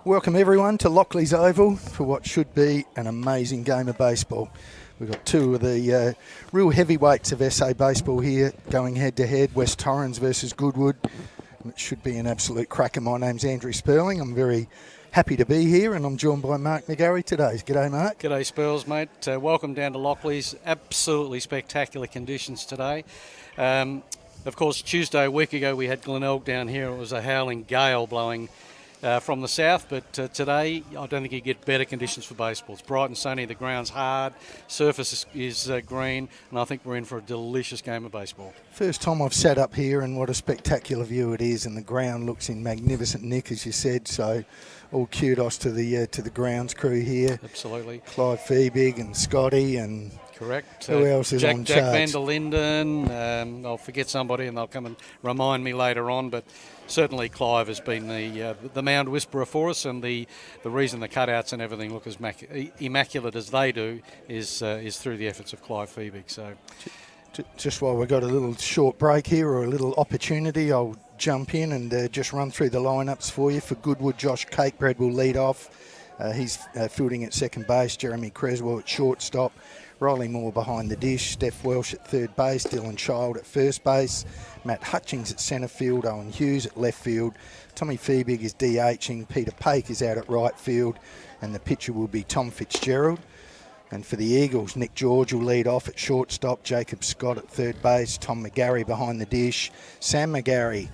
Welcome everyone to Lockley's Oval for what should be an amazing game of baseball. We've got two of the real heavyweights of SA baseball here going head to head, West Torrens versus Goodwood. It should be an absolute cracker. My name's Andrew Sperling. I'm very happy to be here and I'm joined by Mark McGarry today. G'day Mark. G'day Spurls, mate. Welcome down to Lockley's. Absolutely spectacular conditions today. Of course, Tuesday a week ago we had Glenelg down here. It was a howling gale blowing from the south, but today I don't think you get better conditions for baseball. It's bright and sunny, the ground's hard, surface is green, and I think we're in for a delicious game of baseball. First time I've sat up here and what a spectacular view it is, and the ground looks in magnificent nick, as you said, so all kudos to the grounds crew here. Absolutely. Clive Feebig and Scotty and... Correct. Who else is on Jack charge? Van der Linden. I'll forget somebody and they'll come and remind me later on, but certainly Clive has been the mound whisperer for us, and the reason the cutouts and everything look as immaculate as they do is through the efforts of Clive Feebig. So, just while we've got a little short break here or a little opportunity, I'll jump in and just run through the lineups for you. For Goodwood, Josh Cakebread will lead off. He's fielding at second base, Jeremy Creswell at shortstop, Riley Moore behind the dish, Steph Welsh at third base, Dylan Child at first base, Matt Hutchings at centre field, Owen Hughes at left field, Tommy Feebig is DHing, Peter Pake is out at right field, and the pitcher will be Tom Fitzgerald. And for the Eagles, Nick George will lead off at shortstop, Jacob Scott at third base, Tom McGarry behind the dish, Sam McGarry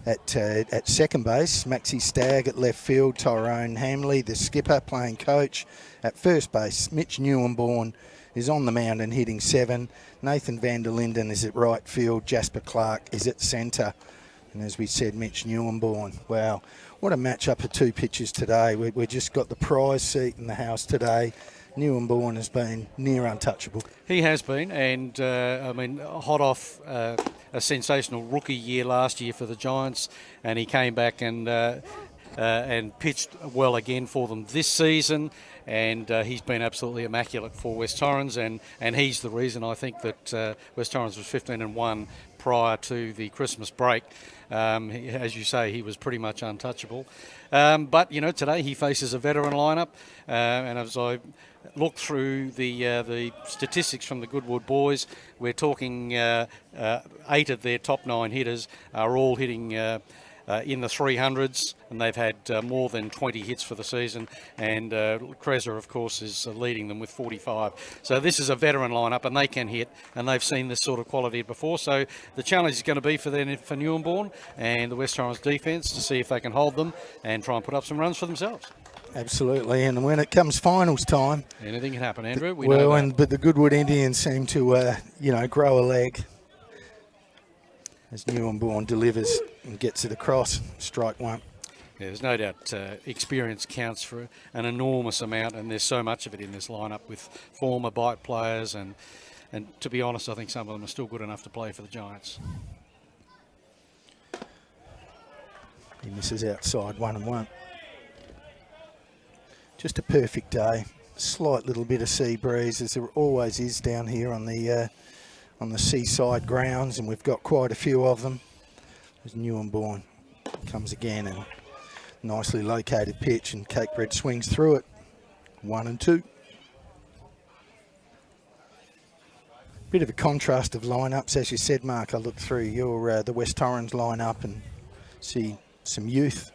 at second base, Maxie Stagg at left field, Tyrone Hamley, the skipper, playing coach. At first base, Mitch Newenborn is on the mound and hitting 7. Nathan Van der Linden is at right field. Jasper Clark is at centre. And as we said, Mitch Newenborn. Wow, what a matchup of two pitchers today. We just got the prize seat in the house today. Newenborn has been near untouchable. He has been, and hot off a sensational rookie year last year for the Giants, and he came back and pitched well again for them this season. And he's been absolutely immaculate for West Torrens, and he's the reason I think that West Torrens was 15-1 prior to the Christmas break. As you say, he was pretty much untouchable. But, you know, today he faces a veteran lineup, and as I look through the statistics from the Goodwood boys, we're talking 8 of their top 9 hitters are all hitting in the 300s, and they've had more than 20 hits for the season, and Kreza, of course, is leading them with 45. So this is a veteran lineup, and they can hit, and they've seen this sort of quality before. So the challenge is going to be for Newenborn and the West Torrens defence to see if they can hold them and try and put up some runs for themselves. Absolutely, and when it comes finals time, anything can happen, Andrew. We know that. But the Goodwood Indians seem to, grow a leg as Newenborn delivers and gets it across, strike one. Yeah, there's no doubt experience counts for an enormous amount, and there's so much of it in this lineup with former Bite players, and to be honest, I think some of them are still good enough to play for the Giants. He misses outside, 1-1. Just a perfect day. Slight little bit of sea breeze, as there always is down here on the seaside grounds, and we've got quite a few of them. As Newenborn comes again, and nicely located pitch, and Cakebread swings through it. 1-2. Bit of a contrast of lineups, as you said, Mark. I looked through your the West Torrens lineup and see some youth,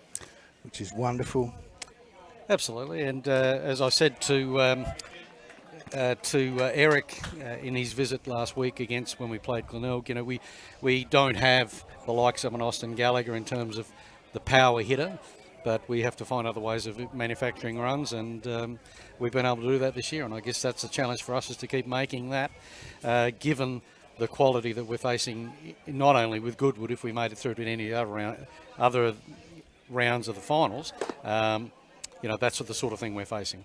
which is wonderful. Absolutely, and as I said to Eric in his visit last week against when we played Glenelg, you know, we don't have the likes of an Austin Gallagher in terms of the power hitter, but we have to find other ways of manufacturing runs, and we've been able to do that this year, and I guess that's the challenge for us, is to keep making that, given the quality that we're facing, not only with Goodwood, if we made it through to any other rounds of the finals, that's the sort of thing we're facing.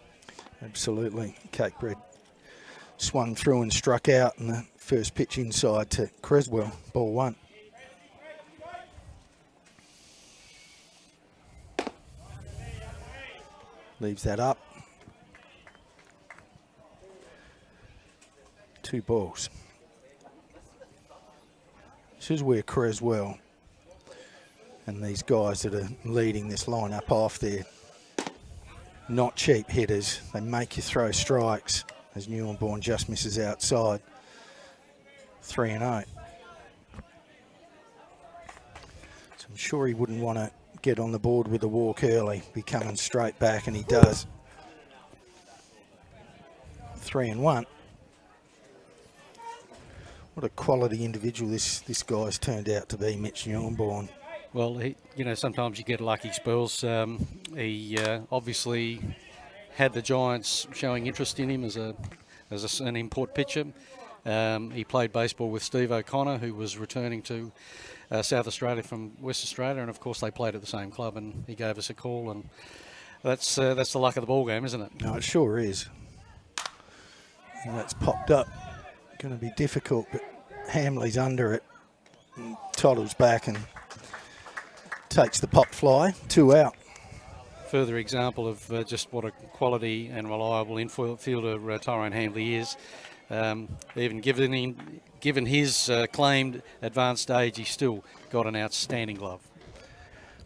Absolutely. Cakebread swung through and struck out, and the first pitch inside to Creswell, ball 1. Leaves that up. 2 balls. This is where Creswell and these guys that are leading this lineup off, they're not cheap hitters. They make you throw strikes as Newborn just misses outside. 3-0. So I'm sure he wouldn't want to get on the board with a walk early, be coming straight back, and he does. 3-1. What a quality individual this guy's turned out to be, Mitch Newborn. Well, sometimes you get lucky spells. He obviously had the Giants showing interest in him as an import pitcher. He played baseball with Steve O'Connor, who was returning to South Australia from West Australia, and of course they played at the same club, and he gave us a call, and that's the luck of the ball game, isn't it? No, it sure is. And that's popped up. Going to be difficult, but Hamley's under it. And Toddle's back and takes the pop fly. 2 out. Further example of just what a quality and reliable infielder Tyrone Hamley is. Even given his claimed advanced age, he's still got an outstanding glove.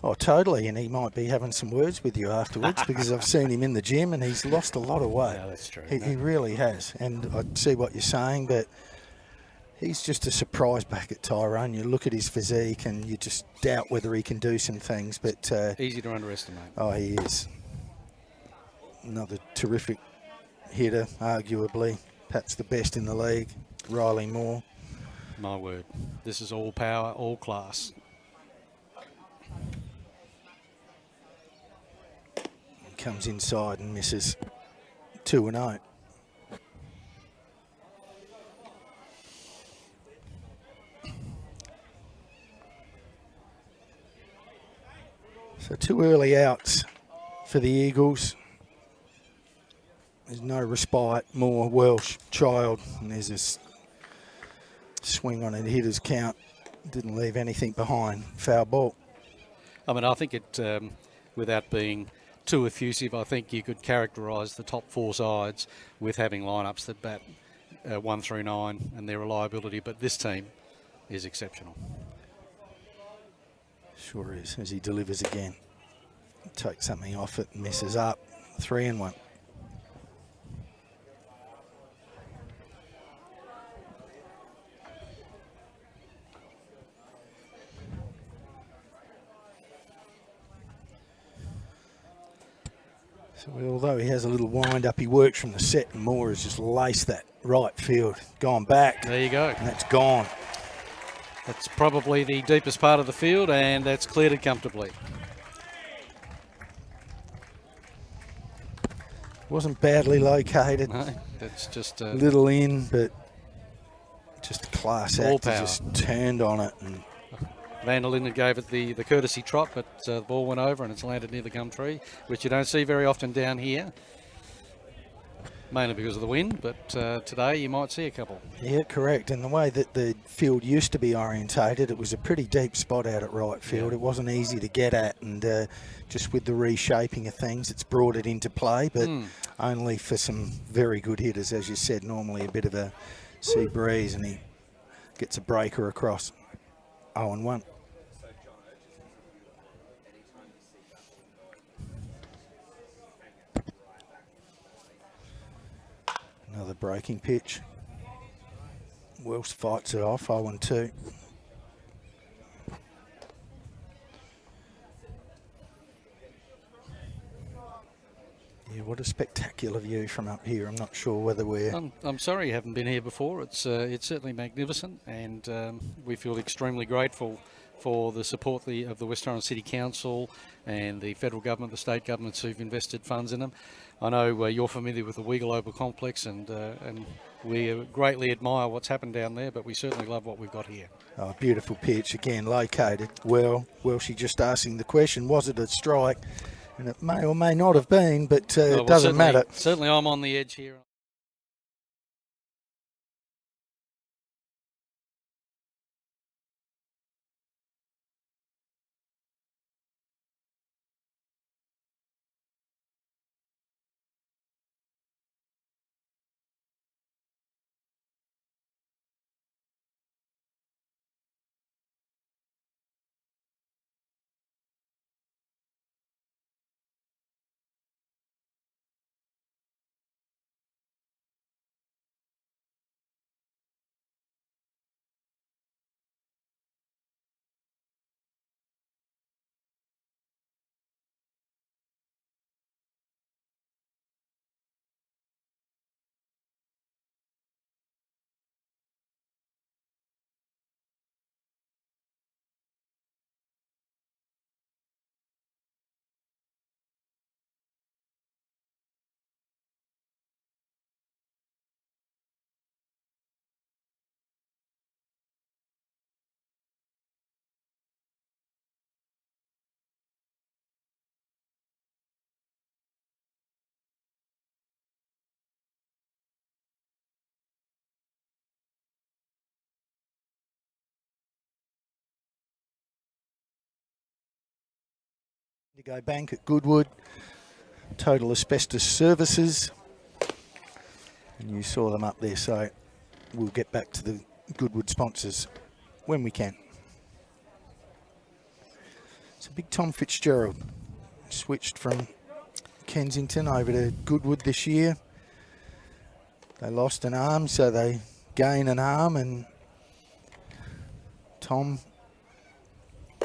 Oh, totally, and he might be having some words with you afterwards because I've seen him in the gym and he's lost a lot of weight. Yeah, that's true. He really has, and I see what you're saying, but he's just a surprise back at Tyrone. You look at his physique and you just doubt whether he can do some things, but... easy to underestimate. Oh, he is. Another terrific hitter, arguably. Perhaps the best in the league, Riley Moore. My word, this is all power, all class. Comes inside and misses. 2-0. So 2 early outs for the Eagles. There's no respite. Moore, Welsh, Child, and there's this swing on a hitter's count. Didn't leave anything behind. Foul ball. I mean, I think it, without being too effusive, I think you could characterise the top 4 sides with having lineups that bat 1 through 9 and their reliability, but this team is exceptional. Sure is, as he delivers again. Takes something off it and messes up. 3-1. So although he has a little wind up, he works from the set, and Moore has just laced that right field. Gone back. There you go. And that's gone. That's probably the deepest part of the field, and that's cleared it comfortably. Wasn't badly located. No, that's just a little in, but just a class all act. He power. just turned on it. And Van der Linden gave it the courtesy trot, but the ball went over and it's landed near the gum tree, which you don't see very often down here, mainly because of the wind, but today you might see a couple. Yeah, correct. And the way that the field used to be orientated, it was a pretty deep spot out at right field. Yeah. It wasn't easy to get at, and just with the reshaping of things, it's brought it into play, but only for some very good hitters. As you said, normally a bit of a sea breeze, and he gets a breaker across. 0-1. Another breaking pitch. Welsh fights it off, 0-2. Yeah, what a spectacular view from up here. I'm not sure whether we're... I'm sorry you haven't been here before. It's certainly magnificent, and we feel extremely grateful for the support of the West Torrens City Council and the federal government, the state governments who've invested funds in them. I know you're familiar with the We Global Complex, and we greatly admire what's happened down there, but we certainly love what we've got here. Oh, beautiful pitch, again located well. She just asking the question, was it a strike? And it may or may not have been, but it doesn't matter. Certainly I'm on the edge here. Indigo Bank at Goodwood, Total Asbestos Services, and you saw them up there, so we'll get back to the Goodwood sponsors when we can. So big Tom Fitzgerald switched from Kensington over to Goodwood this year. They lost an arm, so they gain an arm, and Tom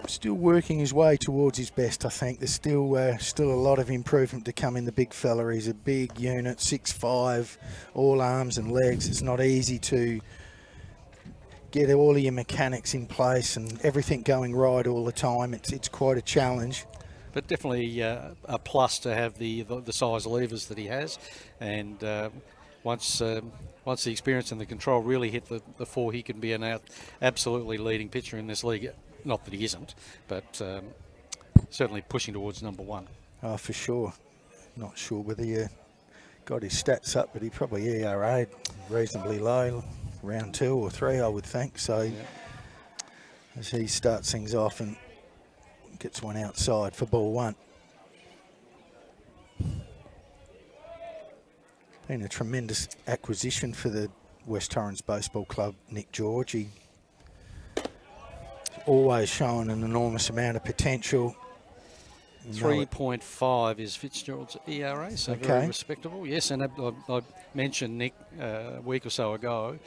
still working his way towards his best. I think there's still a lot of improvement to come in the big fella. He's a big unit, 6'5", all arms and legs. It's not easy to get all of your mechanics in place and everything going right all the time. It's quite a challenge. But definitely a plus to have the size levers that he has, and once the experience and the control really hit the fore, he can be an absolutely leading pitcher in this league. Not that he isn't, but certainly pushing towards number one. Oh, for sure. Not sure whether you got his stats up, but he probably ERA'd reasonably low, round 2 or 3, I would think. So yeah, as he starts things off and gets one outside for ball 1. Been a tremendous acquisition for the West Torrens Baseball Club, Nick George. He always shown an enormous amount of potential. 3.5 is Fitzgerald's ERA, so okay, very respectable. Yes, and I mentioned Nick a week or so ago.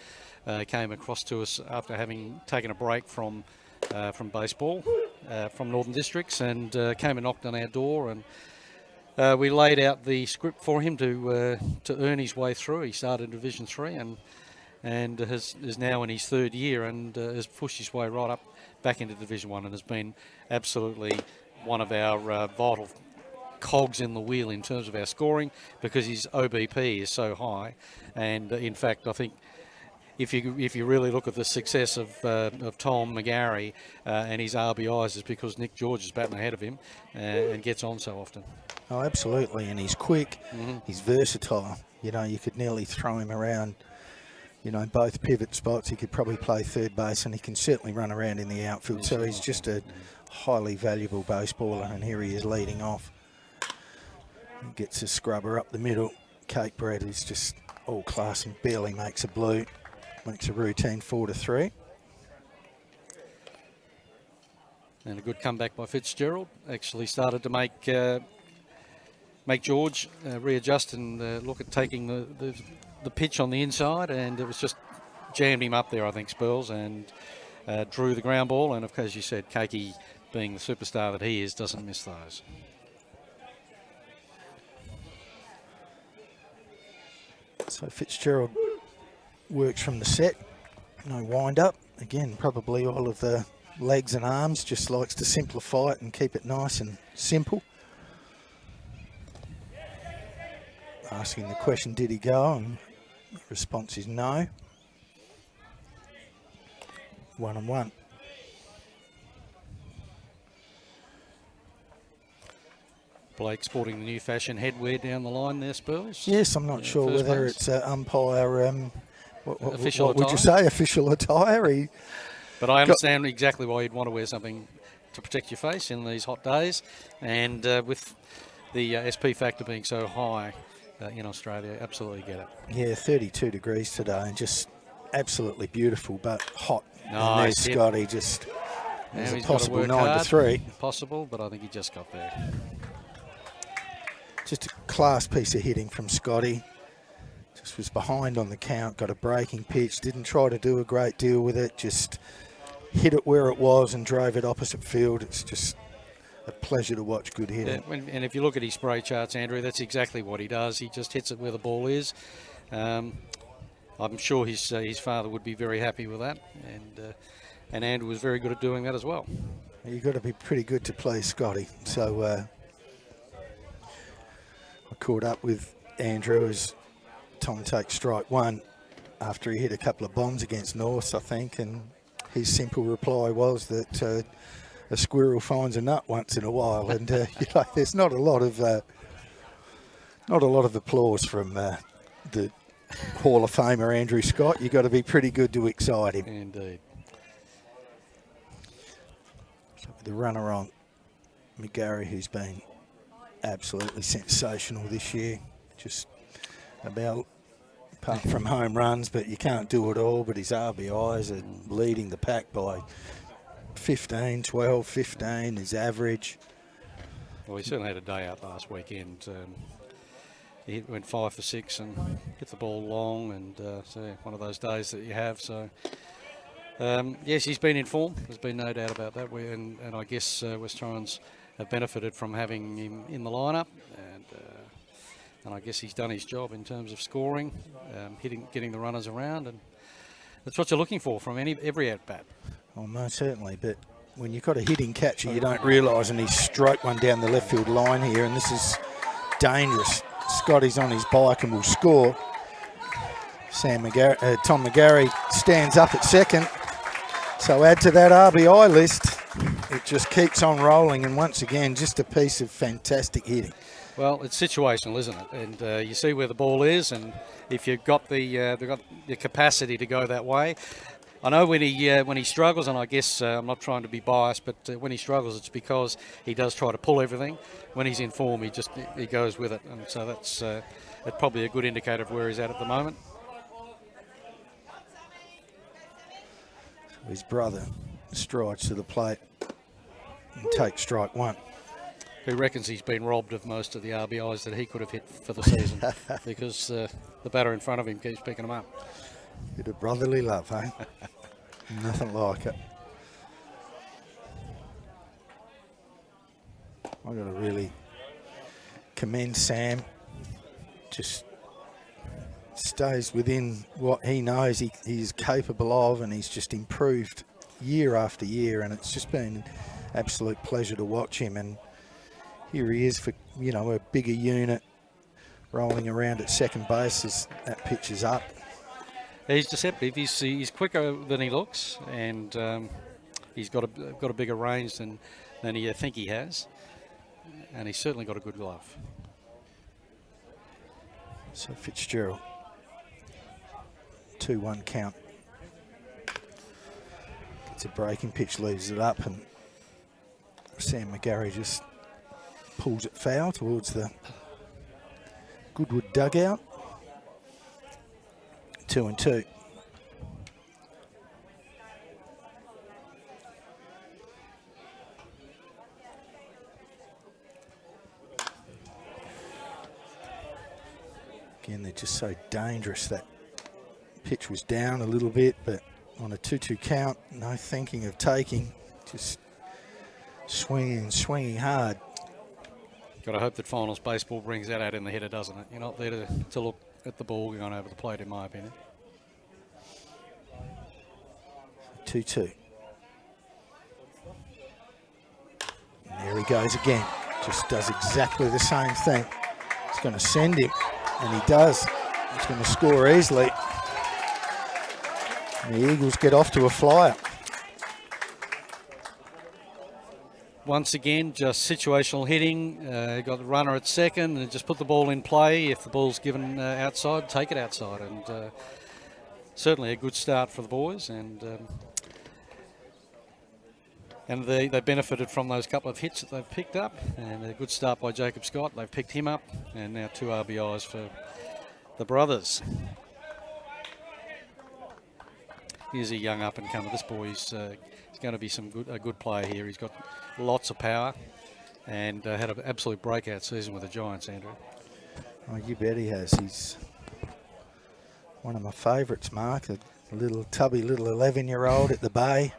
Came across to us after having taken a break from baseball, from Northern Districts, and came and knocked on our door, and we laid out the script for him to earn his way through. He started in Division 3 and is now in his 3rd year, and has pushed his way right up back into Division 1, and has been absolutely one of our vital cogs in the wheel in terms of our scoring, because his OBP is so high. And in fact, I think if you really look at the success of Tom McGarry and his RBIs, is because Nick George is batting ahead of him and gets on so often. Oh, absolutely, and he's quick, he's versatile. You know, you could nearly throw him around, you know, both pivot spots. He could probably play third base, and he can certainly run around in the outfield. So he's just a highly valuable baseballer, and here he is leading off. He gets a scrubber up the middle. Kate Brad is just all class and barely makes a blue. Makes a routine 4-3. And a good comeback by Fitzgerald. Actually started to make George readjust and look at taking the pitch on the inside, and it was just jammed him up there, I think, Spurls, and drew the ground ball. And of course, as you said, Keiki, being the superstar that he is, doesn't miss those. So Fitzgerald works from the set, no wind up. Again, probably all of the legs and arms, just likes to simplify it and keep it nice and simple. Asking the question, did he go? And the response is no. 1-1. Blake sporting the new fashion headwear down the line there, Spurls. Yes, I'm not sure whether base. it's umpire, official what would you say, official attire? But I understand exactly why you'd want to wear something to protect your face in these hot days, and with the SP factor being so high in Australia, absolutely get it. Yeah, 32 degrees today, and just absolutely beautiful, but hot. Nice. And there's Scotty, just Now a possible 9-3. Possible, but I think he just got there. Just a class piece of hitting from Scotty. Just was behind on the count, got a breaking pitch, didn't try to do a great deal with it, just hit it where it was and drove it opposite field. It's just a pleasure to watch good hitting. Yeah, and if you look at his spray charts, Andrew, that's exactly what he does. He just hits it where the ball is. I'm sure his father would be very happy with that, and Andrew was very good at doing that as well. You've got to be pretty good to please Scotty. So I caught up with Andrew as Tom takes strike 1 after he hit a couple of bombs against North, I think, and his simple reply was that a squirrel finds a nut once in a while, and there's not a lot of applause from the Hall of Famer Andrew Scott. You've got to be pretty good to excite him. Indeed. So with the runner on, McGarry, who's been absolutely sensational this year. Just about, apart from home runs, but you can't do it all, but his RBIs are leading the pack by 15, 12, 15, his average. Well, he certainly had a day out last weekend. He went 5 for 6 and hit the ball long, and so one of those days that you have. So yes, he's been in form. There's been no doubt about that. And I guess West Torrens have benefited from having him in the lineup, and I guess he's done his job in terms of scoring, getting the runners around, and that's what you're looking for from every at bat. Oh, most certainly, but when you've got a hitting catcher, you don't realise, and he's stroked one down the left field line here, and this is dangerous. Scotty's on his bike and will score. Tom McGarry stands up at second. So add to that RBI list. It just keeps on rolling, and once again, just a piece of fantastic hitting. Well, it's situational, isn't it? And you see where the ball is, and if you've got the capacity to go that way. I know when he struggles, and I guess I'm not trying to be biased, but when he struggles, it's because he does try to pull everything. When he's in form, he goes with it, and so that's probably a good indicator of where he's at the moment. His brother strides to the plate and takes strike one. Who reckons he's been robbed of most of the RBIs that he could have hit for the season because the batter in front of him keeps picking them up. Bit of brotherly love, eh? Nothing like it. I've got to really commend Sam. Just stays within what he knows he's capable of, and he's just improved year after year, and it's just been an absolute pleasure to watch him. And here he is for, you know, a bigger unit rolling around at second base as that pitch is up. He's deceptive. He's quicker than he looks, and he's got a bigger range than you think he has, and he's certainly got a good glove. So Fitzgerald, 2-1 count. Gets a breaking pitch, leaves it up, and Sam McGarry just pulls it foul towards the Goodwood dugout. 2-2. Again, they're just so dangerous. That pitch was down a little bit, but on a 2-2 count, no thinking of taking, just swinging hard. Got to hope that finals baseball brings that out in the header, doesn't it? You're not there to look at the ball going over the plate, in my opinion. 2-2. And there he goes again. Just does exactly the same thing. It's going to send him, and he does. He's going to score easily. And the Eagles get off to a flyer. Once again, just situational hitting. Got the runner at second, and just put the ball in play. If the ball's given outside, take it outside. And certainly a good start for the boys. And they benefited from those couple of hits that they've picked up. And a good start by Jacob Scott. They've picked him up. And now 2 RBIs for the brothers. Here's a young up-and-comer. This boy's going to be a good player here. He's got lots of power and had an absolute breakout season with the Giants, Andrew. Oh, you bet he has. He's one of my favourites, Mark. A little tubby little 11-year-old at the Bay.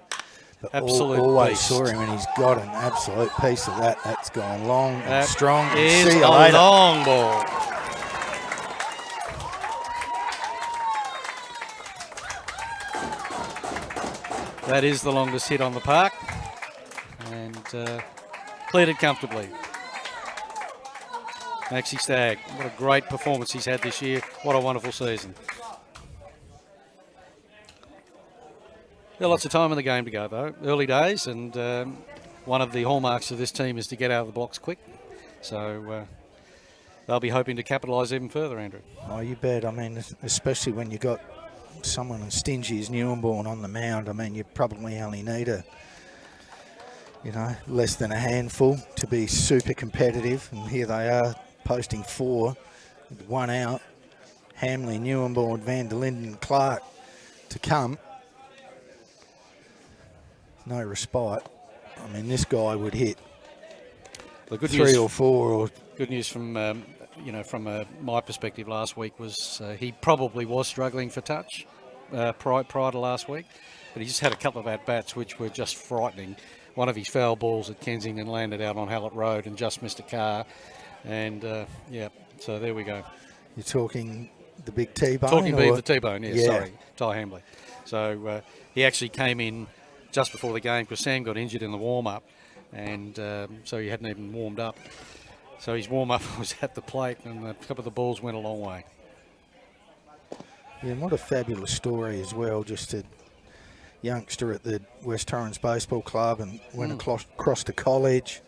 But always beast. saw him, and he's got an absolute piece of that. That's gone long and strong. Is See you a later. long ball. That is the longest hit on the park, and cleared it comfortably. Maxie Stagg, what a great performance he's had this year. What a wonderful season. Got lots of time in the game to go, though. Early days, and one of the hallmarks of this team is to get out of the blocks quick. So they'll be hoping to capitalise even further, Andrew. Oh, you bet. I mean, especially when you got someone as stingy as Newborn on the mound. I mean, you probably only need you know, less than a handful to be super competitive. And here they are posting 4 with 1 out. Hamley, Newenborn, Van der Linden, Clark to come. No respite. I mean, this guy would hit The good 3 news, or 4 or... Good news from my perspective last week was he probably was struggling for touch prior to last week, but he just had a couple of at-bats which were just frightening. One of his foul balls at Kensington landed out on Hallett Road and just missed a car, and so there we go. You're talking the big T-bone? Talking the T-bone, Yeah. sorry, Ty Hamley. So he actually came in just before the game because Sam got injured in the warm-up, and so he hadn't even warmed up. So his warm-up was at the plate, and a couple of the balls went a long way. Yeah, and what a fabulous story as well. Just a youngster at the West Torrens Baseball Club and went across to college.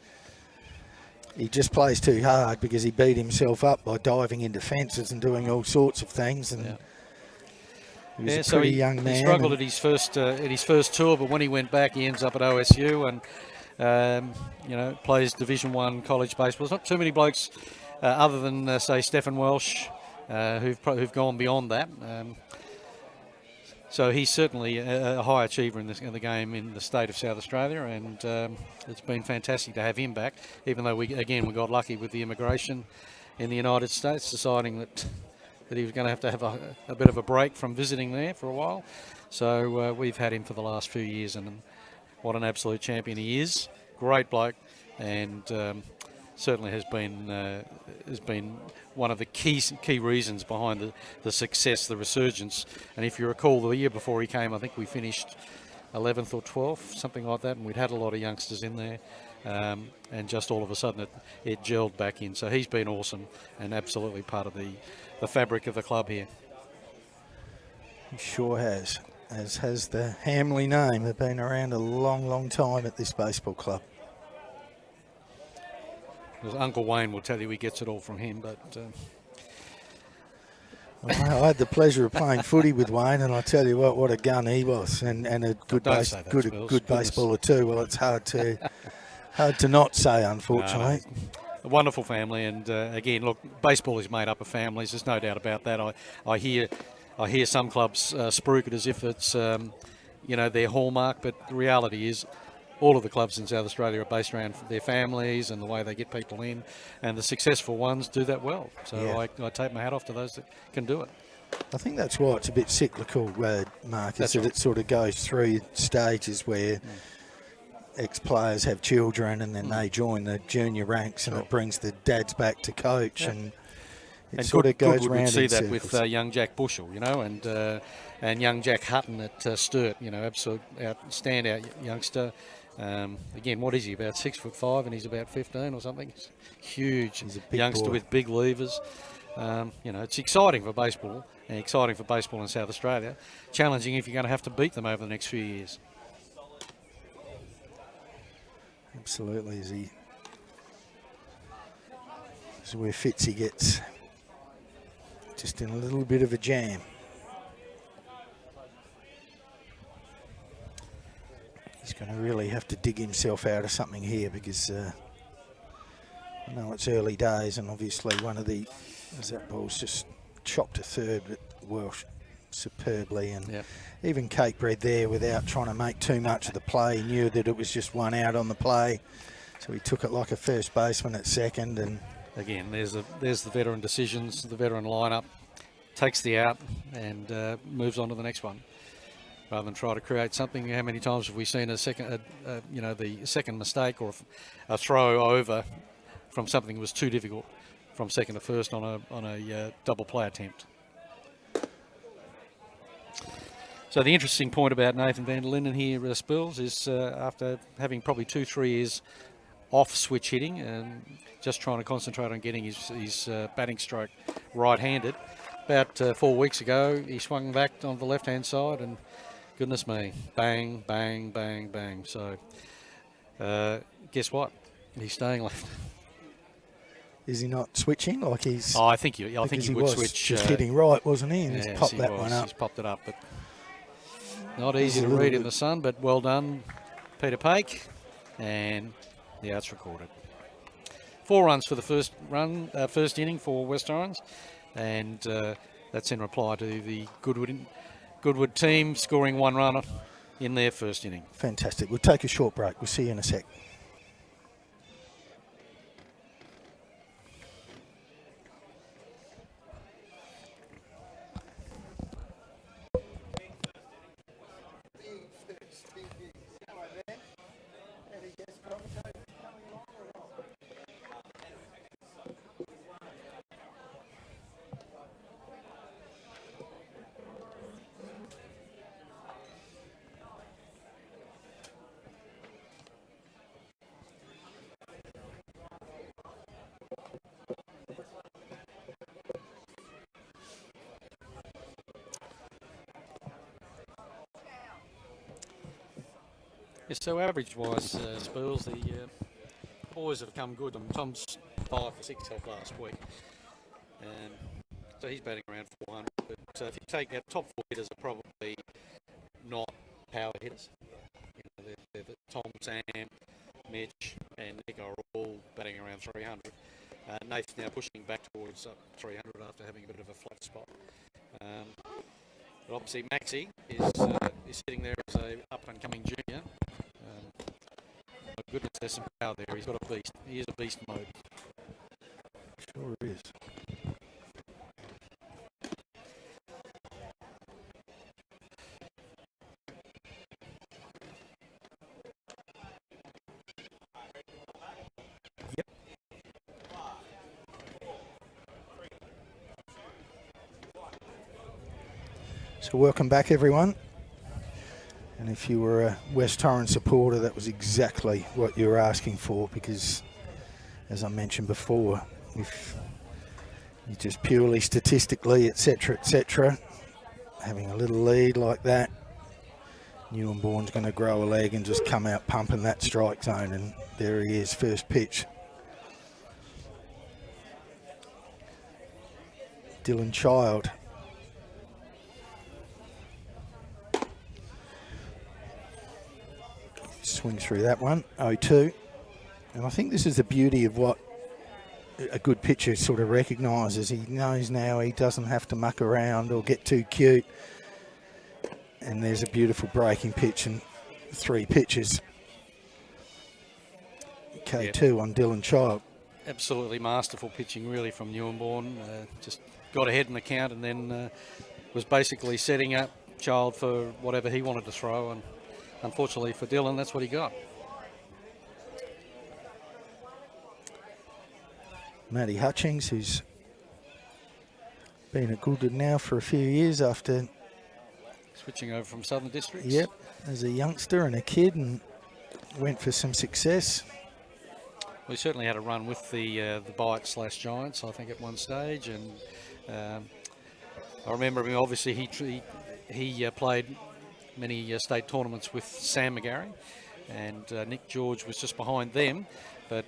He just plays too hard because he beat himself up by diving into fences and doing all sorts of things. And he was a pretty young man. He struggled at his first tour, but when he went back, he ends up at OSU and plays Division 1 college baseball. There's not too many blokes other than say Stephen Welsh who've gone beyond that. So he's certainly a high achiever in the game in the state of South Australia, and it's been fantastic to have him back, even though we got lucky with the immigration in the United States, deciding that he was going to have a bit of a break from visiting there for a while. So we've had him for the last few years, and what an absolute champion he is. Great bloke, and certainly has been one of the key reasons behind the success, the resurgence. And if you recall, the year before he came, I think we finished 11th or 12th, something like that, and we'd had a lot of youngsters in there, and just all of a sudden it gelled back in. So he's been awesome and absolutely part of the fabric of the club here. He sure has, as has the Hamley name. They've been around a long, long time at this baseball club. Uncle Wayne will tell you he gets it all from him, but... Well, I had the pleasure of playing footy with Wayne, and I tell you what a gun he was, and a good baseballer too. Well, it's hard to not say, unfortunately. No. A wonderful family, and again, look, baseball is made up of families. There's no doubt about that. I hear some clubs spruik it as if it's their hallmark, but the reality is all of the clubs in South Australia are based around their families and the way they get people in, and the successful ones do that well. So yeah. I take my hat off to those that can do it. I think that's why it's a bit cyclical, Mark, is that it sort of goes through stages where ex-players have children and then they join the junior ranks, and it brings the dads back to coach, and it sort of goes round. See that with young Jack Bushell, and young Jack Hutton at Sturt, absolute standout youngster. Again, what is he, about 6'5", and he's about 15 or something? He's huge. He's a big youngster with big levers. It's exciting for baseball, and exciting for baseball in South Australia. Challenging if you're going to have to beat them over the next few years. Absolutely. This is where Fitzy gets just in a little bit of a jam. He's going to really have to dig himself out of something here, because I know it's early days, and obviously as that ball's just chopped to third, but Welsh superbly, and even Cakebread there, without trying to make too much of the play, he knew that it was just 1 out on the play, so he took it like a first baseman at second. And again, there's the veteran decisions, the veteran lineup takes the out and moves on to the next one, rather than try to create something. How many times have we seen the second mistake or a throw over from something that was too difficult from second to first on a double play attempt? So the interesting point about Nathan van der Linden here, Spills, is after having probably 2-3 years off switch hitting and just trying to concentrate on getting his batting stroke right-handed, about 4 weeks ago he swung back on the left-hand side, and goodness me, bang, bang, bang, bang. So guess what? He's staying left. Is he not switching like he's... I think he would switch. Just hitting right, wasn't he? And he's popped that one up. He's popped it up, but not easy to read in the sun, but well done, Peter Pake. and the out's recorded. 4 runs for the first inning for West Torrens, and that's in reply to the Goodwood team scoring 1 run in their first inning. Fantastic. We'll take a short break. We'll see you in a sec. Yeah, so average-wise, Spurs, the boys have come good. Tom's 5 for 6 off last week. So he's batting around 400. But if you take our top 4 hitters are probably not power hitters. You know, they're Tom, Sam, Mitch and Nick are all batting around 300. Nate's now pushing back towards 300 after having a bit of a flat spot. But obviously Maxi is sitting there as a up-and-coming junior. My goodness, there's some power there. He's got a beast. He is a beast mode. Sure is. Yep. So welcome back, everyone. And if you were a West Torrens supporter, that was exactly what you were asking for, because, as I mentioned before, if you just purely statistically, etc., having a little lead like that, Newborn's going to grow a leg and just come out pumping that strike zone. And there he is, first pitch. Dylan Child. Swing through that one, 0-2. And I think this is the beauty of what a good pitcher sort of recognises. He knows now he doesn't have to muck around or get too cute. And there's a beautiful breaking pitch and 3 pitches. K2 on Dylan Child. Absolutely masterful pitching, really, from Newborn. Just got ahead in the count and then was basically setting up Child for whatever he wanted to throw. And unfortunately for Dylan, that's what he got. Matty Hutchings, who's been at Goodwood now for a few years after switching over from Southern Districts. Yep, as a youngster and a kid, and went for some success. We certainly had a run with the Bite/Giants, I think, at one stage, and I remember him. Obviously, he played many state tournaments with Sam McGarry, and Nick George was just behind them, but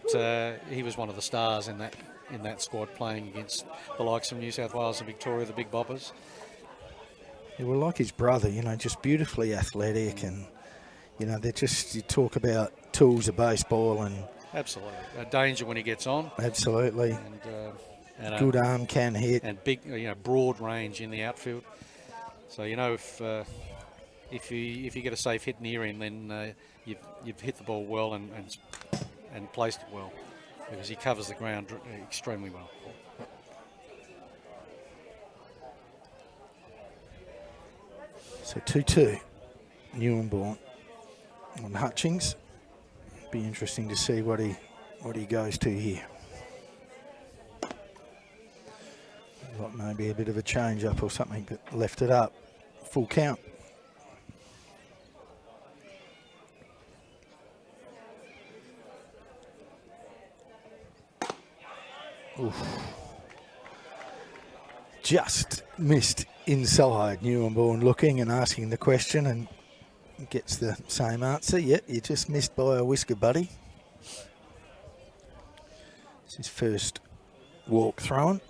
he was one of the stars in that squad, playing against the likes of New South Wales and Victoria, the big boppers. Yeah, well, like his brother, you know, just beautifully athletic, and you know, they're just, you talk about tools of baseball, and absolutely a danger when he gets on. Absolutely, and good arm, can hit, and big, broad range in the outfield. So if you get a safe hit near him, then you've hit the ball well and placed it well, because he covers the ground extremely well. So 2-2, Newborn on Hutchings. Be interesting to see what he goes to here. Like maybe a bit of a change up or something, but left it up. Full count. Oof. Just missed inside. Newborn looking and asking the question, and gets the same answer. Yep, you just missed by a whisker, buddy. It's his first walk thrown.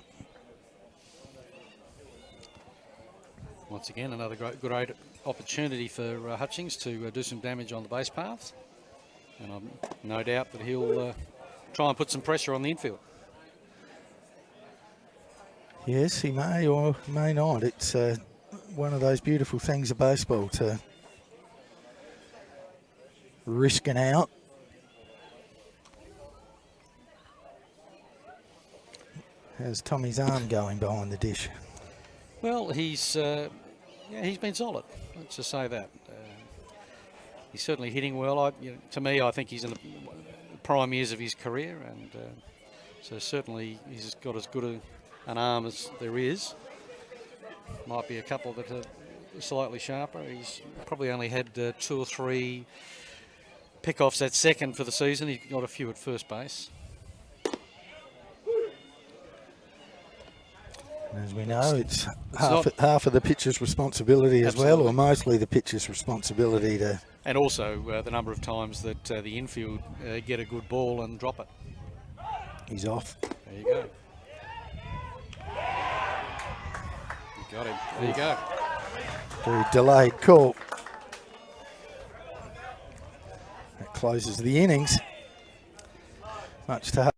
Once again, another great opportunity for Hutchings to do some damage on the base paths. And I've no doubt that he'll try and put some pressure on the infield. Yes, he may or may not. It's one of those beautiful things of baseball, to risk an out. How's Tommy's arm going behind the dish? Well, he's been solid. Let's just say that. He's certainly hitting well. To me, I think he's in the prime years of his career, and so certainly he's got as good an arm as there is. Might be a couple that are slightly sharper. He's probably only had 2 or 3 pickoffs at second for the season. He's got a few at first base. As we know, it's half of the pitcher's responsibility as well, or mostly the pitcher's responsibility to... And also the number of times that the infield get a good ball and drop it. He's off. There you go. You got him. There you go. Very delayed call. That closes the innings. Much to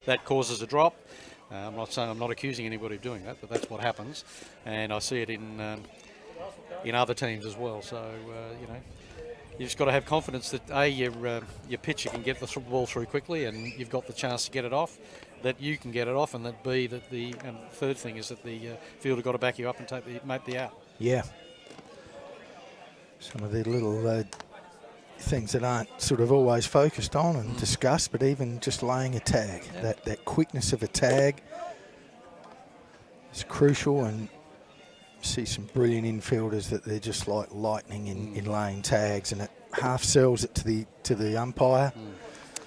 that causes a drop. I'm not accusing anybody of doing that, but that's what happens, and I see it in other teams as well. So you just got to have confidence that your pitcher can get the ball through quickly, and you've got the chance to get it off. That you can get it off, and that the third thing is that the fielder got to back you up and make the out. Yeah. Some of the little things that aren't sort of always focused on and discussed, but even just laying a tag, that quickness of a tag is crucial. And see some brilliant infielders that they're just like lightning in laying tags, and it half sells it to the umpire.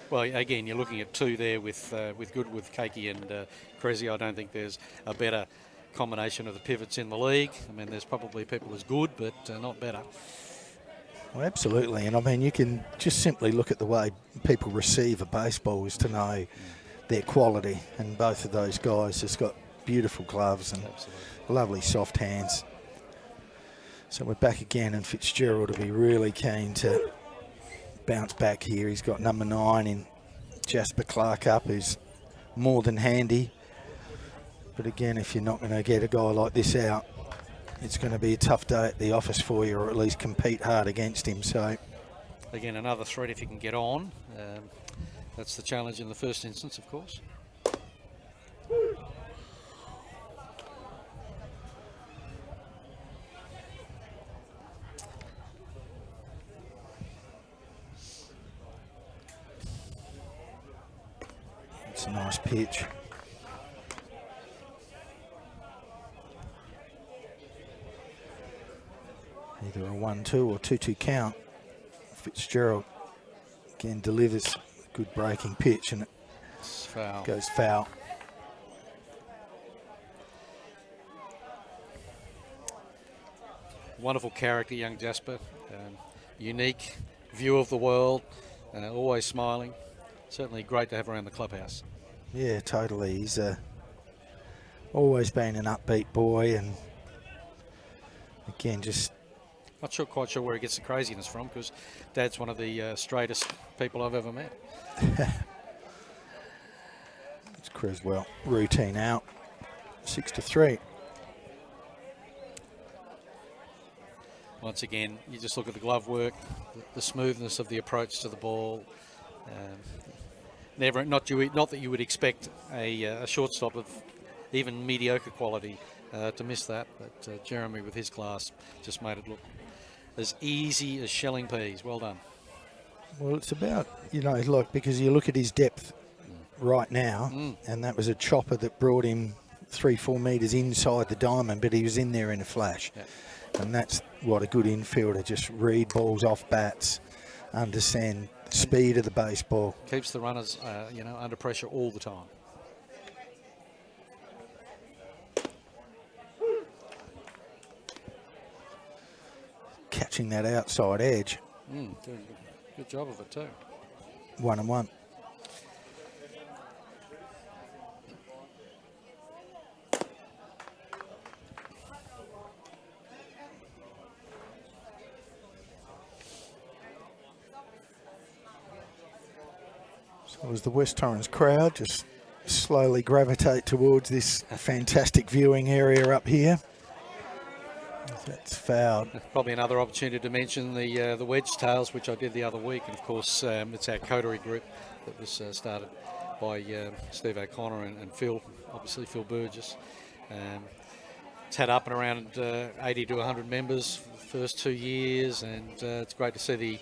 Well, again, you're looking at 2 there with Goodwood, Keiki and Cressy. I don't think there's a better combination of the pivots in the league. I mean, there's probably people as good, but not better. Well, absolutely, and I mean, you can just simply look at the way people receive a baseball is to know their quality, and both of those guys just got beautiful gloves and lovely soft hands. So we're back again, and Fitzgerald will be really keen to bounce back here. He's got number 9 in Jasper Clark up, who's more than handy. But again, if you're not going to get a guy like this out, it's going to be a tough day at the office for you, or at least compete hard against him. So again, another threat if you can get on. That's the challenge in the first instance, of course. it's a nice pitch. Either a 1-2 or 2-2 count. Fitzgerald again delivers a good breaking pitch, and it goes foul. Wonderful character, young Jasper. Unique view of the world, always smiling. Certainly great to have around the clubhouse. Yeah, totally. He's always been an upbeat boy, and again, just... Not quite sure where he gets the craziness from, because Dad's one of the straightest people I've ever met. It's Creswell. Routine out. 6-3. Once again, you just look at the glove work, the smoothness of the approach to the ball. Not that you would expect a shortstop of even mediocre quality to miss that, but Jeremy with his class just made it look as easy as shelling peas. Well done. Well, it's about, because you look at his depth right now, and that was a chopper that brought him 3-4 metres inside the diamond, but he was in there in a flash. Yeah. And that's what a good infielder, just read balls off bats, understand the speed of the baseball. Keeps the runners, under pressure all the time. Catching that outside edge. Doing a good job of it too. 1-1. So as the West Torrens crowd just slowly gravitate towards this fantastic viewing area up here. That's fouled. Probably another opportunity to mention the wedge tails, which I did the other week, and of course it's our coterie group that was started by Steve O'Connor and Phil, obviously Phil Burgess. It's had up and around 80 to 100 members for the first 2 years, and it's great to see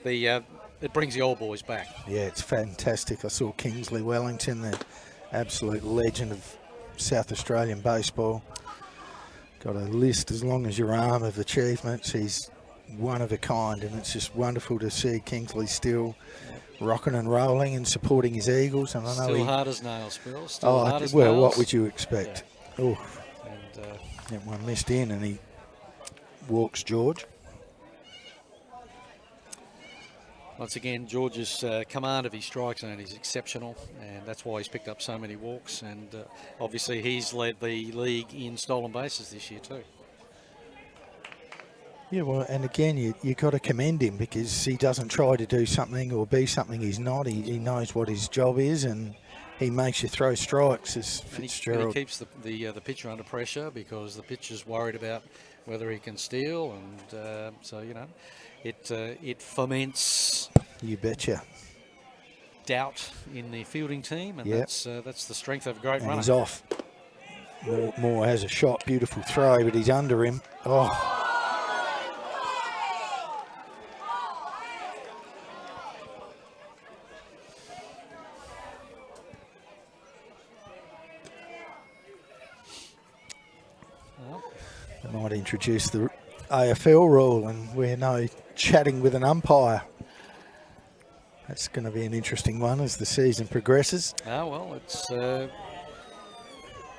it brings the old boys back. Yeah, it's fantastic. I saw Kingsley Wellington, the absolute legend of South Australian baseball. Got a list as long as your arm of achievements. He's one of a kind, and it's just wonderful to see Kingsley still rocking and rolling and supporting his Eagles. And I know Still hard as nails, Bill. Still hard as well, nails. what would you expect? Yeah. Oh, and that one missed in, and he walks George. once again, George's command of his strike zone is exceptional, and that's why he's picked up so many walks. And obviously, he's led the league in stolen bases this year too. Yeah, well, and again, you got to commend him, because he doesn't try to do something or be something he's not. He knows what his job is, and he makes you throw strikes, as Fitzgerald. And he keeps the pitcher under pressure, because the pitcher's worried about whether he can steal, and so it foments. You betcha. Doubt in the fielding team, and that's the strength of a great runner. He's off. Moore has a shot, beautiful throw, but he's under him. Oh. I might introduce the AFL rule, and we're now chatting with an umpire. That's going to be an interesting one as the season progresses. Well, it's the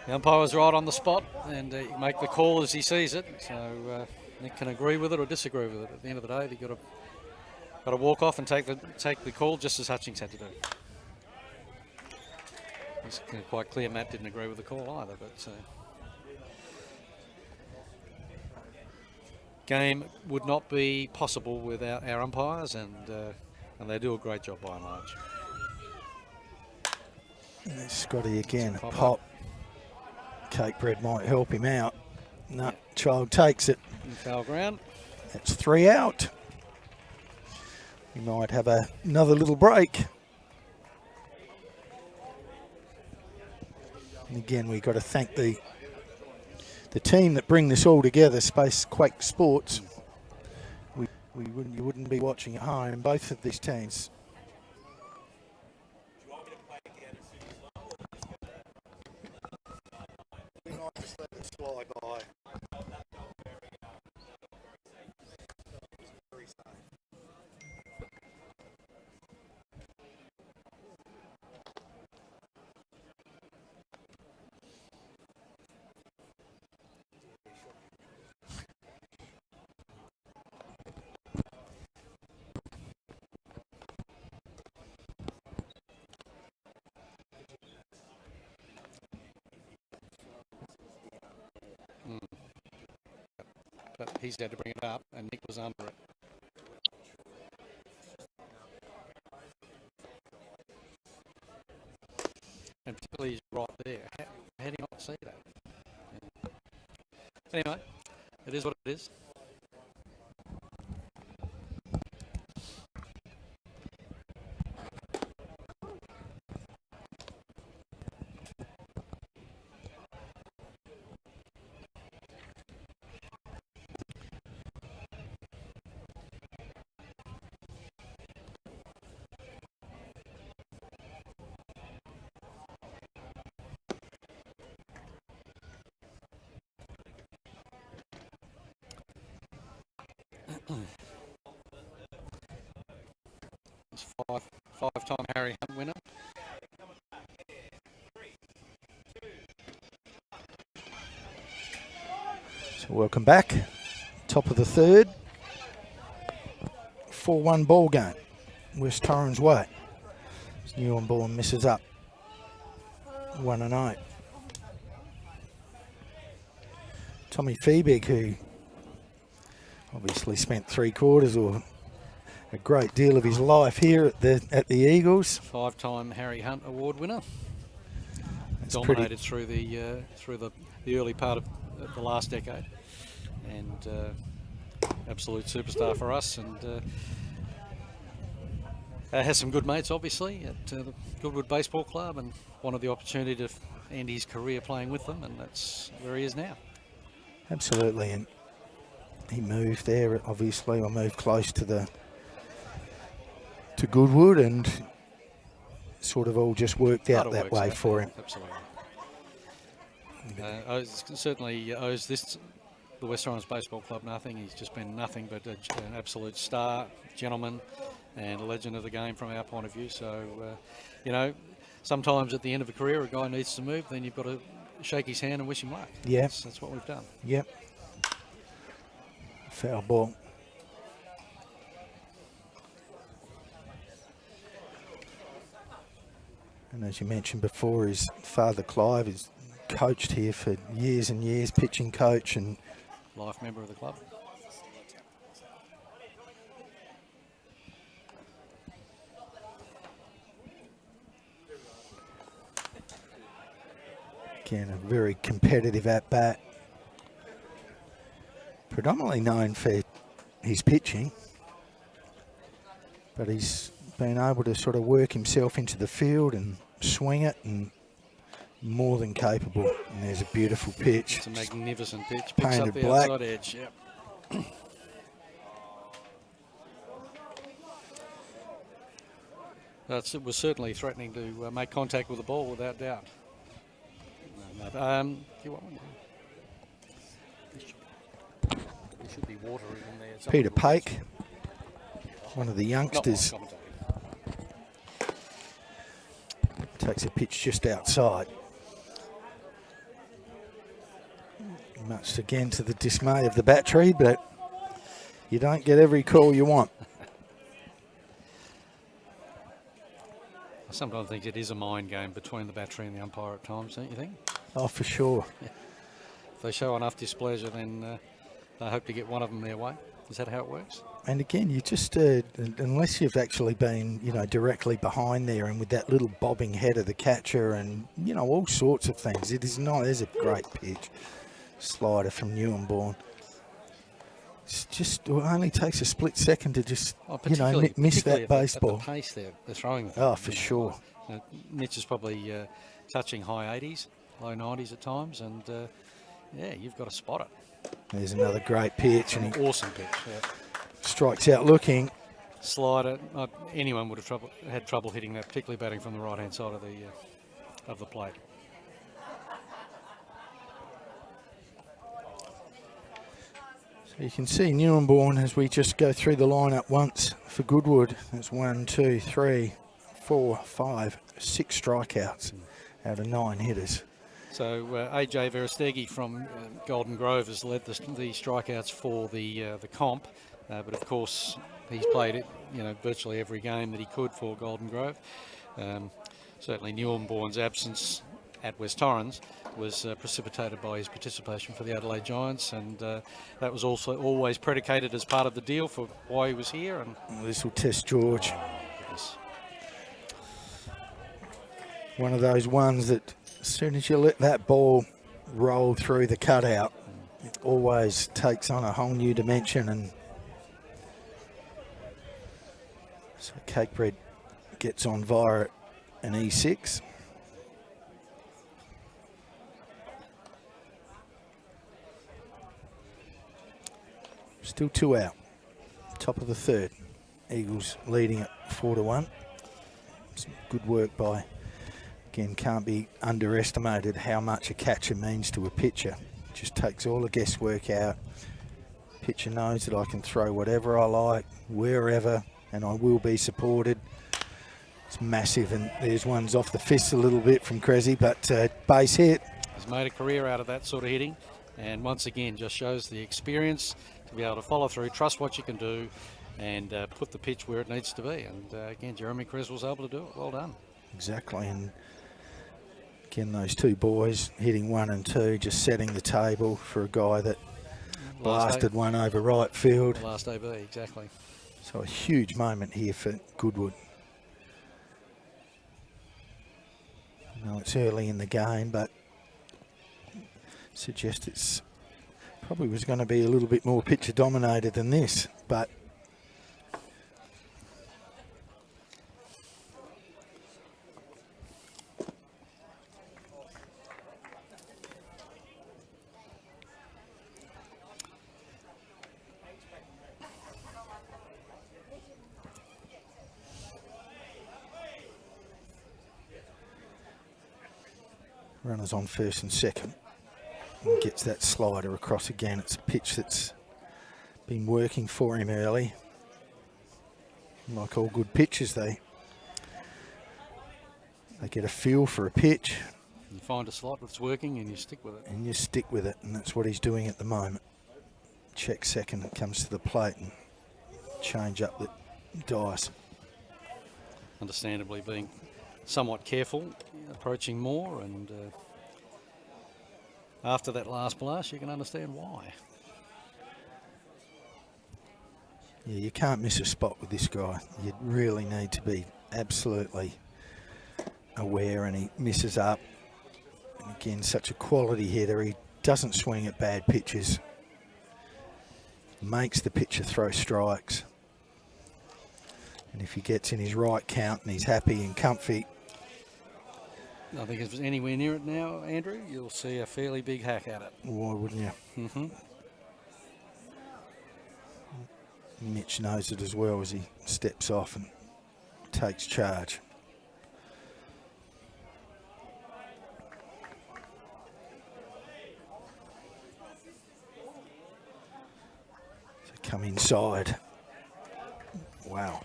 umpire's right on the spot, and you make the call as he sees it. So Nick can agree with it or disagree with it. At the end of the day, you've got to walk off and take the call, just as Hutchings had to do. It's quite clear Matt didn't agree with the call either, but. Game would not be possible without our umpires, and they do a great job by and large. There's Scotty again, a pop. Cakebread might help him out. No, Child takes it. In foul ground. That's 3 out. We might have another little break. And again, we've got to thank the team that bring this all together, Space Quake Sports. You wouldn't be watching at home, both of these teams. We might just let it slide by. But he's had to bring it up, and Nick was under it. And particularly he's right there. How do you not see that? Yeah. Anyway, it is what it is. It's five-time Harry Hunt winner. So welcome back. Top of the third. 4-1 ball game. West Torrens way. Newborn misses up. 1-8. Tommy Feebig, who obviously spent 3/4 or a great deal of his life here at the Eagles. 5-time Harry Hunt Award winner. That's dominated through the early part of the last decade, and absolute superstar for us, and has some good mates obviously at the Goodwood Baseball Club, and wanted the opportunity to end his career playing with them, and that's where he is now. Absolutely, and he moved there obviously, or moved close to Goodwood, and sort of all just worked out that way for him. Absolutely. Certainly owes the West Torrens Baseball Club nothing. He's just been nothing but an absolute star, gentleman, and a legend of the game from our point of view. So, you know, sometimes at the end of a career, a guy needs to move, then you've got to shake his hand and wish him luck. Yeah. That's what we've done. Yep. Foul ball. And as you mentioned before, his father Clive has coached here for years and years, pitching coach and life member of the club. Again, a very competitive at-bat. Predominantly known for his pitching, but he's been able to sort of work himself into the field and swing it, and more than capable. And there's a beautiful pitch. It's a magnificent pitch. Picks Painted up the black. outside edge. Yep. It was certainly threatening to make contact with the ball, without doubt. You want one? There should be water in there. Peter Pake, one of the youngsters, takes a pitch just outside. Much again to the dismay of the battery, but you don't get every call you want. I sometimes think it is a mind game between the battery and the umpire at times, don't you think? Oh, for sure. If they show enough displeasure, then they hope to get one of them their way. Is that how it works? And again, you just, unless you've actually been, you know, directly behind there and with that little bobbing head of the catcher and, you know, all sorts of things, it is not, there's a great pitch. Slider from Newborn. It's just, it only takes a split second to just, you know, miss that baseball. At the pace they're throwing. Oh, for sure. Mitch is probably touching high 80s, low 90s at times, and yeah, you've got to spot it. There's another great pitch, and he awesome pitch. Yeah. Strikes out looking. Slider. Anyone would have had trouble hitting that, particularly batting from the right-hand side of the plate. So you can see Newborn as we just go through the lineup once for Goodwood. That's 1, 2, 3, 4, 5, 6 strikeouts out of 9 hitters. So AJ Verestegi from Golden Grove has led the strikeouts for the comp, but of course he's played it, you know, virtually every game that he could for Golden Grove. Certainly Newborn's absence at West Torrens was precipitated by his participation for the Adelaide Giants, and that was also always predicated as part of the deal for why he was here. And this will test George. One of those ones that as soon as you let that ball roll through the cutout, it always takes on a whole new dimension. And so Cakebread gets on via an E6. Still 2 out. Top of the third. Eagles leading at 4-1. Some good work by, again, can't be underestimated how much a catcher means to a pitcher. Just takes all the guesswork out. Pitcher knows that I can throw whatever I like, wherever, and I will be supported. It's massive, and there's one's off the fist a little bit from Cressy, but base hit. He's made a career out of that sort of hitting, and once again just shows the experience to be able to follow through, trust what you can do, and put the pitch where it needs to be. And again, Jeremy Cress was able to do it. Well done. Exactly, and again, those two boys hitting 1 and 2, just setting the table for a guy that blasted one over right field. Last AB, exactly. So a huge moment here for Goodwood. No, it's early in the game, but suggest it's probably was going to be a little bit more pitcher dominated than this, but runners on first and second. And gets that slider across again. It's a pitch that's been working for him early. Like all good pitchers, they get a feel for a pitch. You find a slot that's working and you stick with it. And you stick with it, and that's what he's doing at the moment. Check second, comes to the plate and change up the dice. Understandably being somewhat careful, approaching more, and after that last blast you can understand why. Yeah, you can't miss a spot with this guy. You really need to be absolutely aware, and he misses up. And again, such a quality hitter. He doesn't swing at bad pitches. Makes the pitcher throw strikes. And if he gets in his right count and he's happy and comfy. I think if it's anywhere near it now, Andrew, you'll see a fairly big hack at it. Why wouldn't you? Mm-hmm. Mitch knows it as well as he steps off and takes charge. So come inside. Wow.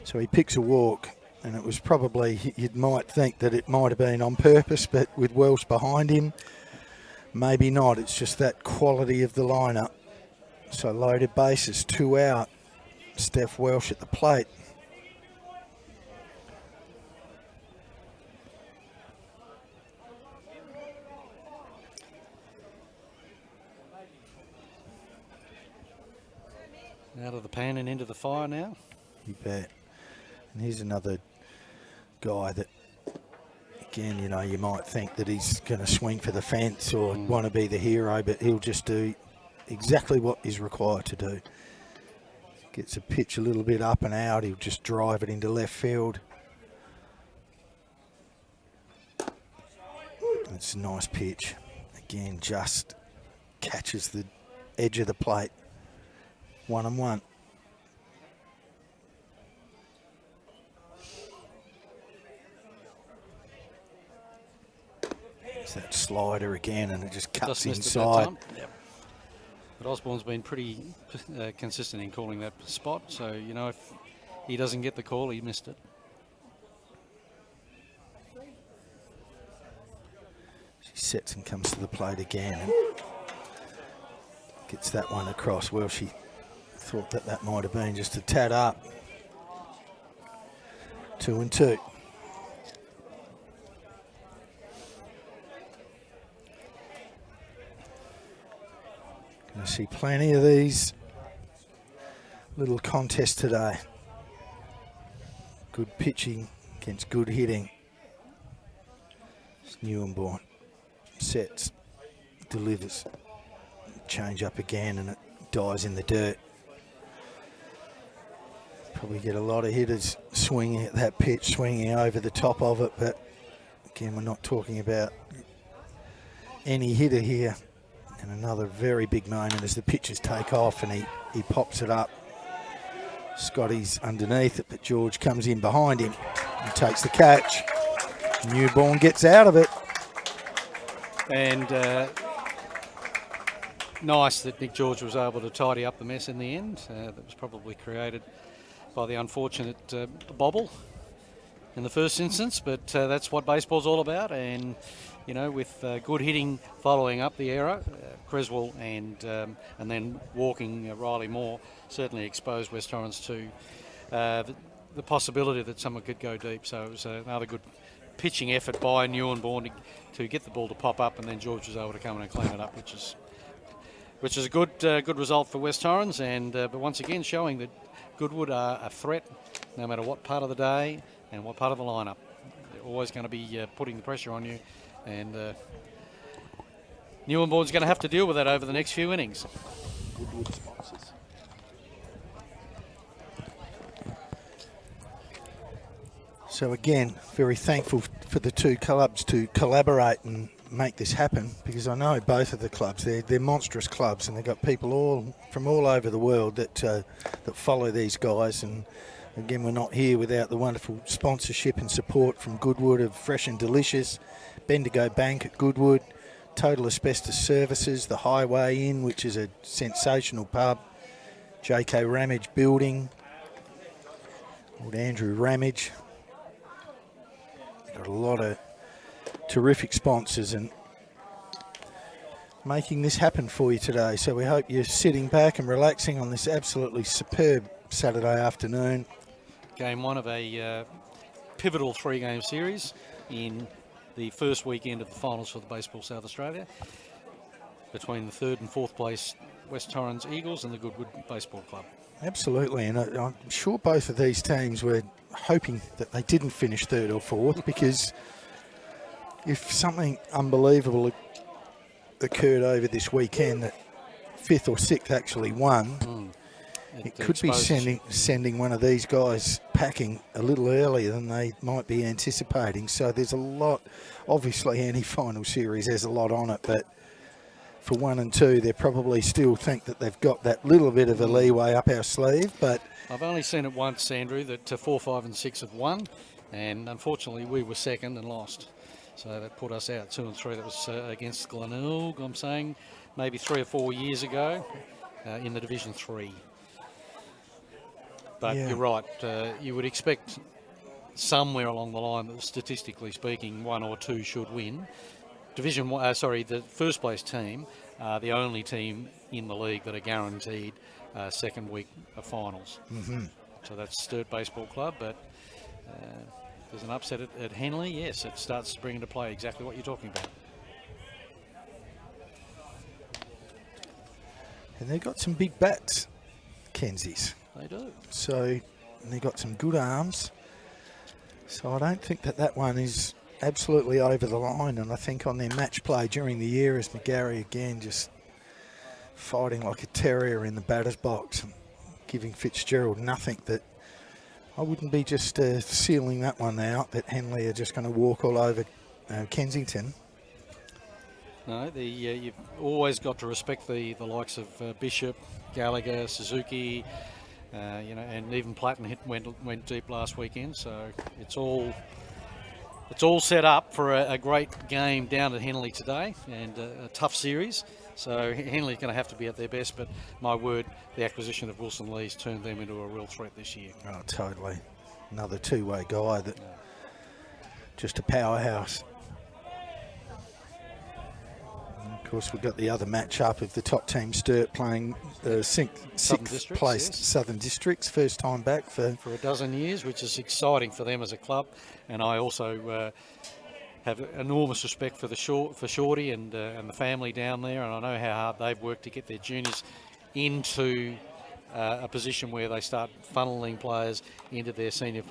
So he picks a walk, and it was probably, you might think that it might have been on purpose, but with Welsh behind him, maybe not. It's just that quality of the lineup. So loaded bases, 2 out. Steph Welsh at the plate. Out of the pan and into the fire now. You bet. And here's another guy that, again, you know, you might think that he's going to swing for the fence or want to be the hero, but he'll just do exactly what is required to do. Gets a pitch a little bit up and out, he'll just drive it into left field. It's a nice pitch. Again, just catches the edge of the plate. 1 and 1. It's that slider again, and it just cuts inside. Yep. But Osborne's been pretty consistent in calling that spot, so you know if he doesn't get the call, he missed it. She sets and comes to the plate again, and gets that one across. Well, she thought that that might have been just a tad up. 2 and 2. Going to see plenty of these little contests today. Good pitching against good hitting. It's Newborn. Sets, delivers, change up again, and it dies in the dirt. Probably get a lot of hitters swinging at that pitch, swinging over the top of it, but again, we're not talking about any hitter here. And another very big moment as the pitches take off and he pops it up. Scotty's underneath it, but George comes in behind him and takes the catch. Newborn gets out of it. And nice that Nick George was able to tidy up the mess in the end. That was probably created by the unfortunate bobble in the first instance, but that's what baseball's all about. And with good hitting following up the error, Creswell and then walking Riley Moore certainly exposed West Torrens to the possibility that someone could go deep. So it was another good pitching effort by Neuenborn to get the ball to pop up, and then George was able to come in and clean it up, which is a good result for West Torrens. And but once again showing that Goodwood are a threat no matter what part of the day and what part of the lineup. They're always going to be putting the pressure on you, and Neuenborn's going to have to deal with that over the next few innings. Goodwood sponsors. So again, very thankful for the two clubs to collaborate and make this happen, because I know both of the clubs, they're monstrous clubs, and they've got people from all over the world that follow these guys. And again, we're not here without the wonderful sponsorship and support from Goodwood of Fresh and Delicious, Bendigo Bank at Goodwood, Total Asbestos Services, the Highway Inn, which is a sensational pub, J.K. Ramage Building, old Andrew Ramage. Got a lot of terrific sponsors and making this happen for you today. So we hope you're sitting back and relaxing on this absolutely superb Saturday afternoon. Game one of a pivotal three-game series in the first weekend of the finals for the Baseball South Australia between the third and fourth place West Torrens Eagles and the Goodwood Baseball Club. Absolutely, and I'm sure both of these teams were hoping that they didn't finish third or fourth, because if something unbelievable occurred over this weekend that fifth or sixth actually won, it could be sending one of these guys packing a little earlier than they might be anticipating. So there's a lot, obviously any final series has a lot on it, but for 1 and 2, they probably still think that they've got that little bit of a leeway up our sleeve. But I've only seen it once, Andrew, that 4, 5 and 6 have won, and unfortunately we were second and lost. So that put us out 2 and 3. That was against Glenelg, I'm saying, maybe 3 or 4 years ago in the Division 3. But You're right, you would expect somewhere along the line that, statistically speaking, 1 or 2 should win. The first place team are the only team in the league that are guaranteed second week of finals. Mm-hmm. So that's Sturt Baseball Club, but there's an upset at Henley. Yes, it starts to bring into play exactly what you're talking about. And they've got some big bats, Kenzie's. They do. So they've got some good arms. So I don't think that one is absolutely over the line. And I think on their match play during the year, as McGarry again just fighting like a terrier in the batter's box and giving Fitzgerald nothing, that I wouldn't be just sealing that one out, that Henley are just going to walk all over Kensington. No, you've always got to respect the likes of Bishop, Gallagher, Suzuki, and even Platten went deep last weekend. So it's all set up for a great game down at Henley today, and a tough series. So Henley's going to have to be at their best, but my word, the acquisition of Wilson Lee's turned them into a real threat this year. Oh, totally. Another two-way guy that just a powerhouse. And of course, we've got the other match-up of the top team Sturt playing the sixth placed Southern Districts, first time back for a dozen years, which is exciting for them as a club. And I also have enormous respect for Shorty and the family down there, and I know how hard they've worked to get their juniors into a position where they start funneling players into their senior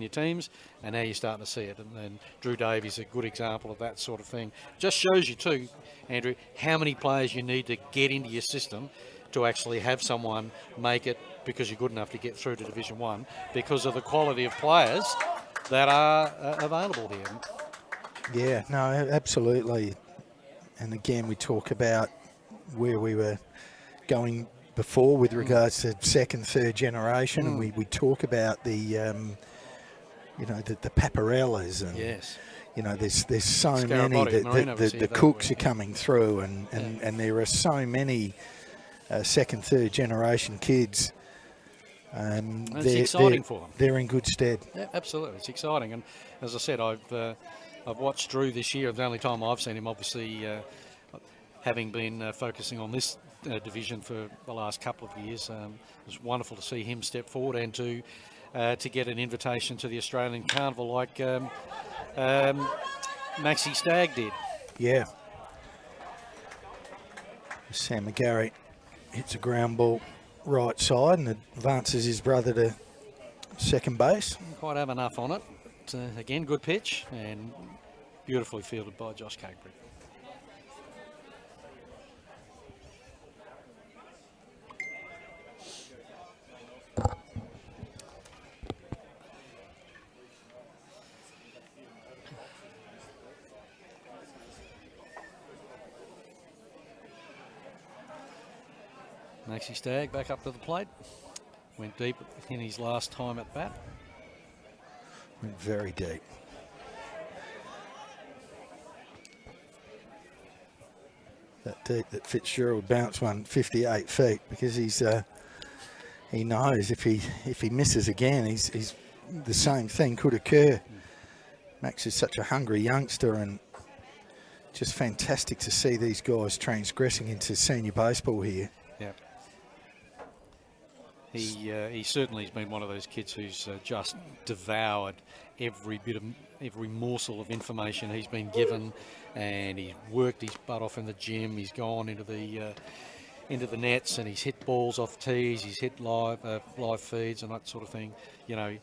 teams, and now you're starting to see it. And Drew Davies is a good example of that sort of thing. Just shows you too, Andrew, how many players you need to get into your system to actually have someone make it because you're good enough to get through to Division 1 because of the quality of players that are available here. Yeah, no, absolutely. And again, we talk about where we were going before with regards to second, third generation, and we talk about the Paparellas and yes, you know, there's so Scarabody many Marina was the here, cooks yeah. are coming through, and there are so many second, third generation kids. And it's exciting for them. They're in good stead. Yeah, absolutely, it's exciting. And as I said, I've watched Drew this year. The only time I've seen him, obviously, having been focusing on this division for the last couple of years. It was wonderful to see him step forward and to get an invitation to the Australian Carnival like Maxi Stagg did. Yeah. Sam McGarry hits a ground ball right side and advances his brother to second base. Didn't quite have enough on it. Again, good pitch and beautifully fielded by Josh Cakebread. Maxi Stagg back up to the plate. Went deep in his last time at bat. Went very deep. That deep that Fitzgerald bounced 158 feet because he knows if he misses again, he's the same thing could occur. Max is such a hungry youngster, and just fantastic to see these guys transgressing into senior baseball here. Yeah. He certainly has been one of those kids who's just devoured every morsel of information he's been given, and he's worked his butt off in the gym. He's gone into the nets, and he's hit balls off tees. He's hit live feeds and that sort of thing. You know,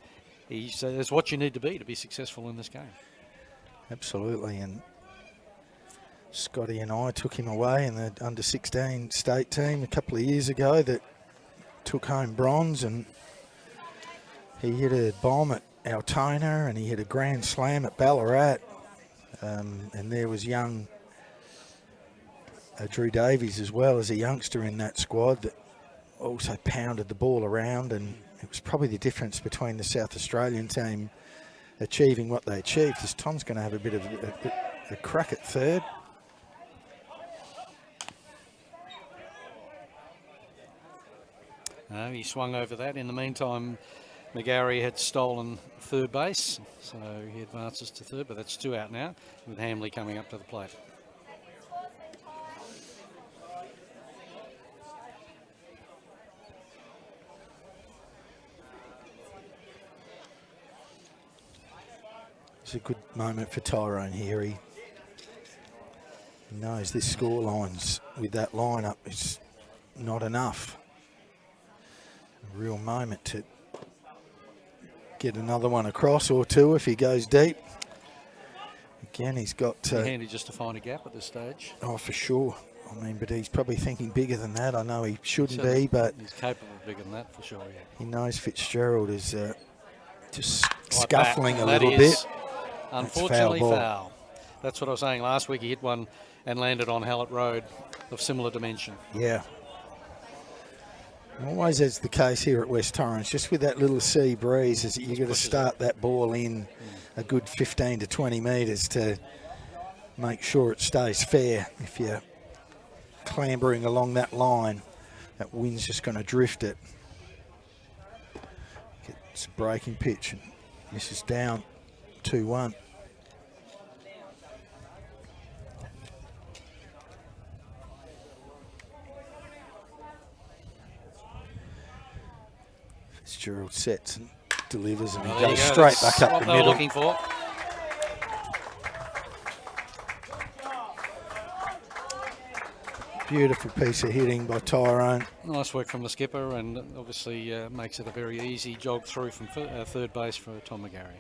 that's what you need to be successful in this game. Absolutely, and Scotty and I took him away in the under-16 state team a couple of years ago that took home bronze, and he hit a bomb at Altona and he hit a grand slam at Ballarat, and there was young Drew Davies as well as a youngster in that squad that also pounded the ball around, and it was probably the difference between the South Australian team achieving what they achieved. Because Tom's going to have a bit of a crack at third. He swung over that. In the meantime, McGarry had stolen third base, so he advances to third, but that's 2 out now, with Hamley coming up to the plate. It's a good moment for Tyrone here. He knows this scorelines with that lineup is not enough. A real moment to get another one across, or two if he goes deep. Again, he's got... handy just to find a gap at this stage. Oh, for sure. I mean, but he's probably thinking bigger than that. I know he shouldn't be, but... He's capable of bigger than that, for sure, yeah. He knows Fitzgerald is just Like scuffling that. a That little is bit. Unfortunately, That's foul foul. That's what I was saying last week. He hit one and landed on Hallett Road of similar dimension. Yeah. Always as the case here at West Torrens, just with that little sea breeze, is you've got to start that ball in a good 15 to 20 metres to make sure it stays fair. If you're clambering along that line, that wind's just going to drift it. It's a breaking pitch, and this is down 2-1. Fitzgerald sets and delivers, and he goes straight back up the middle. middle. Looking for. Beautiful piece of hitting by Tyrone. Nice work from the skipper, and obviously makes it a very easy jog through from third base for Tom McGarry.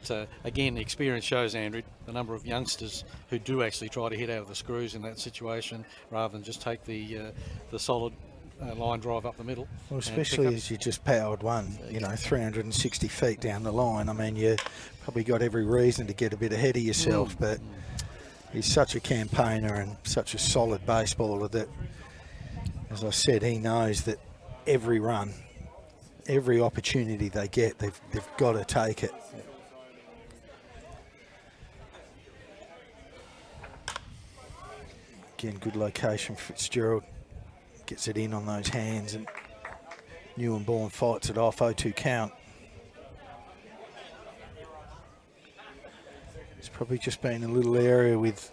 But again, the experience shows, Andrew, the number of youngsters who do actually try to hit out of the screws in that situation, rather than just take the solid line drive up the middle. Well, especially as you just powered one, you know, 360 feet down the line. I mean, you probably got every reason to get a bit ahead of yourself, but he's such a campaigner and such a solid baseballer that, as I said, he knows that every run every opportunity they get, they've got to take it. Again, good location. Fitzgerald gets it in on those hands, and Newborn fights it off. 0-2 count. It's probably just been a little area with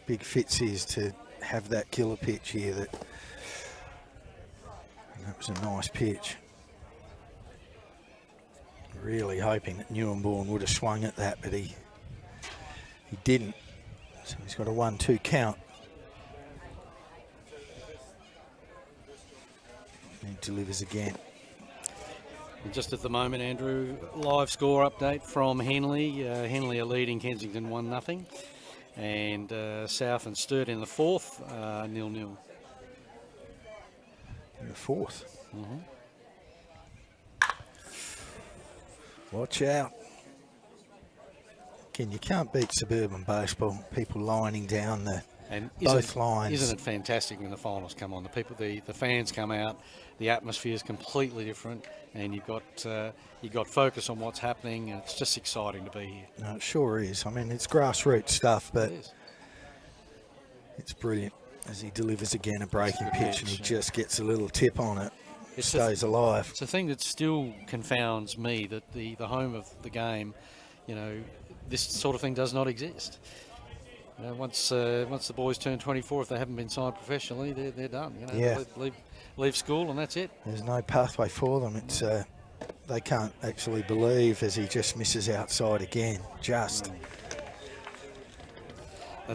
Big Fitzies to have that killer pitch here. That was a nice pitch. Really hoping that Newborn would have swung at that, but he didn't. So he's got a 1-2 count. He delivers again. And just at the moment, Andrew, live score update from Henley. Henley are leading Kensington 1-0. And South and Sturt in the fourth, 0-0. In the fourth? Mm-hmm. Watch out. Again, you can't beat suburban baseball. People lining down both lines. Isn't it fantastic when the finals come on? The fans come out. The atmosphere is completely different, and you've got focus on what's happening, and it's just exciting to be here. No, it sure is. I mean, it's grassroots stuff, but it's brilliant as he delivers again a breaking pitch, and he just gets a little tip on it. It stays alive. It's a thing that still confounds me, that the home of the game, this sort of thing does not exist. Once the boys turn 24, if they haven't been signed professionally, they're done. Yeah. Leave school and that's it. There's no pathway for them. It's they can't actually believe as he just misses outside again. That's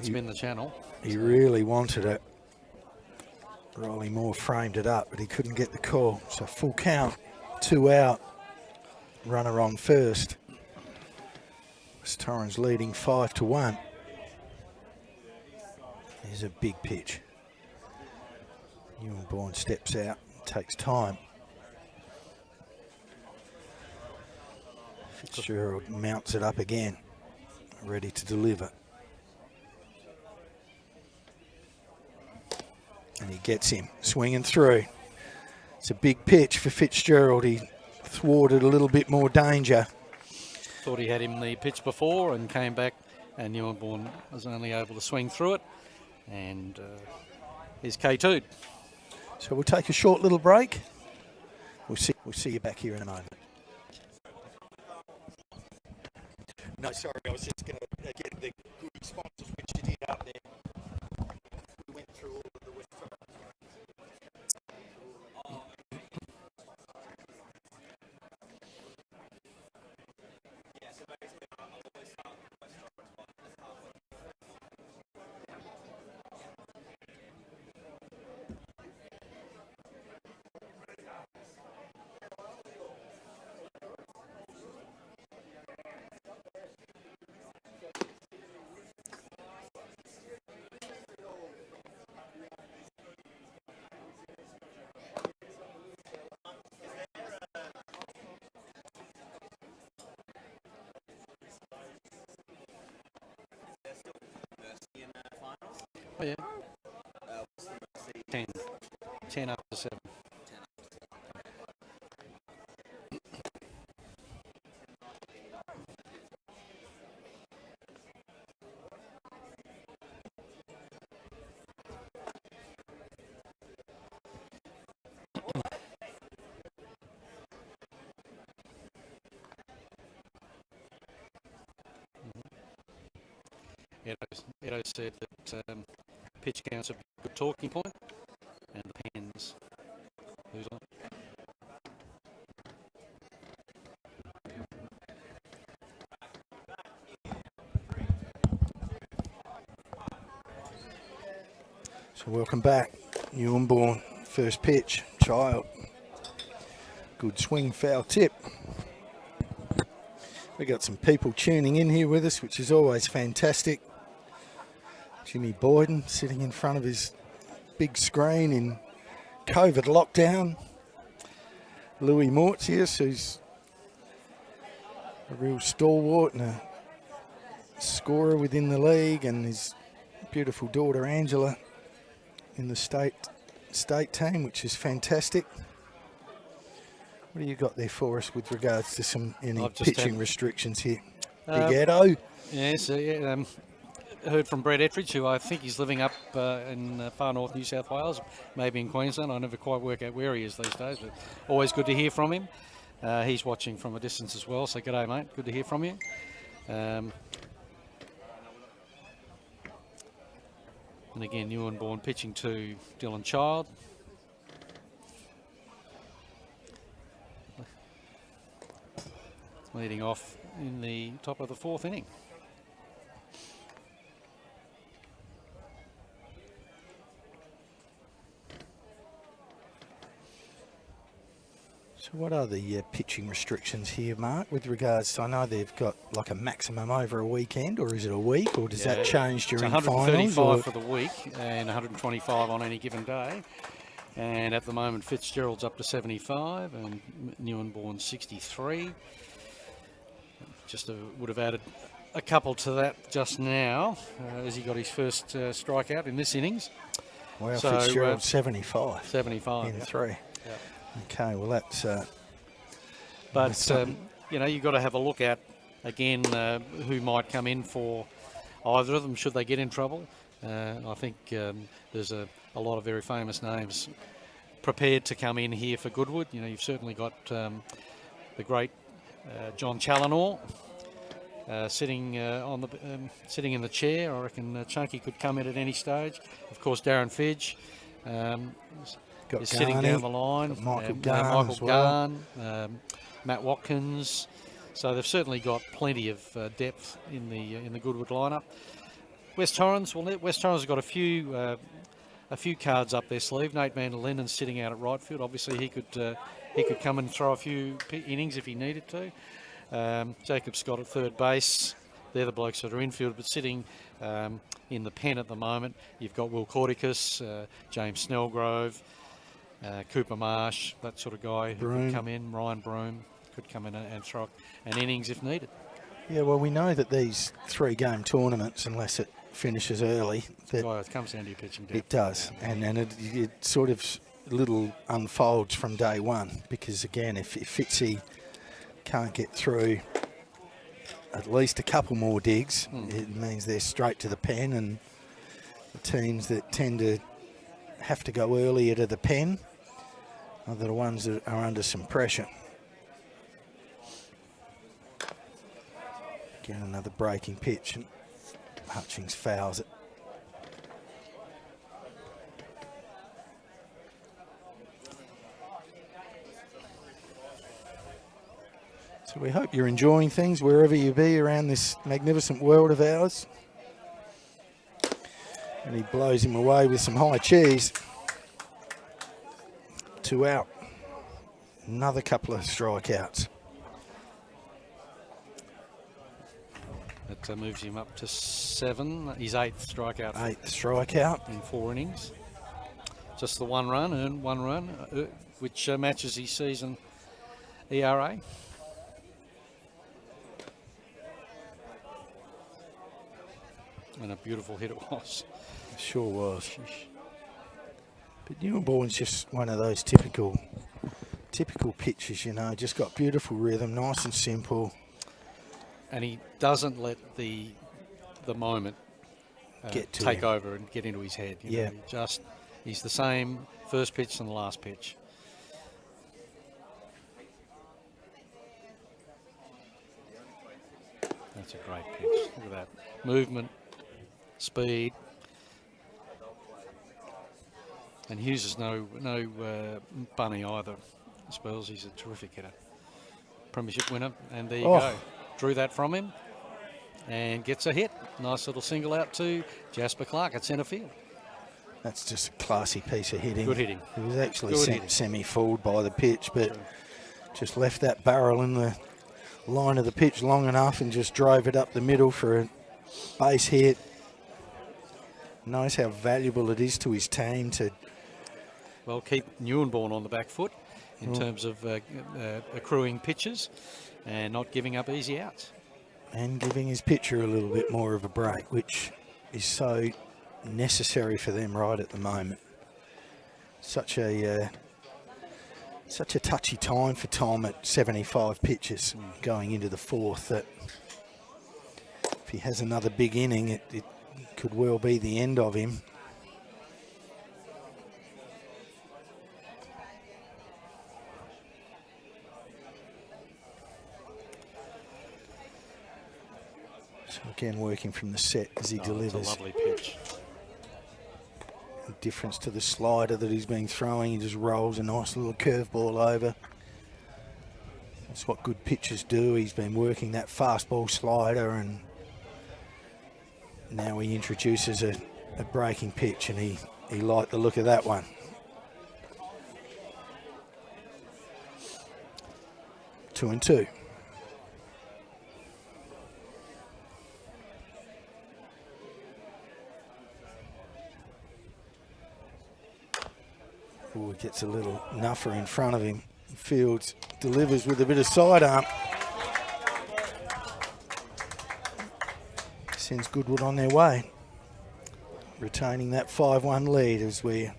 been the channel. He really wanted it. Riley Moore framed it up, but he couldn't get the call. So full count, 2 out. Runner on first. Torrens leading 5-1. Here's a big pitch. Newborn steps out, takes time. Fitzgerald mounts it up again, ready to deliver. And he gets him, swinging through. It's a big pitch for Fitzgerald. He thwarted a little bit more danger. Thought he had him the pitch before and came back, and Newborn was only able to swing through it. And he's K2'd. So we'll take a short little break. We'll see you back here in a moment. No, sorry, I was just going to get the good sponsors which you did up there. We went through all of the West. Oh, yeah. 10 up to 7. Edo said that pitch counts are a good talking point, and the pens. Who's on? So welcome back. Newborn, first pitch, Child. Good swing, foul tip. We got some people tuning in here with us, which is always fantastic. Jimmy Boyden sitting in front of his big screen in COVID lockdown. Louis Mortius, who's a real stalwart and a scorer within the league, and his beautiful daughter Angela in the state team, which is fantastic. What do you got there for us with regards to some any I've just pitching had- restrictions here? Big Edo. Yes, heard from Brad Ettridge, who I think he's living up in far north New South Wales, maybe in Queensland. I never quite work out where he is these days, but always good to hear from him. He's watching from a distance as well, so g'day, mate. Good to hear from you. And again, new and born pitching to Dylan Child. Leading off in the top of the 4th inning. So what are the pitching restrictions here, Mark, with regards to, I know they've got like a maximum over a weekend, or is it a week, or does that change during it's finals? 135 for the week and 125 on any given day. And at the moment, Fitzgerald's up to 75 and Neuenborn 63. Just would have added a couple to that just now as he got his first strikeout in this innings. Wow, so, Fitzgerald 75. 75 in yeah. 3. Yeah. Okay, well that's... but, you know, you've got to have a look at, again, who might come in for either of them should they get in trouble. I think there's a lot of very famous names prepared to come in here for Goodwood. You know, you've certainly got the great John Challinor sitting sitting in the chair. I reckon Chunky could come in at any stage. Of course, Darren Fidge is sitting down the line. Michael Michael Garn, Matt Watkins. So they've certainly got plenty of depth in the Goodwood lineup. West Torrens has got a few cards up their sleeve. Nate Van der Linden's sitting out at right field. Obviously, he could come and throw a few innings if he needed to. Jacob Scott at third base. They're the blokes that are infield, but sitting in the pen at the moment, you've got Will Cordicus, James Snellgrove, Cooper Marsh, that sort of guy who could come in. Ryan Broom could come in and throw an innings if needed. Yeah, well, we know that these 3-game tournaments, unless it finishes early, that it comes down to your pitching depth. It does, and it sort of little unfolds from day one, because again, if Fitzy can't get through at least a couple more digs, it means they're straight to the pen, and the teams that tend to have to go earlier to the pen are the ones that are under some pressure. Again, another breaking pitch, and Hutchings fouls it. So we hope you're enjoying things wherever you be around this magnificent world of ours. And he blows him away with some high cheese. 2 out. Another couple of strikeouts. That moves him up to 7. His 8th strikeout. 8th strikeout. In 4 innings. Just the one run, earned 1 run, which matches his season ERA. And a beautiful hit it was. It sure was. But Neuenborn's just one of those typical pitches, you know, just got beautiful rhythm, nice and simple. And he doesn't let the moment take over and get into his head. You know, he's the same first pitch and the last pitch. That's a great pitch. Look at that movement, speed. And Hughes is no bunny either. Spells he's a terrific hitter. Premiership winner, and there you go. Drew that from him and gets a hit. Nice little single out to Jasper Clark at centre field. That's just a classy piece of hitting. Good hitting. He was actually semi-fooled by the pitch, but just left that barrel in the line of the pitch long enough and just drove it up the middle for a base hit. Knows how valuable it is to his team to keep Neuenborn on the back foot in terms of accruing pitches and not giving up easy outs. And giving his pitcher a little bit more of a break, which is so necessary for them right at the moment. Such a Such a touchy time for Tom at 75 pitches going into the fourth that if he has another big inning, it could well be the end of him. So again, working from the set as he delivers. It's a lovely pitch. Difference to the slider that he's been throwing. He just rolls a nice little curveball over. That's what good pitchers do. He's been working that fastball slider, and now he introduces a breaking pitch, and he liked the look of that one. 2-2. He gets a little nuffer in front of him. Fields delivers with a bit of sidearm. Sends Goodwood on their way. Retaining that 5-1 lead as we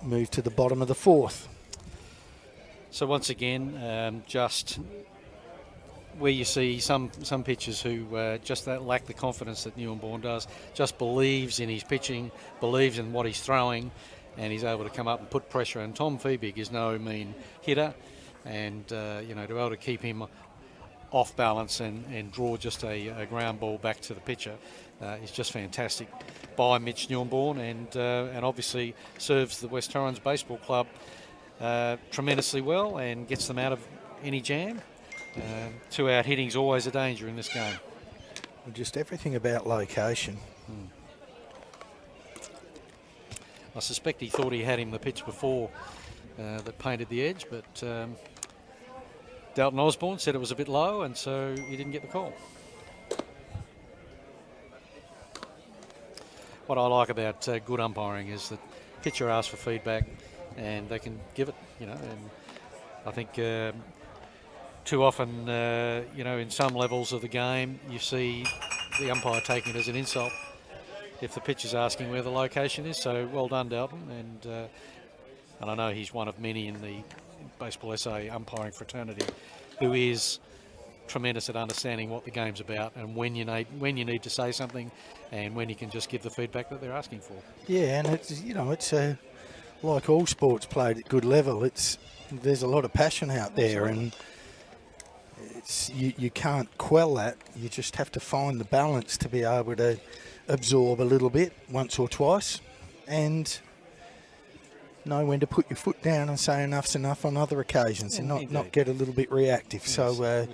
move to the bottom of the fourth. So once again, just where you see some pitchers who just lack the confidence that Newborn does, just believes in his pitching, believes in what he's throwing, and he's able to come up and put pressure. And Tom Feebig is no mean hitter, and to be able to keep him off balance and draw just a ground ball back to the pitcher is just fantastic by Mitch Newborn, and obviously serves the West Torrens Baseball Club tremendously well and gets them out of any jam. 2-out hitting's always a danger in this game. Just everything about location. I suspect he thought he had him the pitch before that painted the edge, but Dalton Osborne said it was a bit low, and so he didn't get the call. What I like about good umpiring is that pitcher asks for feedback and they can give it, and I think too often, in some levels of the game, you see the umpire taking it as an insult if the pitcher's asking where the location is. So well done, Dalton, and I know he's one of many in the Baseball SA umpiring fraternity who is tremendous at understanding what the game's about and when you need to say something and when you can just give the feedback that they're asking for. Yeah, and it's like all sports played at good level. There's a lot of passion out there, and you can't quell that. You just have to find the balance to be able to absorb a little bit once or twice and know when to put your foot down and say enough's enough on other occasions, and not get a little bit reactive. Yes. So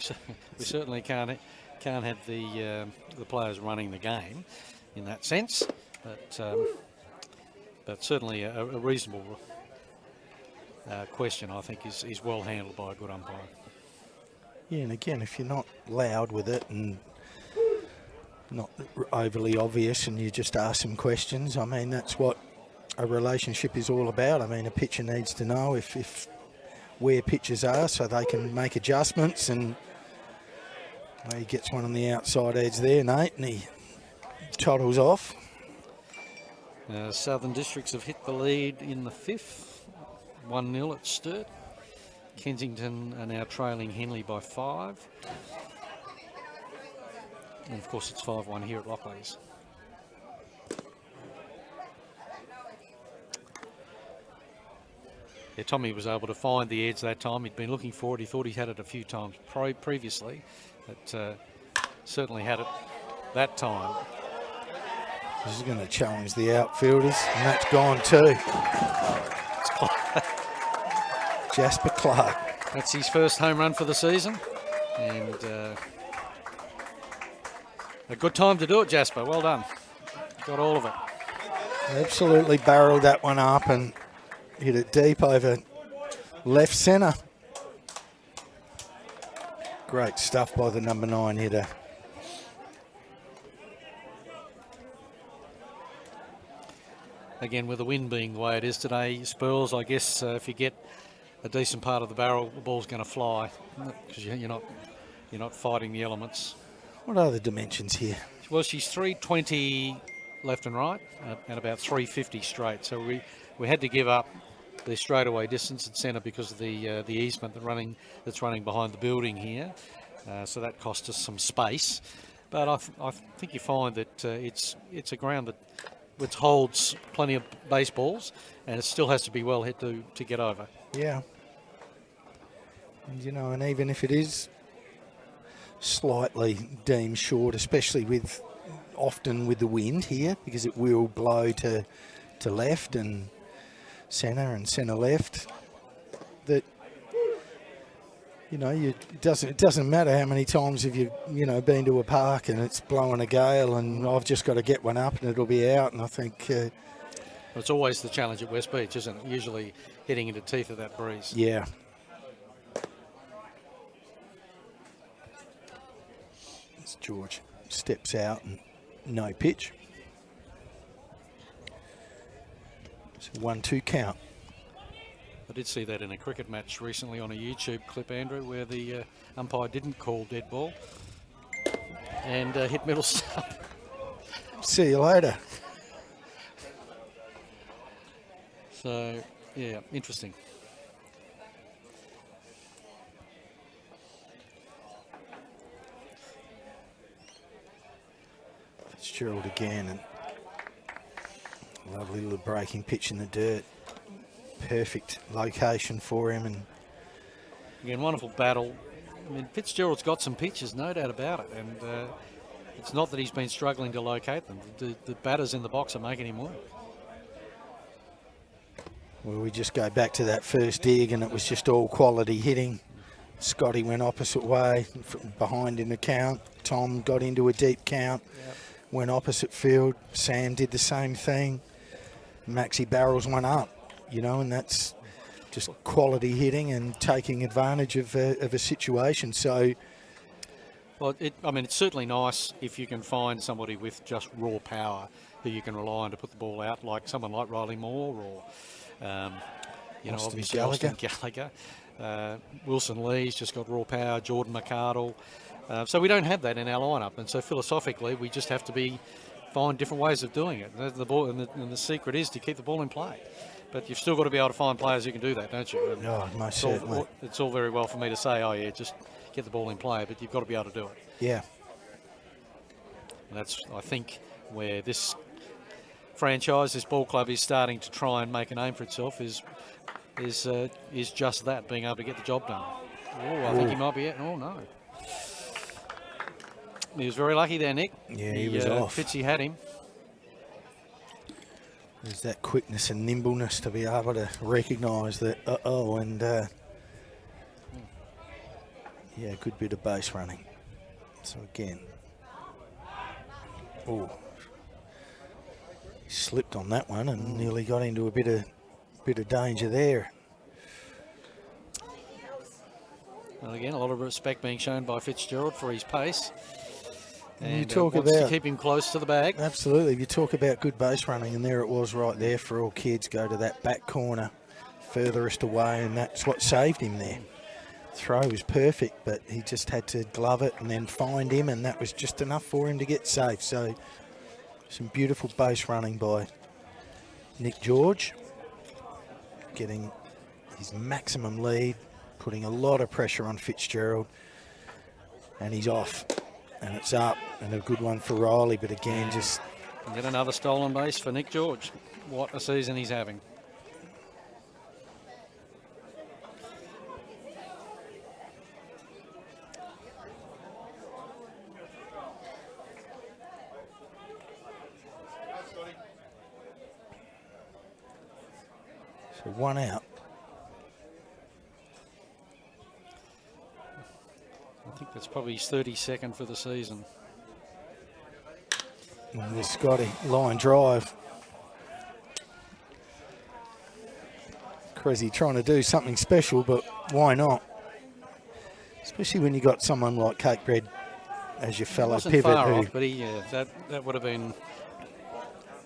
we certainly can't have the players running the game in that sense, but certainly a reasonable question, I think, is well handled by a good umpire. Yeah, and again, if you're not loud with it and not overly obvious and you just ask some questions, I mean, that's what a relationship is all about. I mean, a pitcher needs to know if where pitchers are so they can make adjustments, and he gets one on the outside edge there, Nate, and he toddles off. Southern Districts have hit the lead in the fifth, 1-0 at Sturt. Kensington are now trailing Henley by 5. And of course it's 5-1 here at Lockleys. Yeah, Tommy was able to find the edge that time. He'd been looking for it. He thought he had it a few times previously, but certainly had it that time. This is going to challenge the outfielders, and that's gone too. Jasper Clark. That's his first home run for the season, and a good time to do it, Jasper. Well done. Got all of it. Absolutely barreled that one up and hit it deep over left centre. Great stuff by the number 9 hitter. Again, with the wind being the way it is today, Spurls, I guess if you get a decent part of the barrel, the ball's going to fly because you're not fighting the elements. What are the dimensions here? Well, she's 320 left and right and about 350 straight. So we had to give up the straightaway distance at centre because of the easement that's running behind the building here. So that cost us some space. But I think you find that it's a ground that which holds plenty of baseballs, and it still has to be well hit to get over. Yeah. And, you know, and even if it is slightly deemed short, especially often with the wind here, because it will blow to left and centre left, that, you know, it doesn't matter how many times have you been to a park and it's blowing a gale and I've just got to get one up and it'll be out. And I think it's always the challenge at West Beach, isn't it? Usually hitting into the teeth of that breeze. Yeah. As George steps out and no pitch. It's a 1-2 count. I did see that in a cricket match recently on a YouTube clip, Andrew, where the umpire didn't call dead ball and hit middle stump. See you later. So, yeah, interesting. Fitzgerald again, and lovely little breaking pitch in the dirt. Perfect location for him, and again, wonderful battle. I mean, Fitzgerald's got some pitches, no doubt about it, and it's not that he's been struggling to locate them. The batters in the box are making him work. Well, we just go back to that first dig, and it was just all quality hitting. Scotty went opposite way, behind in the count. Tom got into a deep count, went opposite field. Sam did the same thing. Maxie barrels one up, you know, and that's just quality hitting and taking advantage of a situation. So, well, it's certainly nice if you can find somebody with just raw power who you can rely on to put the ball out, like someone like Riley Moore or, obviously Austin Gallagher. Wilson Lee's just got raw power, Jordan McArdle. So we don't have that in our lineup, and so philosophically we just have to find different ways of doing it. The ball, and the secret is to keep the ball in play. But you've still got to be able to find players who can do that, don't you? And oh, most certainly. It's all very well for me to say, oh yeah, just get the ball in play, but you've got to be able to do it. Yeah. And that's, I think, where this franchise, this ball club, is starting to try and make a name for itself. Is just that, being able to get the job done. Oh, I think he might be out. Oh no. He was very lucky there, Nick. Yeah, he was off. Fitzy had him. There's that quickness and nimbleness to be able to recognise that, and yeah, good bit of base running. So again, he slipped on that one and nearly got into a bit of danger there. Well, again, a lot of respect being shown by Fitzgerald for his pace. And you talk wants about to keep him close to the bag. Absolutely. You talk about good base running, and there it was right there for all kids. Go to that back corner furthest away, and that's what saved him there. Throw was perfect, but he just had to glove it and then find him, and that was just enough for him to get safe. So some beautiful base running by Nick George, getting his maximum lead, putting a lot of pressure on Fitzgerald, and he's off. And it's up, and a good one for Riley, but again, just... And get another stolen base for Nick George. What a season he's having. So one out. I think that's probably his 32nd for the season. And there's Scotty, line drive. Crazy trying to do something special, but why not? Especially when you got someone like Cakebread as your fellow pivot. Far off, but that would have been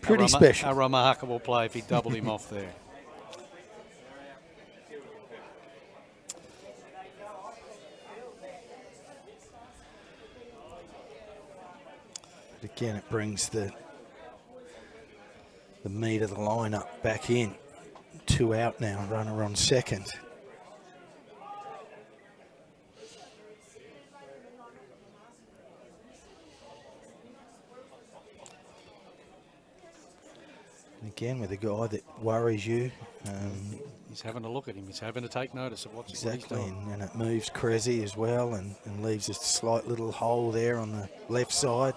pretty special. A remarkable play if he doubled him off there. Again, it brings the meat of the lineup back in. 2 out now, runner on second. And again, with a guy that worries you. He's having a look at him. He's having to take notice of what he's Exactly, doing. and it moves Cressy as well and leaves a slight little hole there on the left side.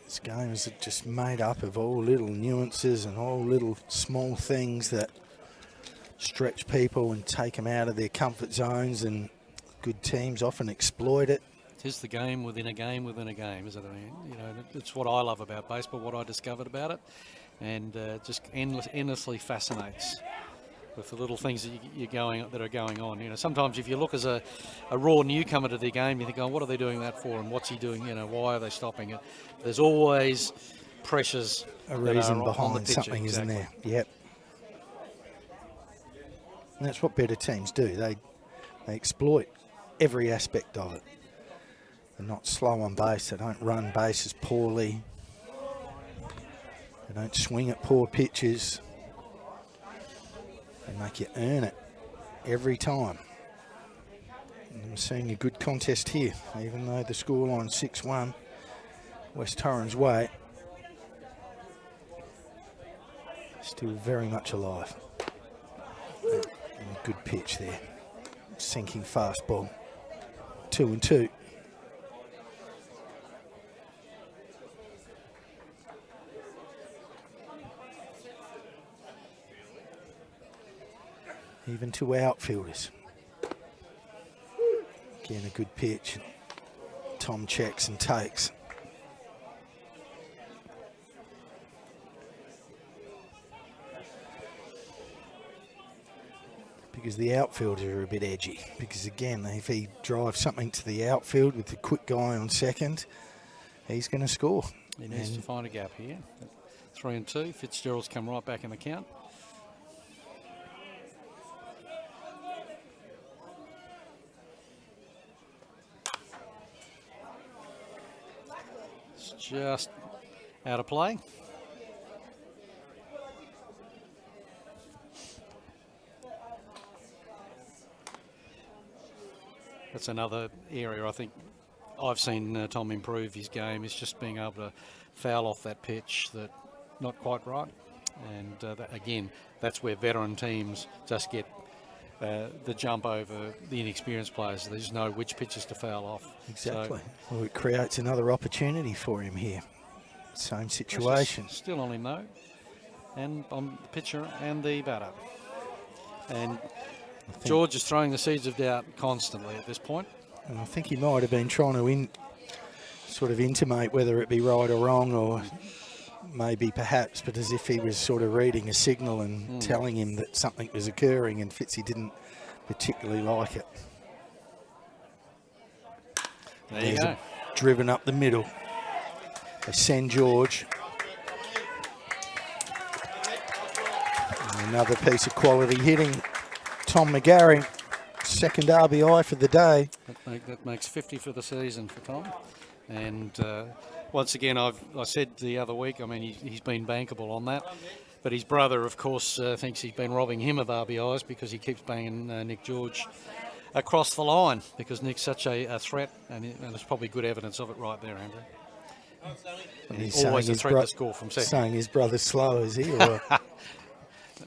This game is just made up of all little nuances and all little small things that stretch people and take them out of their comfort zones, and good teams often exploit it. It is the game within a game within a game, isn't it? You know, it's what I love about baseball, what I discovered about it, and just endlessly fascinates with the little things that are going on. You know, sometimes if you look as a raw newcomer to the game, you think, oh, what are they doing that for, and what's he doing? You know, why are they stopping it? There's always pressures, a reason on behind the pitch, something, exactly. isn't there? Yep. And that's what better teams do. They exploit every aspect of it. They're not slow on base. They don't run bases poorly. They don't swing at poor pitches. They make you earn it every time. And I'm seeing a good contest here, even though the scoreline's 6-1 West Torrens way. Still very much alive. And a good pitch there. Sinking fastball. 2-2. Even 2 outfielders. Again, a good pitch. Tom checks and takes. Because the outfielders are a bit edgy. Because again, if he drives something to the outfield with the quick guy on second, he's going to score. He needs to find a gap here. 3-2. Fitzgerald's come right back in the count. Just out of play. That's another area I think I've seen Tom improve his game, is just being able to foul off that pitch that not quite right. And again, that's where veteran teams just get the jump over the inexperienced players. They just know which pitches to foul off. Exactly. So, well, it creates another opportunity for him here. Same situation. Still on him though, and on the pitcher and the batter. And George is throwing the seeds of doubt constantly at this point. And I think he might have been trying to sort of intimate whether it be right or wrong, or maybe perhaps, but as if he was sort of reading a signal and telling him that something was occurring, and Fitzy didn't particularly like it. There you go. Driven up the middle. They send George. And another piece of quality hitting. Tom McGarry, second RBI for the day. That makes 50 for the season for Tom. And once again, I said the other week, I mean, he's been bankable on that. But his brother, of course, thinks he's been robbing him of RBIs because he keeps banging Nick George across the line, because Nick's such a threat, and there's probably good evidence of it right there, Andrew. And he's always a threat to score from second. Saying his brother's slow, is he? Or?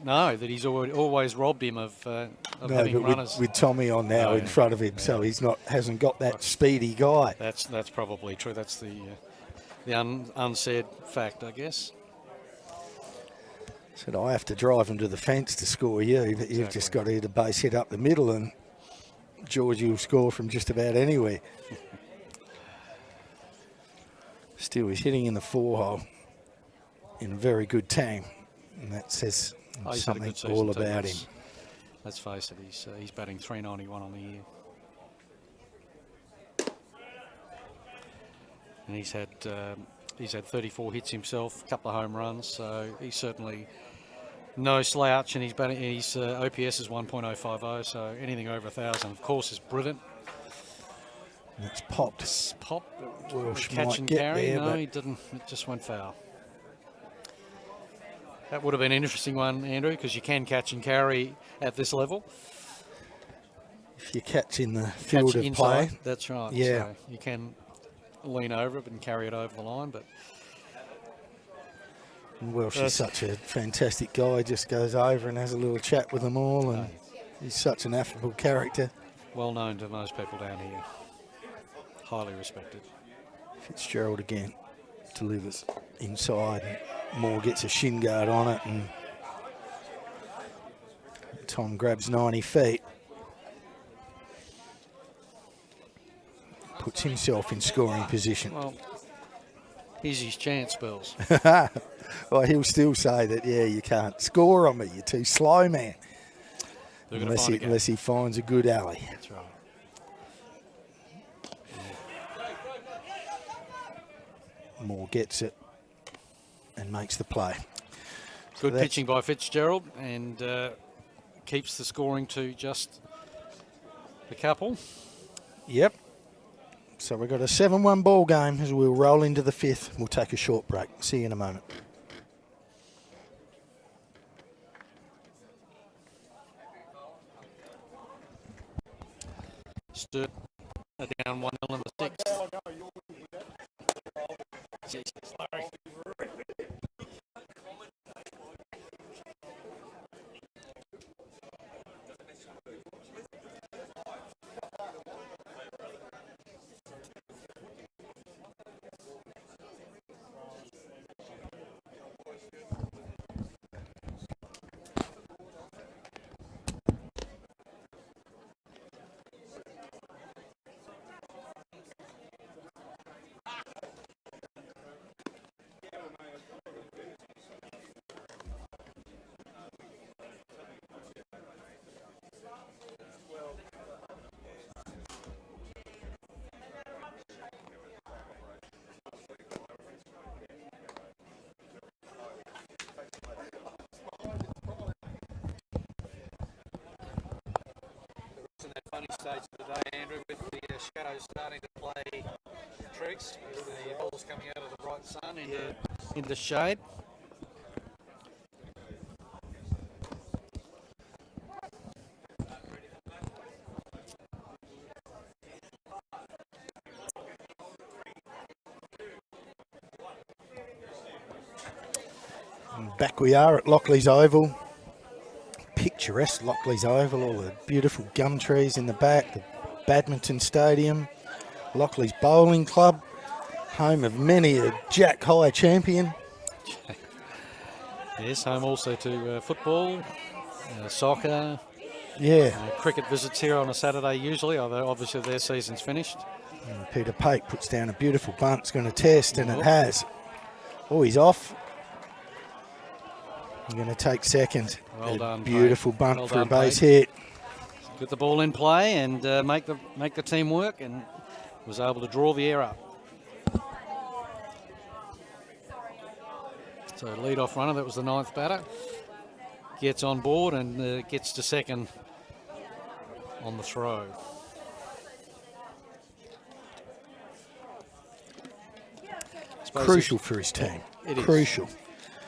No, that he's always robbed him of having runners. With Tommy on now in front of him, so he's hasn't got that speedy guy. That's probably true. That's the unsaid fact, I guess. Said I have to drive him to the fence to score you, but you've just got to hit a base hit up the middle, and George will score from just about anywhere. Still, he's hitting in the 4-hole in a very good time, and that says something all about him. Let's face it, he's batting .391 on the year, and he's had 34 hits himself, a couple of home runs, so he's certainly no slouch. And his OPS is 1.050, so anything over 1,000, of course, is brilliant. And it's popped. Pop. Welsh Catch might and get carry. there, No, but he didn't. It just went foul. That would have been an interesting one, Andrew, because you can catch and carry at this level. If you catch in the field of inside, play. that's right. Yeah. So you can lean over it and carry it over the line, but Welsh is such a fantastic guy, just goes over and has a little chat with them all, and he's such an affable character. Well known to most people down here. Highly respected. Fitzgerald again delivers inside. Moore gets a shin guard on it, and Tom grabs 90 feet. Puts himself in scoring position. Well, here's his chance, Bells. Well, he'll still say that, yeah, you can't score on me, you're too slow, man. Unless he finds a good alley. That's right. Moore gets it and makes the play. Good pitching by Fitzgerald, and keeps the scoring to just the couple. Yep. So we've got a 7-1 ball game as we'll roll into the 5th. We'll take a short break. See you in a moment. Sturt down 1-0 in the 6th. Jesus, Larry. Funny stage of the day, Andrew, with the shadows starting to play tricks, with the balls coming out of the bright sun into the shade. And back we are at Lockley's Oval. Picturesque Lockley's Oval, all the beautiful gum trees in the back, the badminton stadium, Lockley's Bowling Club, home of many a Jack High champion. Yes, home also to football, soccer. Yeah. Cricket visits here on a Saturday usually, although obviously their season's finished. And Peter Pate puts down a beautiful bunt, it's going to test, and it has. Oh, he's off. I'm going to take second. Well done, beautiful Pate. bunt Well for done, a base Pate. hit. Get the ball in play and make the team work, and was able to draw the air up. So lead-off runner, that was the 9th batter, gets on board and gets to second on the throw. Crucial for his team. It is. Crucial.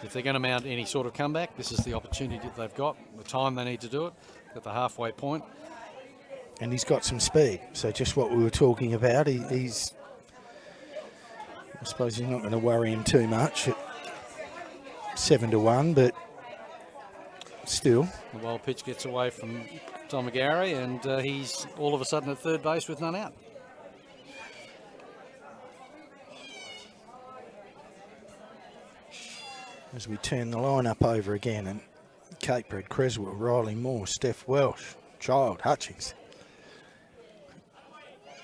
If they're going to mount any sort of comeback, this is the opportunity that they've got, the time they need to do it, at the halfway point. And he's got some speed. So just what we were talking about, he's, I suppose he's not going to worry him too much at 7-1, but still. The wild pitch gets away from Tom McGarry, and he's all of a sudden at third base with none out. As we turn the line-up over again, and Capebred, Creswell, Riley Moore, Steph Welsh, Child, Hutchings.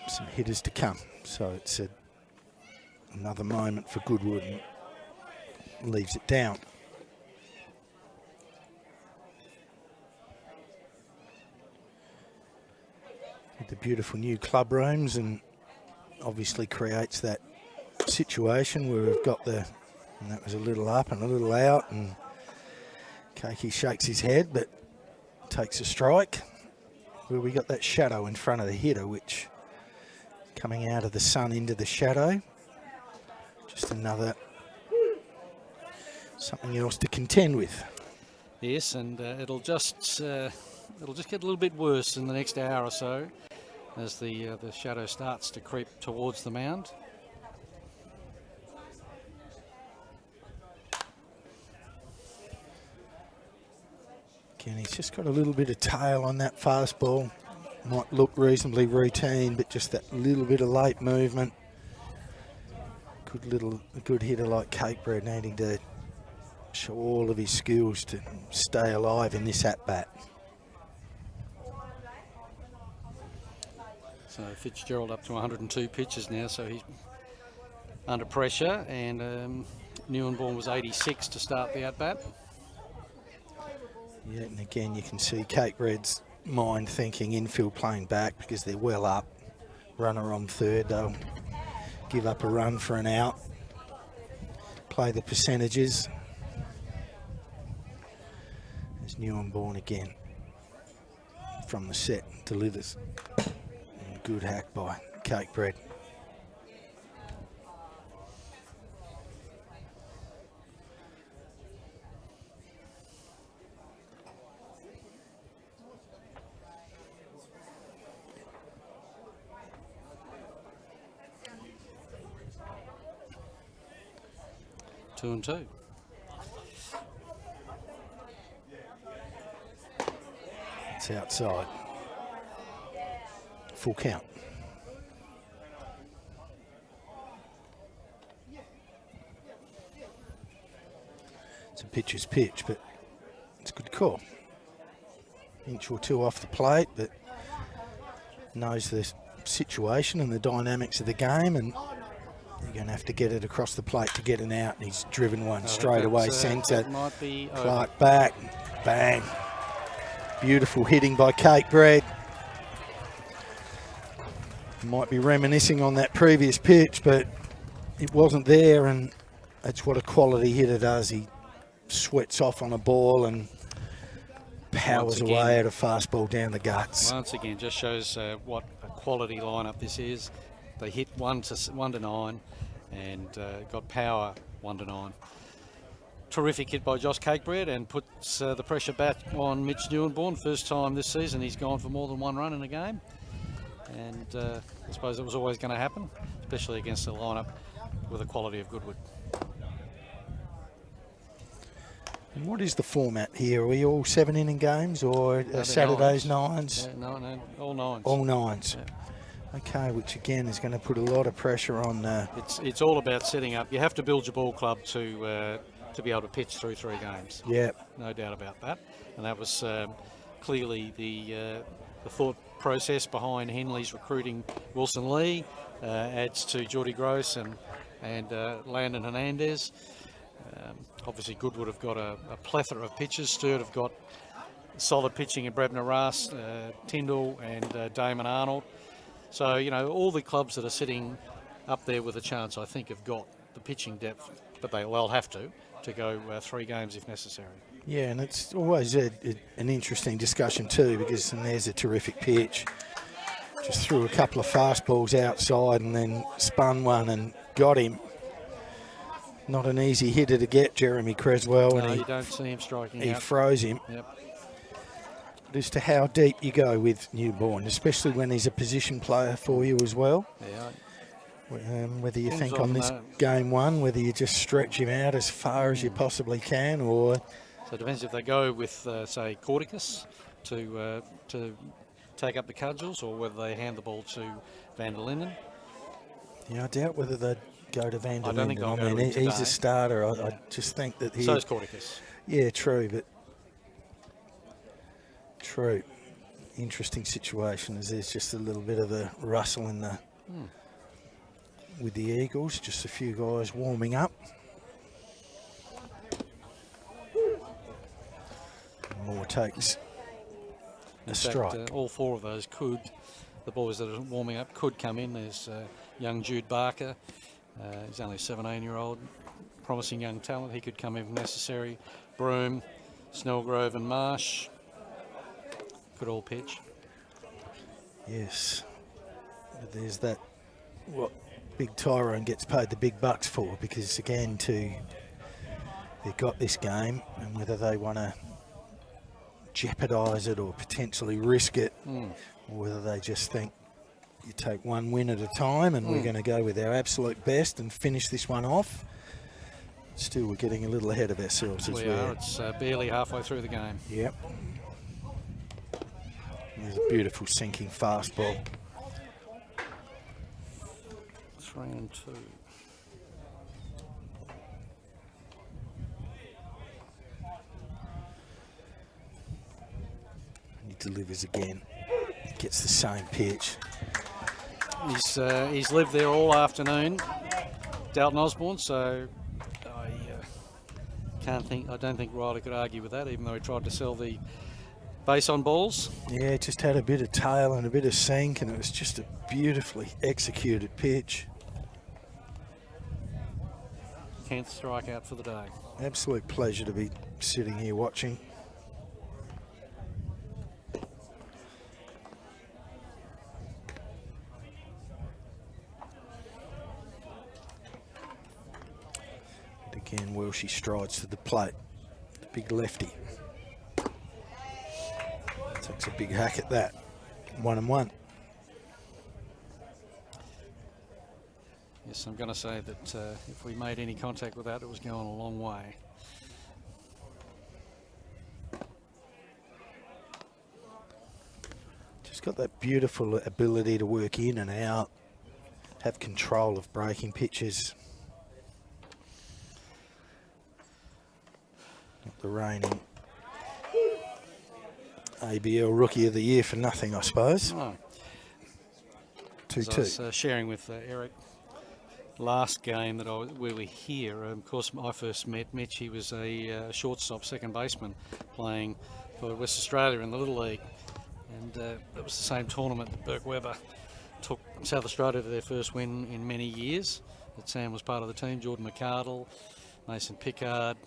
Some hitters to come, so it's another moment for Goodwood and leaves it down. With the beautiful new club rooms, and obviously creates that situation where we've got the, and that was a little up and a little out, and Keiki shakes his head but takes a strike, where we got that shadow in front of the hitter, which coming out of the sun into the shadow. Just another something else to contend with. Yes, and it'll just get a little bit worse in the next hour or so as the shadow starts to creep towards the mound. Again, he's just got a little bit of tail on that fastball. Might look reasonably routine, but just that little bit of late movement. A good hitter like Cakebread needing to show all of his skills to stay alive in this at-bat. So Fitzgerald up to 102 pitches now, so he's under pressure, and Newborn was 86 to start the at-bat. Yeah, and again you can see Cakebread's mind thinking infield playing back because they're well up. Runner on third, they'll give up a run for an out. Play the percentages. There's Newborn again from the set, delivers. And good hack by Cakebread. Two and two. It's outside. Full count. It's a pitcher's pitch, but it's a good call. Inch or two off the plate, but knows the situation and the dynamics of the game, and you're going to have to get it across the plate to get an out, and he's driven one straight away centre. Clark back, bang. Beautiful hitting by Cakebread. Might be reminiscing on that previous pitch, but it wasn't there, and that's what a quality hitter does. He sweats off on a ball and powers away at a fastball down the guts. Once again, just shows what a quality lineup this is. They hit 1 to 9 and got power 1 to 9. Terrific hit by Josh Cakebread and puts the pressure back on Mitch Newborn. First time this season he's gone for more than 1 run in a game. And I suppose it was always going to happen, especially against a lineup with the quality of Goodwood. And what is the format here? Are we all 7-inning games or Saturdays nines? No, all nines. All nines. Yeah. Okay, which again is going to put a lot of pressure on. It's all about setting up. You have to build your ball club to be able to pitch through 3 games. Yeah, no doubt about that. And that was clearly the thought process behind Henley's recruiting Wilson Lee. Adds to Geordie Gross and Landon Hernandez. Obviously, Goodwood have got a plethora of pitchers. Sturt have got solid pitching in Brebner Ras, Tyndall and Damon Arnold. So, you know, all the clubs that are sitting up there with a chance, I think, have got the pitching depth, but they'll have to go 3 games if necessary. Yeah, and it's always an interesting discussion too, because there's a terrific pitch. Just threw a couple of fastballs outside and then spun one and got him. Not an easy hitter to get, Jeremy Creswell. No, you don't see him striking He out. froze him. Yep. But as to how deep you go with Newborn, especially when he's a position player for you as well. Yeah. Whether you think on this game 1, whether you just stretch him out as far as you possibly can, or... So it depends if they go with, say, Cordicus to take up the cudgels, or whether they hand the ball to Van der Linden. Yeah, I doubt whether they'd go to Van der Linden. I don't think they'll go he's today. A starter. I just think that he... So is Cordicus. Yeah, true, but... True. Interesting situation as there's just a little bit of a rustle in the... with the Eagles, just a few guys warming up. Moore takes a strike. In fact, all 4 of those the boys that are warming up could come in. There's young Jude Barker. He's only a 17-year-old, promising young talent. He could come in if necessary. Broome, Snellgrove and Marsh could all pitch. Yes. But there's that, what Big Tyrone gets paid the big bucks for, because again, to they've got this game, and whether they want to jeopardise it or potentially risk it, or whether they just think you take one win at a time and we're going to go with our absolute best and finish this one off. Still, we're getting a little ahead of ourselves as well. It's barely halfway through the game. Yep. There's a beautiful sinking fastball. 3-2. He delivers again. Gets the same pitch. He's lived there all afternoon, Dalton Osborne. So I don't think Riley could argue with that, even though he tried to sell the base on balls. Yeah, it just had a bit of tail and a bit of sink, and it was just a beautifully executed pitch. 10th strikeout for the day. Absolute pleasure to be sitting here watching. Again, Welshie strides to the plate. The big lefty. Takes a big hack at that. 1-1. Yes, I'm going to say that if we made any contact with that, it was going a long way. Just got that beautiful ability to work in and out, have control of breaking pitches. Not the reigning ABL Rookie of the Year for nothing, I suppose. Oh. 2-2. I was sharing with Eric last game that we were here. Of course, I first met Mitch. He was a shortstop, second baseman, playing for West Australia in the Little League. And it was the same tournament that Burke Webber took South Australia to their first win in many years. That Sam was part of the team, Jordan McArdle, Mason Pickard.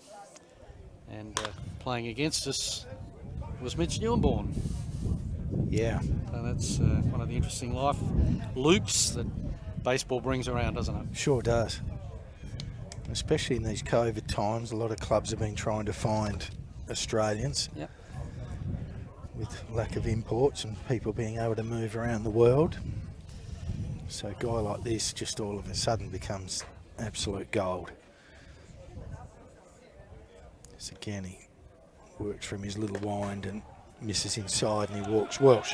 And playing against us was Mitch Newborn. Yeah. So that's one of the interesting life loops that baseball brings around, doesn't it? Sure does. Especially in these COVID times, a lot of clubs have been trying to find Australians. Yep. With lack of imports and people being able to move around the world. So a guy like this just all of a sudden becomes absolute gold. So again, he works from his little wind and misses inside, and he walks Welsh.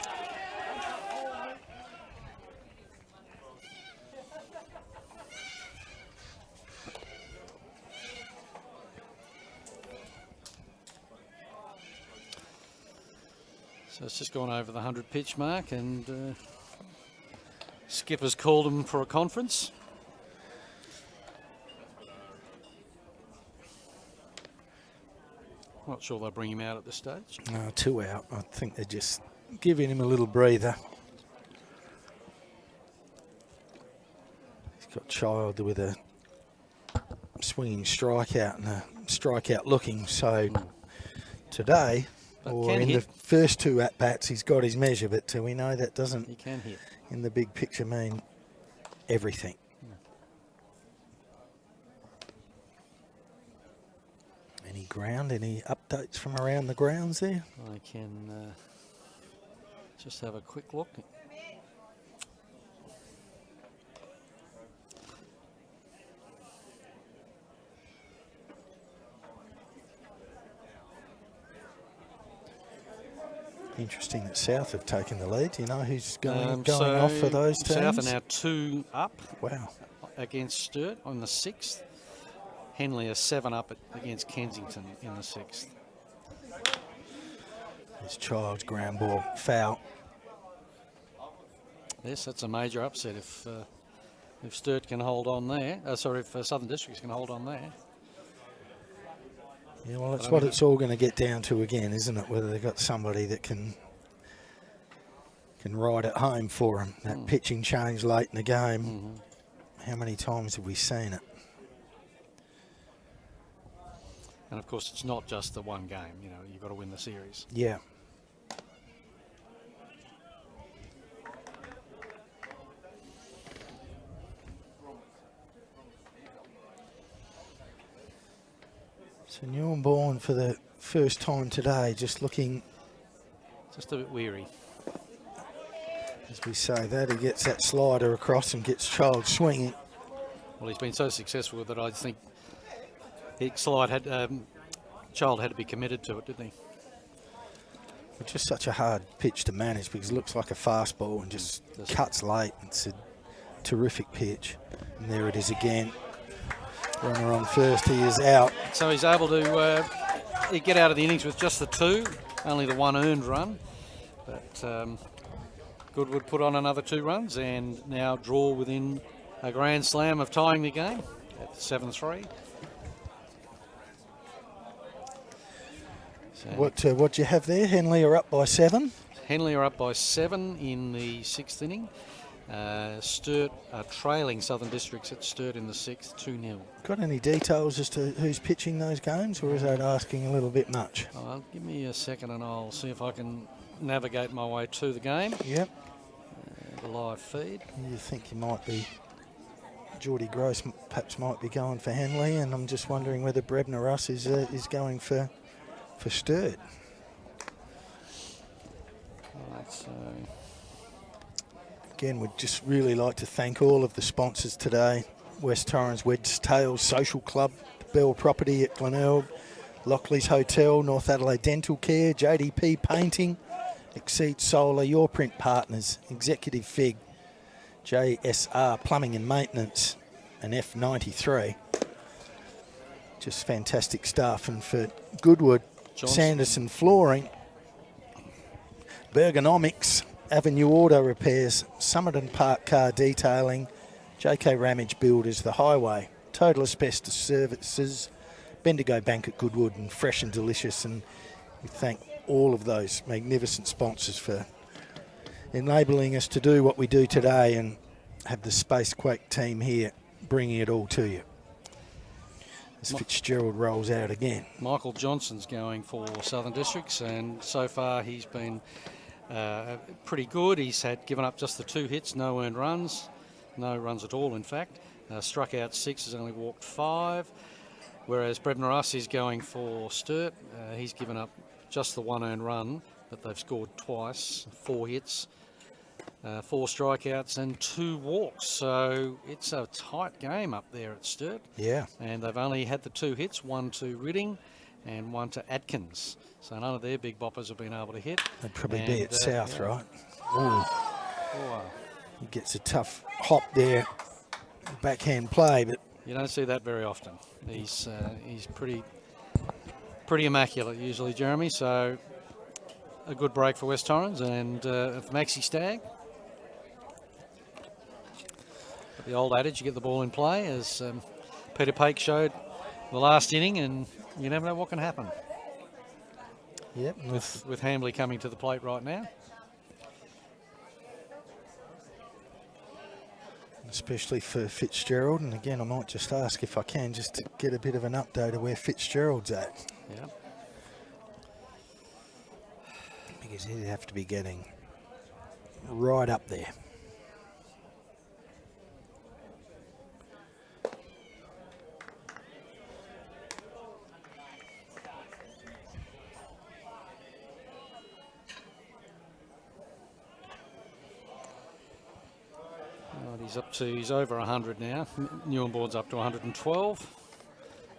So it's just gone over the 100 pitch mark, and Skipper's called him for a conference. Not sure they'll bring him out at this stage. 2 out. I think they're just giving him a little breather. He's got Child with a swinging strikeout and a strikeout looking. So today, or in the first 2 at-bats, he's got his measure, but we know that doesn't, He can hit. in the big picture, mean everything. Any ground, any updates from around the grounds there? I can just have a quick look. Interesting that South have taken the lead. You know who's going off for those teams? South are now 2 up. Wow. Against Sturt on the 6th. Henley are 7 up against Kensington in the 6th. It's Child's ground ball foul. Yes, that's a major upset if Sturt can hold on there. If Southern Districts can hold on there. Yeah, well, that's what it's all going to get down to again, isn't it? Whether they've got somebody that can ride it home for them. That pitching change late in the game. How many times have we seen it? And of course, it's not just the one game. You know, you've got to win the series. Yeah. So Newborn for the first time today, just looking, just a bit weary. As we say that, he gets that slider across and gets Child swinging. Well, he's been so successful with it, I think Child had to be committed to it, didn't he? It's just such a hard pitch to manage because it looks like a fastball and just cuts late. It's a terrific pitch. And there it is again. Runner on first, he is out. So he's able to get out of the innings with just the 2, only the 1 earned run. But Goodwood put on another 2 runs and now draw within a grand slam of tying the game at 7-3. So What do you have there? Henley are up by 7. Henley are up by 7 in the 6th inning. Sturt are trailing Southern Districts at Sturt in the 6th, 2-0. Got any details as to who's pitching those games, or is that asking a little bit much? Give me a second and I'll see if I can navigate my way to the game. Yep. The live feed. You think you might be, Geordie Gross perhaps might be going for Henley, and I'm just wondering whether Brebner Russ is going for Sturt. Right, so again, we'd just really like to thank all of the sponsors today. West Torrens Wedge Tails Social Club, Bell Property at Glenelg, Lockley's Hotel, North Adelaide Dental Care, JDP Painting, Exceed Solar, Your Print Partners, Executive Fig, JSR Plumbing and Maintenance, and F93. Just fantastic stuff. And for Goodwood, Sanderson Flooring, Bergonomics, Avenue Auto Repairs, Summit and Park Car Detailing, JK Ramage Builders, The Highway, Total Asbestos Services, Bendigo Bank at Goodwood, and Fresh and Delicious. And we thank all of those magnificent sponsors for enabling us to do what we do today and have the Spacequake team here bringing it all to you. As Fitzgerald rolls out again. Michael Johnson's going for Southern Districts, and so far he's been pretty good. He's given up just the 2 hits, no earned runs, no runs at all in fact. Struck out 6, has only walked 5. Whereas Brebner Russ is going for Sturt. He's given up just the 1 earned run, but they've scored twice, 4 hits, 4 strikeouts and 2 walks. So it's a tight game up there at Sturt. Yeah. And they've only had the 2 hits, 1 to Ridding and 1 to Atkins. So none of their big boppers have been able to hit. They'd probably be at South, yeah. Right? Ooh. Oh. He gets a tough hop there, backhand play, but you don't see that very often. He's pretty immaculate usually, Jeremy. So a good break for West Torrens and for Maxi Stagg. The old adage, you get the ball in play, as Peter Pake showed the last inning, and you never know what can happen. Yep. With Hambley coming to the plate right now. Especially for Fitzgerald, and again I might just ask if I can just to get a bit of an update of where Fitzgerald's at. Yeah. Because he'd have to be getting right up there. He's over 100 now. Newborn's up to 112,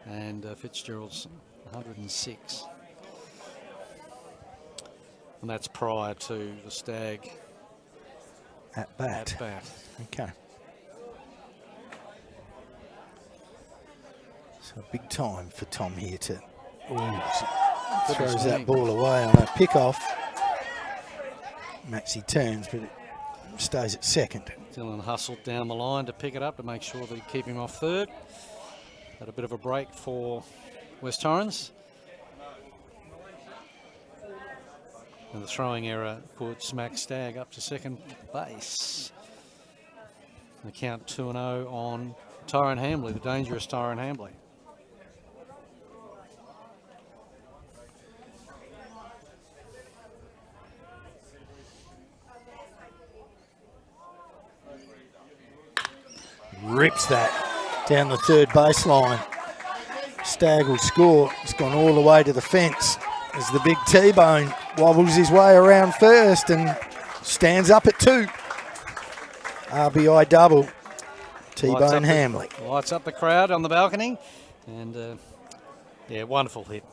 and Fitzgerald's 106. And that's prior to the Stag at bat. Okay. So big time for Tom here to throws that ball away on a pick-off. Maxi turns, but it stays at second. Dylan hustled down the line to pick it up to make sure that he'd keep him off third. Had a bit of a break for West Torrens. And the throwing error puts Max Stagg up to second base. The count 2-0 on Tyrone Hambley, the dangerous Tyrone Hambley. Rips that down the third baseline. Stagg will score. It's gone all the way to the fence as the big T-Bone wobbles his way around first and stands up at 2. RBI double. T-Bone Hamley. Lights up the crowd on the balcony. And, yeah, wonderful hit.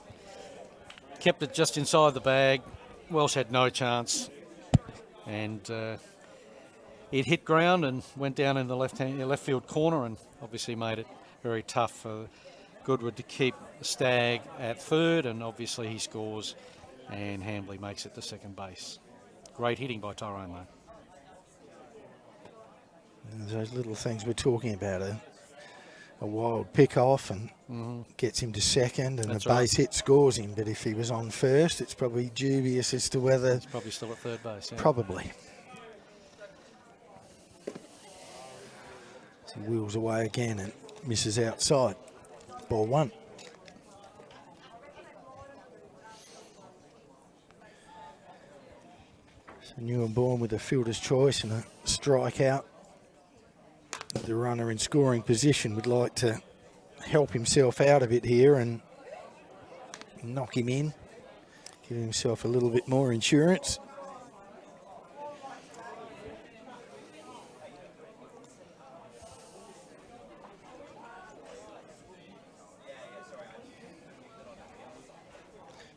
Kept it just inside the bag. Welsh had no chance. And it hit ground and went down in the left field corner, and obviously made it very tough for Goodwood to keep Stagg at 3rd, and obviously he scores and Hamley makes it to second base. Great hitting by Tyrone though. And those little things we're talking about, a wild pick off and gets him to second, and a base hit scores him. But if he was on first, it's probably dubious as to whether... He's probably still at third base. Yeah. Probably. So he wheels away again and misses outside. Ball 1. So Newborn with a fielder's choice and a strikeout. The runner in scoring position would like to help himself out a bit here and knock him in, give himself a little bit more insurance.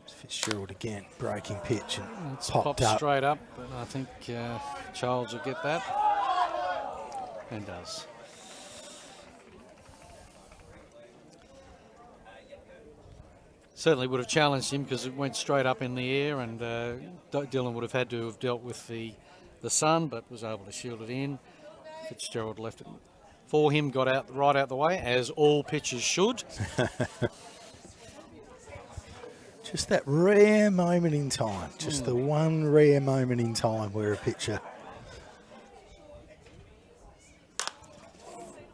Fitzgerald again, breaking pitch, and it's popped up. Straight up, but I think Childs will get that, and does. Certainly would have challenged him because it went straight up in the air, and Dylan would have had to have dealt with the sun, but was able to shield it in. Fitzgerald left it for him, got out right out the way, as all pitchers should. Just that rare moment in time, just the one rare moment in time where a pitcher...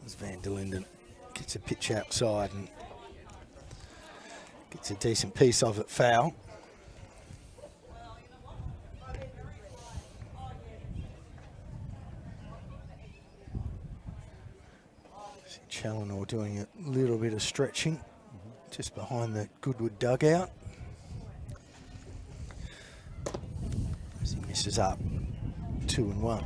As Van der Linden gets a pitch outside and gets a decent piece of it foul. See Challinor doing a little bit of stretching just behind the Goodwood dugout. As he misses up, 2-1.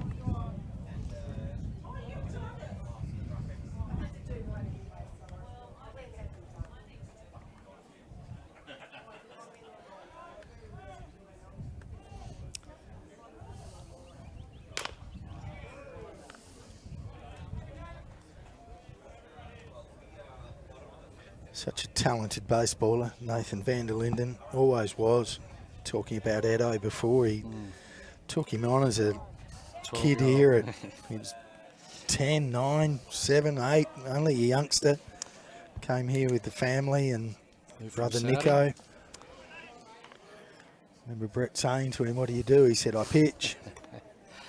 Such a talented baseballer, Nathan Van der Linden, always was. Talking about Edo before, he took him on as a kid here at he was 10, 9, 7, 8, only a youngster. Came here with the family and brother Nico. Remember Brett saying to him, "What do you do?" He said, "I pitch." He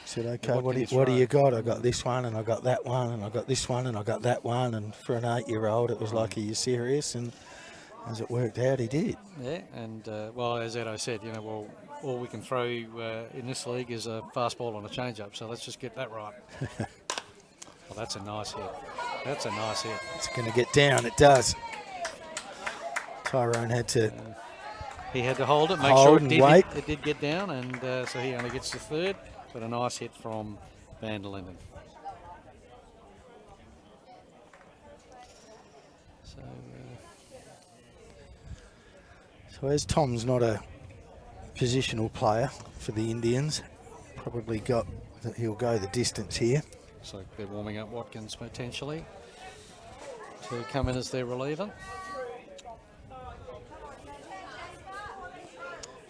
said, "Okay, what do you got?" "I got this one, and I got that one, and I got this one, and I got that one." And for an 8-year-old, it was like, "Are you serious?" And as it worked out, he did. Yeah, and well, as Edo said, you know, well, all we can throw in this league is a fastball and a changeup, so let's just get that right. Well, that's a nice hit. That's a nice hit. It's going to get down. It does. Tyrone had to. He had to hold it, make hold sure and wait. It did get down, and so he only gets to third. But a nice hit from Van der Linden. So as Tom's not a positional player for the Indians, probably got that he'll go the distance here. So they're warming up Watkins potentially to come in as their reliever.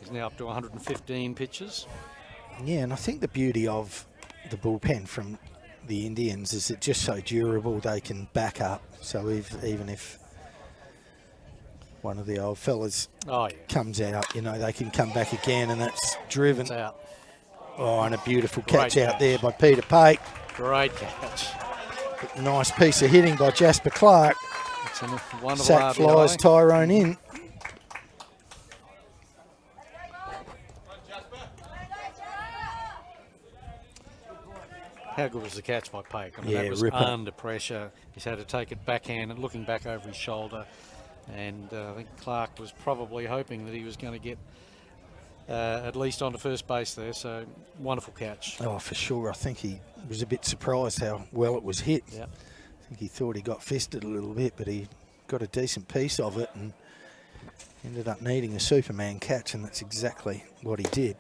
He's now up to 115 pitches. Yeah, and I think the beauty of the bullpen from the Indians is it's just so durable, they can back up. So even if one of the old fellas comes out, you know, they can come back again, and that's driven. It's out. Oh, and a beautiful catch out there by Peter Pate. Great catch. Nice piece of hitting by Jasper Clark. It's a wonderful Sack RBI. flies Tyrone in. How good was the catch by Pake? I mean, Yeah, that was ripper. under pressure. He's had to take it backhand and looking back over his shoulder. And I think Clark was probably hoping that he was going to get at least onto first base there. So wonderful catch. Oh, for sure. I think he was a bit surprised how well it was hit. Yep. I think he thought he got fisted a little bit, but he got a decent piece of it and ended up needing a Superman catch, and that's exactly what he did.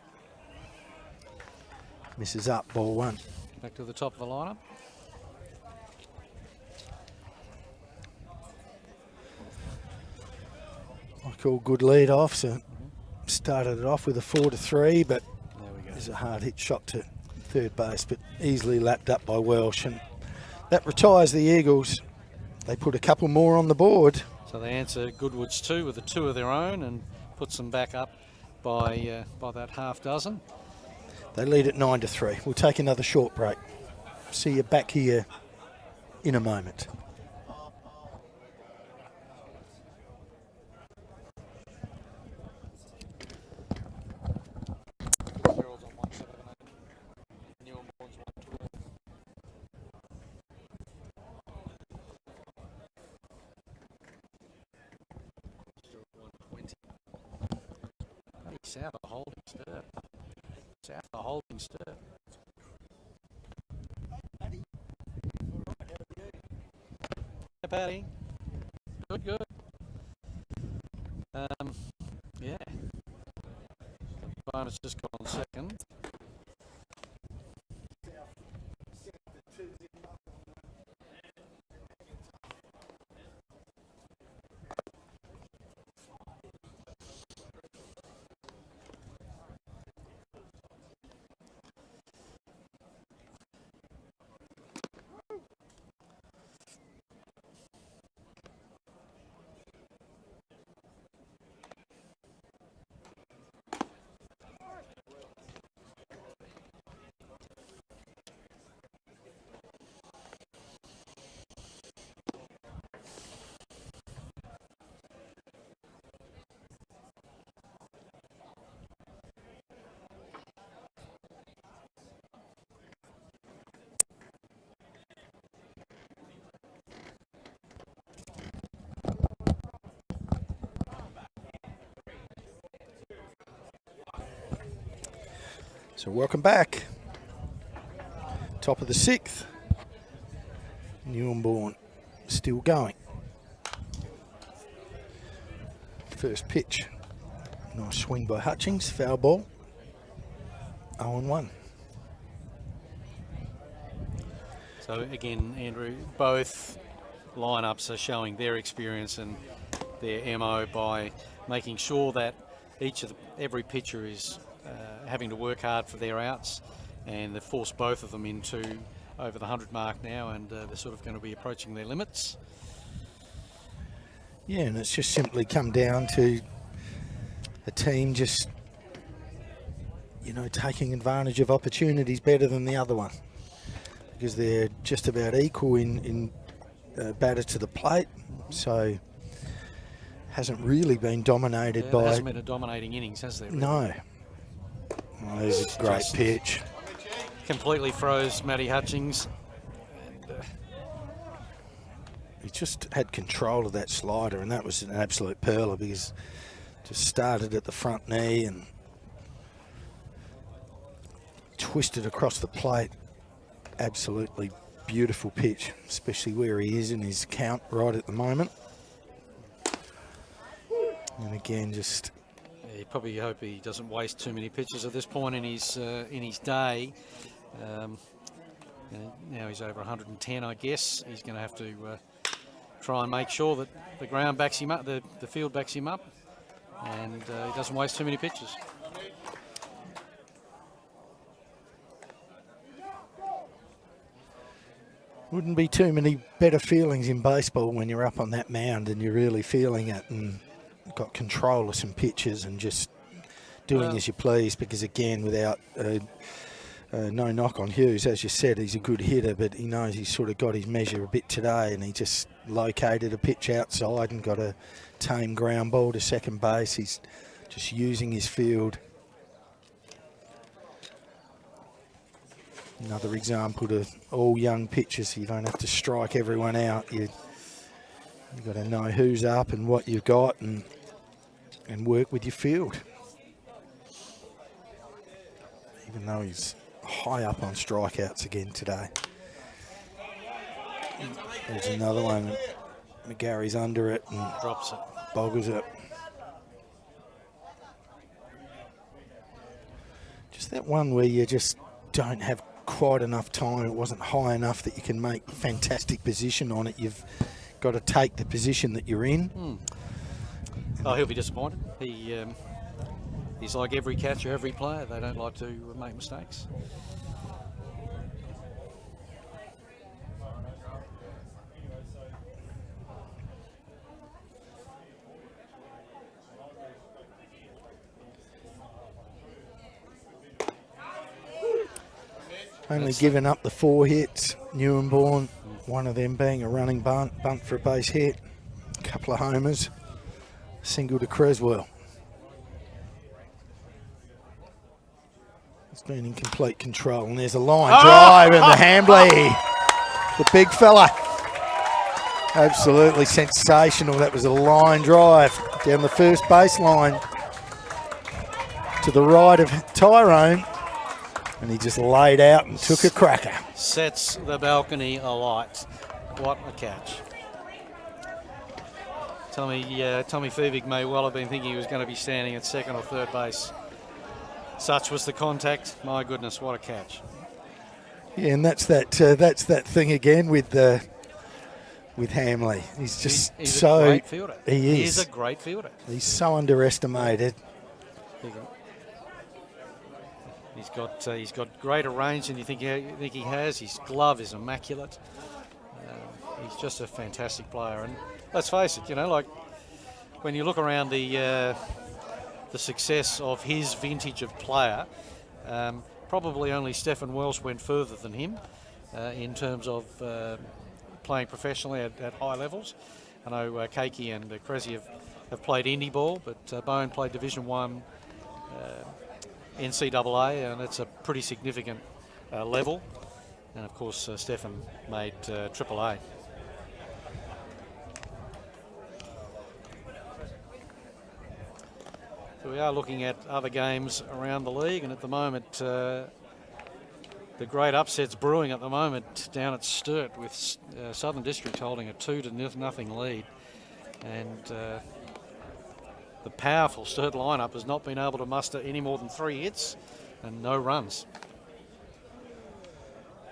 Misses up, ball one. Back to the top of the lineup. Like all good lead off, so started it off with a 4-3, but There we go. there's a hard hit shot to third base, but easily lapped up by Welsh, and that retires the Eagles. They put a couple more on the board. So they answer Goodwood's 2 with a 2 of their own and puts them back up by that half dozen. They lead at 9-3. We'll take another short break. See you back here in a moment. South of holding stir. South of holding stir. Hey, Paddy. Good, good. Yeah. Bonus just gone second. So welcome back. Top of the 6th. Newborn still going. First pitch. Nice swing by Hutchings. Foul ball. 0-1. So again, Andrew, both lineups are showing their experience and their MO by making sure that every pitcher is having to work hard for their outs, and they've forced both of them into over the 100 mark now, and they're sort of going to be approaching their limits. Yeah, and it's just simply come down to a team just, taking advantage of opportunities better than the other one, because they're just about equal in batter to the plate. So hasn't really been dominated by. It hasn't been a dominating innings, has there? Really? No. Oh, there's a great pitch. Completely froze Matty Hutchings. He just had control of that slider, and that was an absolute pearler, because just started at the front knee and twisted across the plate. Absolutely beautiful pitch, especially where he is in his count right at the moment. And again, just... You probably hope he doesn't waste too many pitches at this point in his day. Now he's over 110, I guess. He's going to have to try and make sure that the ground backs him up, the field backs him up, and he doesn't waste too many pitches. Wouldn't be too many better feelings in baseball when you're up on that mound and you're really feeling it and got control of some pitches and just doing as you please, because again, without no knock on Hughes, as you said, he's a good hitter, but he knows he's sort of got his measure a bit today, and he just located a pitch outside and got a tame ground ball to second base. He's just using his field. Another example to all young pitchers, you don't have to strike everyone out. You You've got to know who's up and what you've got, and work with your field. Even though he's high up on strikeouts again today. There's another one. McGarry's under it and drops it, boggles it. Just that one where you just don't have quite enough time. It wasn't high enough that you can make fantastic position on it. You've got to take the position that you're in. Oh, he'll be disappointed. He's like every catcher, every player. They don't like to make mistakes. Only given up the 4 hits. Newborn, one of them being a running bunt for a base hit. A couple of homers. Single to Creswell. It's been in complete control. And there's a line drive and the Hambley. The big fella. Absolutely sensational. That was a line drive down the first baseline to the right of Tyrone. And he just laid out and took a cracker. Sets the balcony alight. What a catch. Tommy Fevig may well have been thinking he was going to be standing at second or third base. Such was the contact. My goodness, what a catch. Yeah, and that's that thing again with Hamley. He's just he's so a great fielder. He is a great fielder. He's so underestimated. He's got greater range than you think he has. His glove is immaculate. He's just a fantastic player. And let's face it, like when you look around the success of his vintage of player, probably only Stephen Welsh went further than him in terms of playing professionally at high levels. I know Keiki and Cressy have played indie ball, but Bone played Division 1 NCAA, and it's a pretty significant level. And of course, Stefan made AAA. So we are looking at other games around the league, and at the moment, the great upsets brewing at the moment down at Sturt, with Southern District holding a 2-0 lead, and the powerful Sturt lineup has not been able to muster any more than 3 hits and no runs.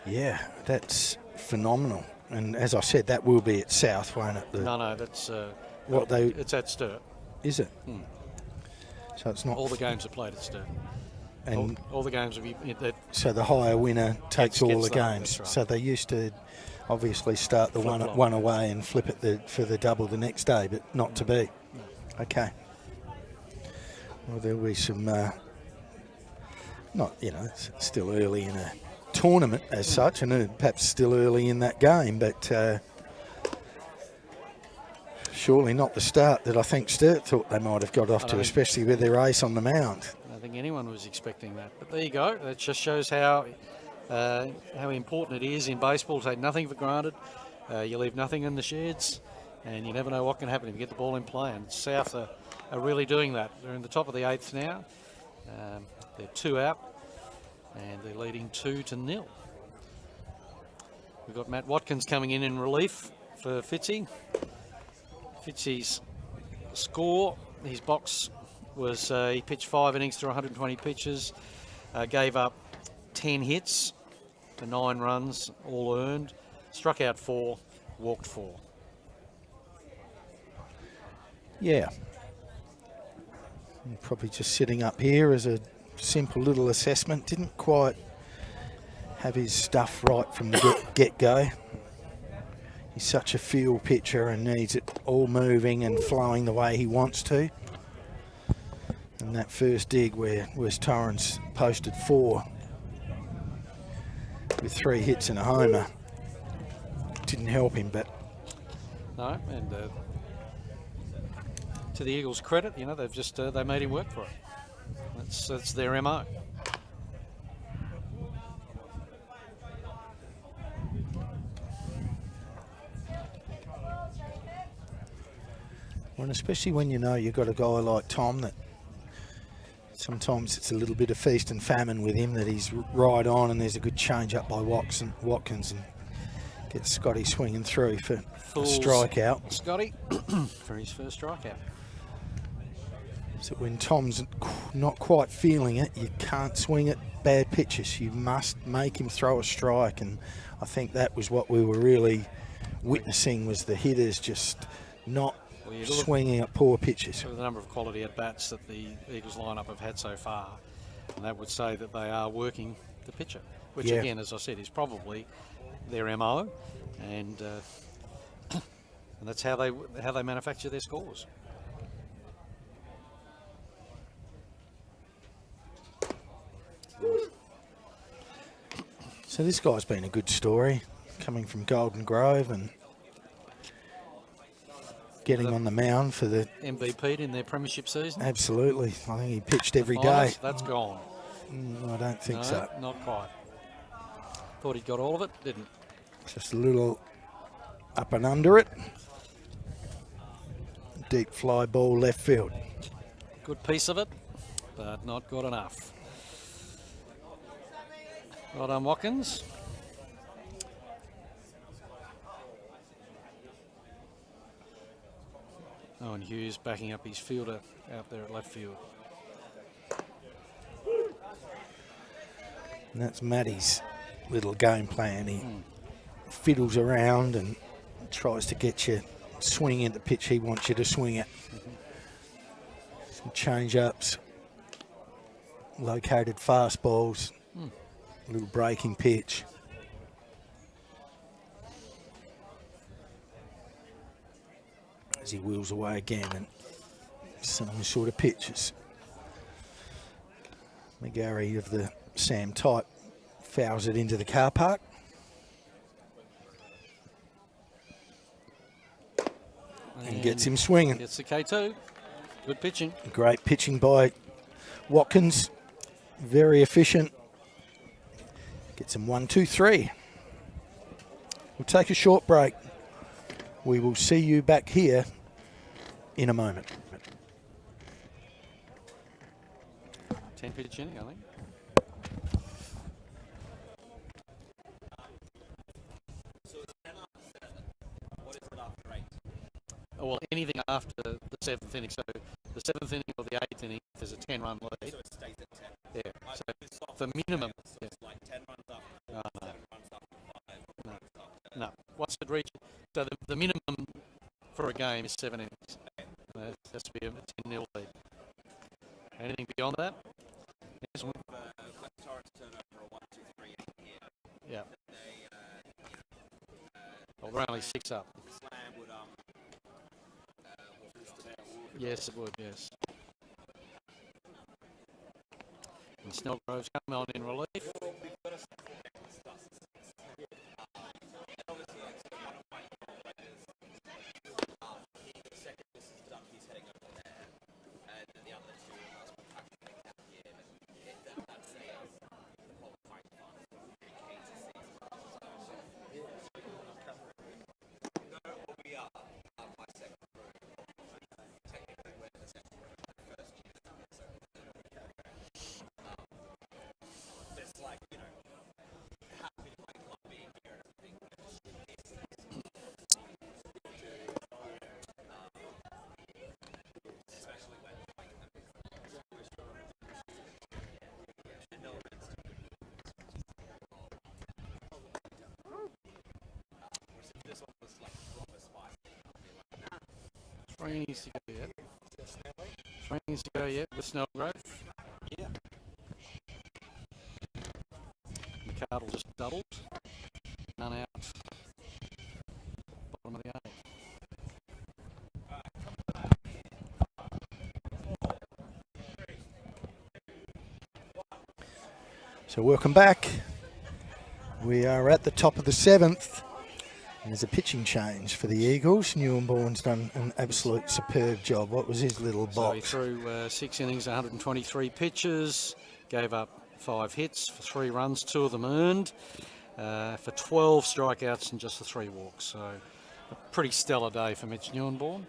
Yeah, that's phenomenal. And as I said, that will be at South, won't it? No, that's it's at Sturt. Is it? So it's not. All the games are played at Sturt. And all the games will be. So the higher winner takes all the games. Right. So they used to obviously start the one away and flip it for the double the next day, but not to be. No. Okay. Well, there'll be some, it's still early in a tournament as such, and perhaps still early in that game, but surely not the start that I think Sturt thought they might have got off to, especially with their ace on the mound. I don't think anyone was expecting that. But there you go. That just shows how important it is in baseball to take nothing for granted. You leave nothing in the sheds, and you never know what can happen if you get the ball in play. And South are really doing that. They're in the top of the 8th now. They're 2 out, and they're leading 2-0. We've got Matt Watkins coming in relief for Fitzy. Fitzy's score, his box was he pitched 5 innings through 120 pitches, gave up 10 hits for 9 runs, all earned, struck out 4, walked 4. Yeah. And probably just sitting up here as a simple little assessment. Didn't quite have his stuff right from the get-go. He's such a field pitcher and needs it all moving and flowing the way he wants to. And that first dig where Torrens posted 4 with 3 hits and a homer didn't help him, but no. And to the Eagles' credit, they've just they made him work for it. That's their MO. And especially when you know you've got a guy like Tom that sometimes it's a little bit of feast and famine with him, that he's right on, and there's a good change up by Watkins and gets Scotty swinging through for a strikeout. Scotty for his first strikeout. So when Tom's not quite feeling it, you can't swing at bad pitches. You must make him throw a strike, and I think that was what we were really witnessing, was the hitters just not swinging at poor pitches. The number of quality at-bats that the Eagles lineup have had so far, and that would say that they are working the pitcher, which again, as I said, is probably their MO, and that's how they manufacture their scores. So this guy's been a good story, coming from Golden Grove and getting on the mound for the MVP'd in their premiership season. Absolutely. I think he pitched every day. That's gone. I don't think so. Not quite. Thought he'd got all of it, didn't. Just a little up and under it. Deep fly ball left field. Good piece of it, but not good enough. Well done, Watkins. Owen Hughes backing up his fielder out there at left field. And that's Matty's little game plan. He fiddles around and tries to get you swinging at the pitch he wants you to swing at. Some change-ups, located fastballs, a little breaking pitch. As he wheels away again, and same sort of pitches. McGarry of the Sam type fouls it into the car park. And gets him swinging. Gets the K2. Good pitching. Great pitching by Watkins. Very efficient. Gets him 1, 2, 3. We'll take a short break. We will see you back here in a moment. 10 pitch inning, I think. Well, anything after the 7th inning. So the 7th inning or the 8th inning, there's a 10-run lead. So it stays at 10. Yeah. So the minimum. So it's like 10 runs after 4, 7 runs after 5, 4 runs after 10. No. Once it reaches, so the minimum for a game is 7 innings. It has to be a 10-0 lead. Anything beyond that? Yes. So if Torrens turn over a 1, 2, 3 inning here, Yeah. they, Well, we're only 6 up. slam would boost the ball. Yes, it would, yes. And Snellgrove's come on in relief. Three needs to go yet. Three needs to go yet with Snellgrove. Yeah. McArdle just doubled. None out. Bottom of the 8th. So welcome back. We are at the top of the 7th. There's a pitching change for the Eagles. Newborn's done an absolute superb job. What was his little box? So he threw 6 innings, 123 pitches, gave up 5 hits for 3 runs, 2 of them earned, for 12 strikeouts and just the 3 walks. So a pretty stellar day for Mitch Newborn.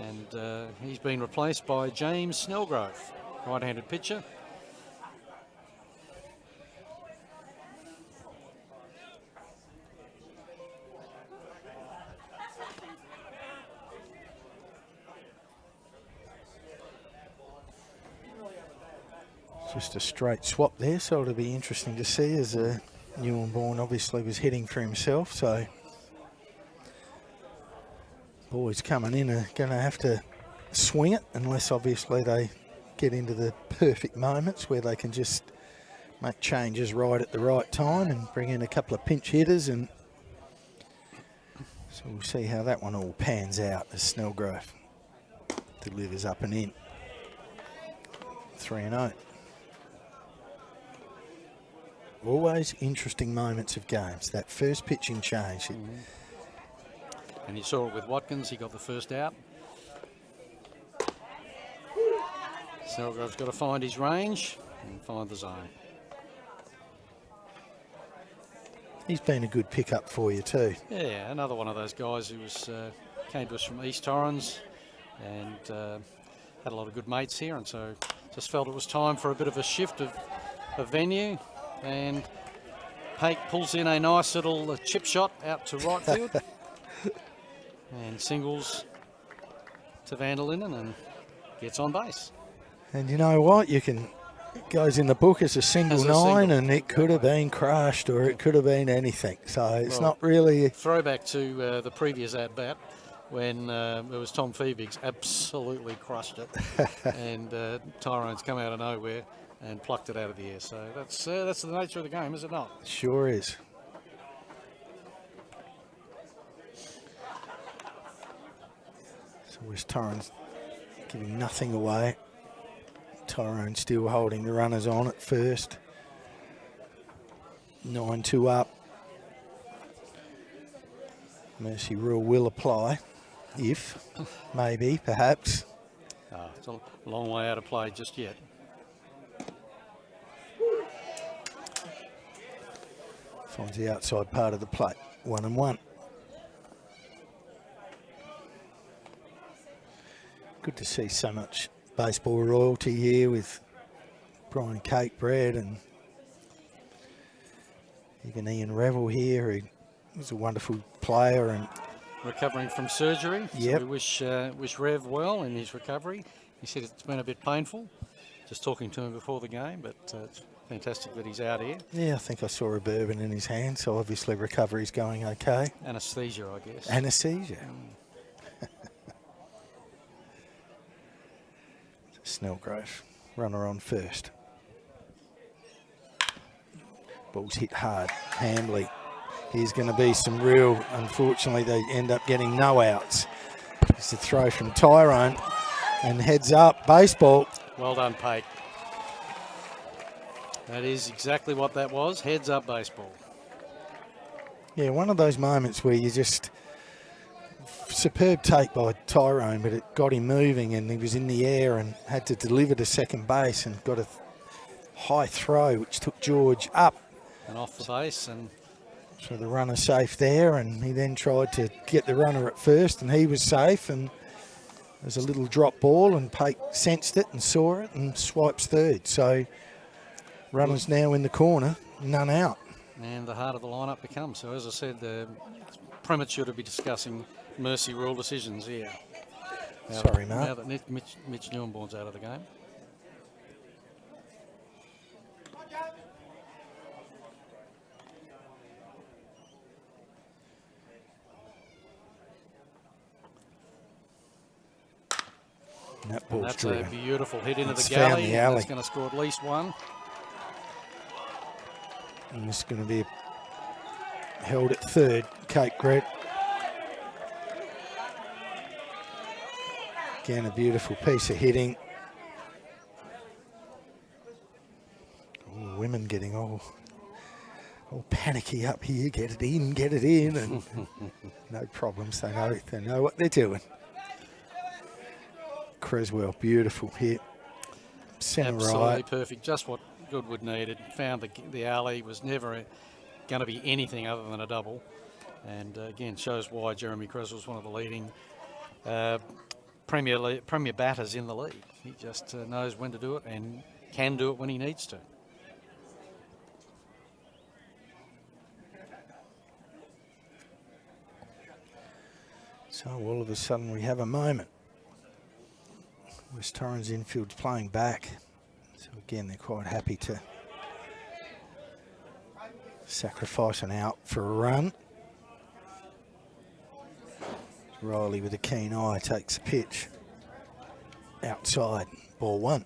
And he's been replaced by James Snellgrove, right-handed pitcher. Just a straight swap there, so it'll be interesting to see as Newborn obviously was heading for himself. So boys coming in are going to have to swing it, unless obviously they get into the perfect moments where they can just make changes right at the right time and bring in a couple of pinch hitters. And so we'll see how that one all pans out as Snellgrove delivers up and in. 3-0. Always interesting moments of games. That first pitching change. And you saw it with Watkins. He got the first out. Snellgrove's got to find his range and find the zone. He's been a good pickup for you too. Yeah, another one of those guys who was came to us from East Torrens and had a lot of good mates here, and so just felt it was time for a bit of a shift of venue. And Hake pulls in a nice little chip shot out to right field and singles to Vanderlinden and gets on base. And you know what? It goes in the book as a single nine, and it could have been crushed or it could have been anything. So it's not really... Throwback to the previous at-bat when it was Tom Phoebig's absolutely crushed it. And Tyrone's come out of nowhere and plucked it out of the air. So that's the nature of the game, is it not? Sure is. So was Torrens giving nothing away. Tyrone still holding the runners on at first. 9-2 up. Mercy rule will apply, if, maybe, perhaps. It's a long way out of play just yet. Finds the outside part of the plate. 1-1. Good to see so much baseball royalty here with Brian Cakebread and even Ian Revel here, who was a wonderful player and recovering from surgery. Yep. So we wish Rev well in his recovery. He said it's been a bit painful, just talking to him before the game, but it's fantastic that he's out here. Yeah, I think I saw a bourbon in his hand, so obviously recovery's going okay. Anaesthesia, I guess. Anaesthesia. Snellgrove, runner on first. Ball's hit hard. Hambley. Here's going to be some real, unfortunately, they end up getting no outs. It's a throw from Tyrone and heads up, baseball. Well done, Pate. That is exactly what that was, heads up baseball. Yeah, one of those moments where you just, superb take by Tyrone, but it got him moving and he was in the air and had to deliver to second base and got a high throw which took George up. And off the base, and so the runner safe there, and he then tried to get the runner at first and he was safe, and there's a little drop ball and Pate sensed it and saw it and swipes third. So runners now in the corner, none out. And the heart of the lineup becomes. So as I said, it's premature to be discussing mercy rule decisions here. Sorry, Mark. Now that Mitch Newborn's out of the game. That ball's That's driven. a beautiful hit into It's the found galley. the alley. That's going to score at least one. And this is going to be held at third. Cakebread. Again, a beautiful piece of hitting. Oh, women getting all panicky up here. Get it in, and no problems. They know what they're doing. Creswell, beautiful hit. Centre Absolutely right. perfect. Just what Goodwood needed. Found the alley. Was never going to be anything other than a double. And again, shows why Jeremy Creswell's one of the leading premier batters in the league. He just knows when to do it and can do it when he needs to. So all of a sudden we have a moment. West Torrens infield's playing back. So again, they're quite happy to sacrifice an out for a run. Riley with a keen eye takes the pitch. Outside, ball one.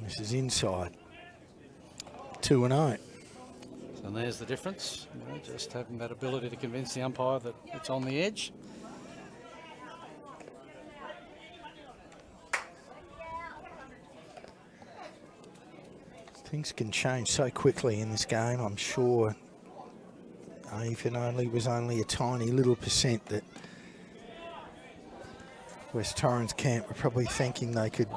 This is inside. 2-0. So there's the difference. You know, just having that ability to convince the umpire that it's on the edge. Things can change so quickly in this game. I'm sure if it only was only a tiny little percent that West Torrens camp were probably thinking they could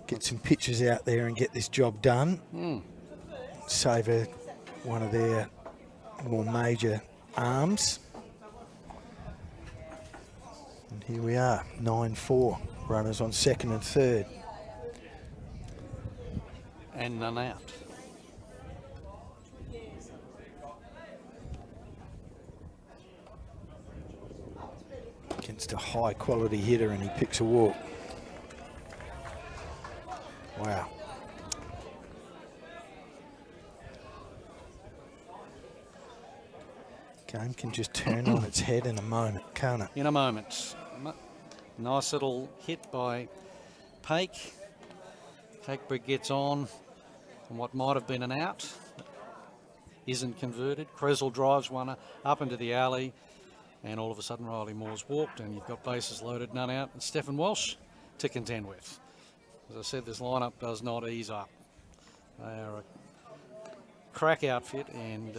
get some pitches out there and get this job done. Save one of their more major arms. And here we are, 9-4. Runners on second and third. And none out. Against a high quality hitter, and he picks a walk. Wow. Game can just turn on its head in a moment, can't it? In a moment. Nice little hit by Paik. Cakebrigg gets on what might have been an out. Isn't converted. Creswell drives one up into the alley, and all of a sudden Riley Moore's walked, and you've got bases loaded, none out, and Stephen Walsh to contend with. As I said, this lineup does not ease up. They are a crack outfit, and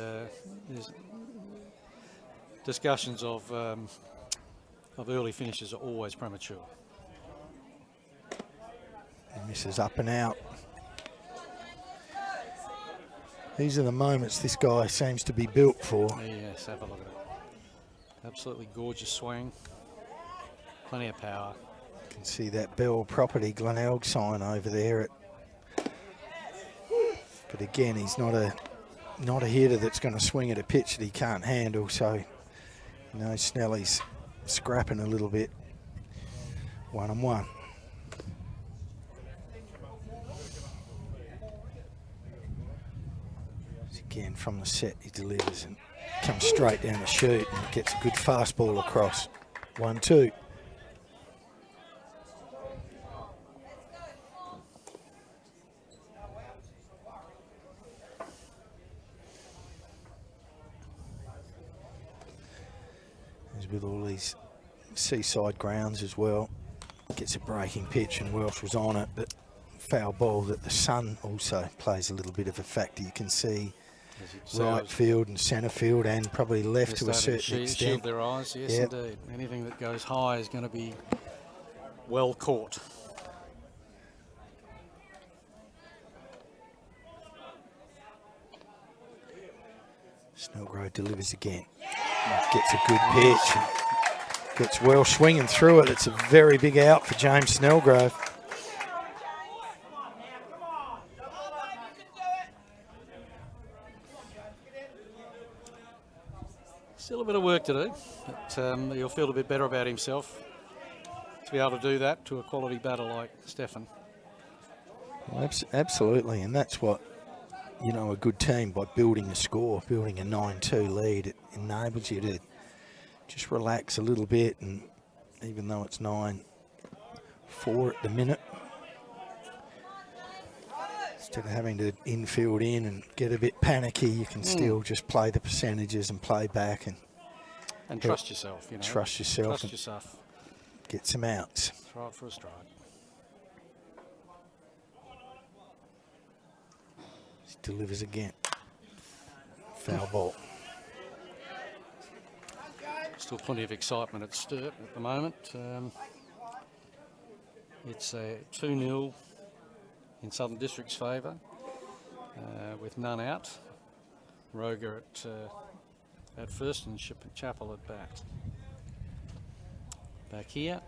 there's discussions of early finishes are always premature. And this is up and out. These are the moments this guy seems to be built for. Yes, have a look at it. Absolutely gorgeous swing. Plenty of power. You can see that Bell Property Glenelg sign over there. But again, he's not a hitter that's going to swing at a pitch that he can't handle. So, you know, Snelly's scrapping a little bit. 1-1. Again, from the set, he delivers and comes straight down the chute and gets a good fastball across. 1-2. As with all these seaside grounds as well, gets a breaking pitch, and Welsh was on it, but foul ball that the sun also plays a little bit of a factor. You can see right field and centre field, and probably left to a certain extent. Shield their eyes, yes, yep. Indeed. Anything that goes high is going to be well caught. Snellgrove delivers again. Gets a good pitch. Gets well swinging through it. It's a very big out for James Snellgrove. Still a bit of work to do, but he'll feel a bit better about himself to be able to do that to a quality batter like Stefan. Well, absolutely, and that's what, you know, a good team, by building a score, building a 9-2 lead, it enables you to just relax a little bit, and even though it's 9-4 at the minute, instead of having to infield in and get a bit panicky, you can still just play the percentages and play back and trust yourself. You know, trust yourself. Trust yourself. Get some outs. Try it for a strike. He delivers again. Foul ball. Still plenty of excitement at Sturt at the moment. It's a 2-0 in Southern District's favour, with none out. Roger at first and Chapel at bat. Back here.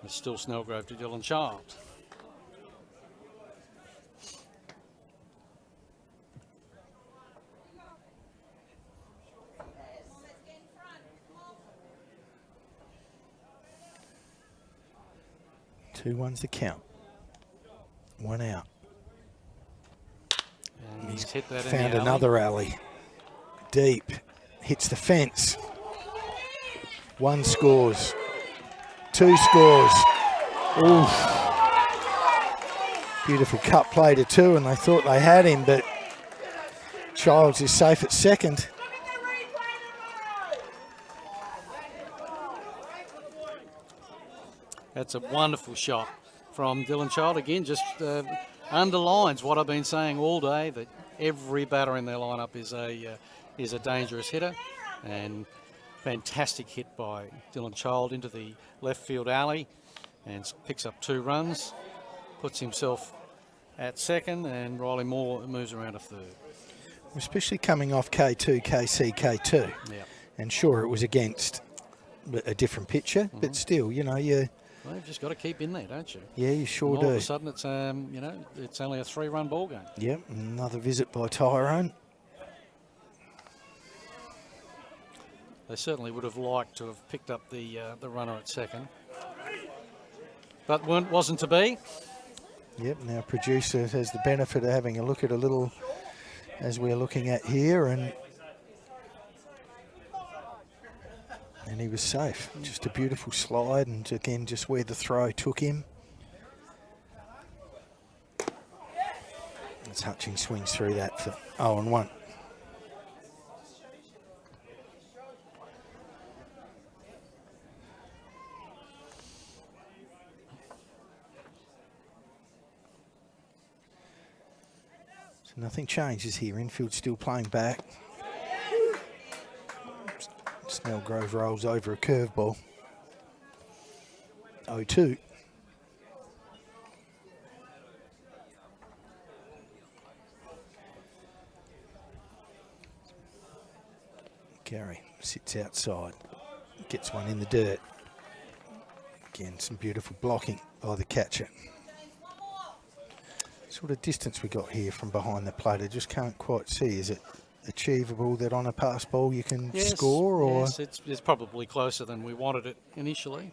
It's still Snellgrove to Dylan Child. Two ones to count. One out. And he's hit that Found in the another alley. Deep. Hits the fence. One scores. Two scores. Oof. Beautiful cut play to two, and they thought they had him, but Childs is safe at second. That's a wonderful shot from Dylan Child. Again, just underlines what I've been saying all day, that every batter in their lineup is a dangerous hitter. And fantastic hit by Dylan Child into the left field alley, and picks up 2 runs, puts himself at second, and Riley Moore moves around to third. Especially coming off K2, KC, K2. Yeah. And sure, it was against a different pitcher, but still, you know, you... Well, you've just got to keep in there, don't you? Yeah, you sure and do. all of a sudden, it's you know, it's only a 3-run ball game. Yep, another visit by Tyrone. They certainly would have liked to have picked up the runner at second, but wasn't to be. Yep, now producer has the benefit of having a look at a little, as we're looking at here, and he was safe. Just a beautiful slide, and again, just where the throw took him. As Hutchings swings through that for 0-1. So nothing changes here. Infield still playing back. Snellgrove rolls over a curveball. 0-2. Gary sits outside, gets one in the dirt. Again, some beautiful blocking by the catcher. Sort of distance we got here from behind the plate, I just can't quite see. Is it achievable that on a pass ball you can score? Or yes, it's probably closer than we wanted it initially.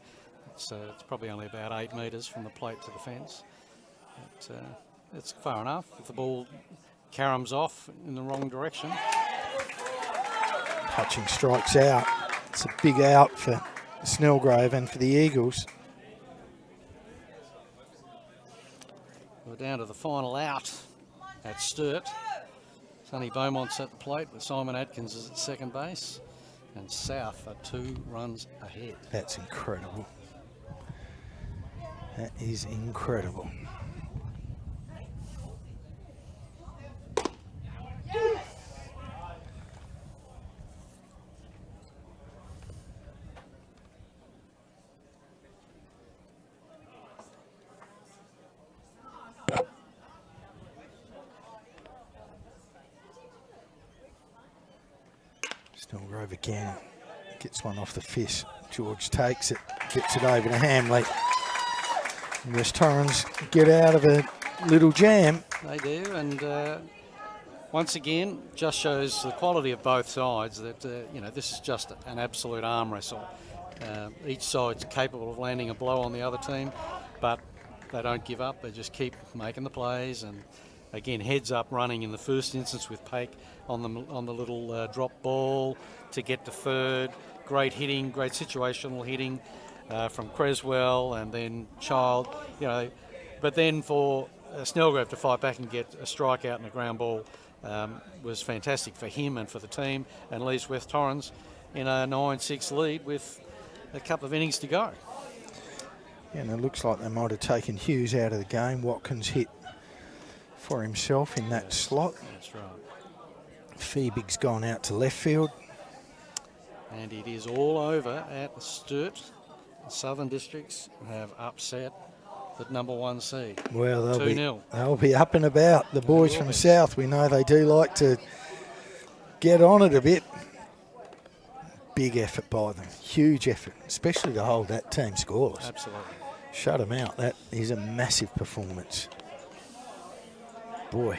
It's probably only about 8 metres from the plate to the fence. It's far enough. If the ball caroms off in the wrong direction. Hutchings strikes out. It's a big out for Snellgrove and for the Eagles. We're down to the final out at Sturt. Sonny Beaumont's at the plate with Simon Atkins is at second base, and South are 2 runs ahead. That's incredible. That is incredible. Snellgrove again, gets one off the fist. George takes it, gets it over to Hamley. And West Torrens get out of a little jam. They do, and once again, just shows the quality of both sides that, you know, this is just an absolute arm wrestle. Each side's capable of landing a blow on the other team, but they don't give up. They just keep making the plays, and again, heads up running in the first instance with Paik on the little drop ball to get to third. Great hitting, great situational hitting from Creswell, and then Child. You know, but then for Snellgrove to fight back and get a strikeout and a ground ball was fantastic for him and for the team, and leaves West Torrens in a 9-6 lead with a couple of innings to go. Yeah, and it looks like they might have taken Hughes out of the game. Watkins hit for himself in that slot. That's right. Feebig's gone out to left field. And it is all over at Sturt. The Southern Districts have upset the #1 seed. Well, 2-0. they'll be up and about. The boys from South, we know they do like to get on it a bit. Big effort by them, huge effort, especially to hold that team scoreless. Absolutely. Shut them out. That is a massive performance. Boy,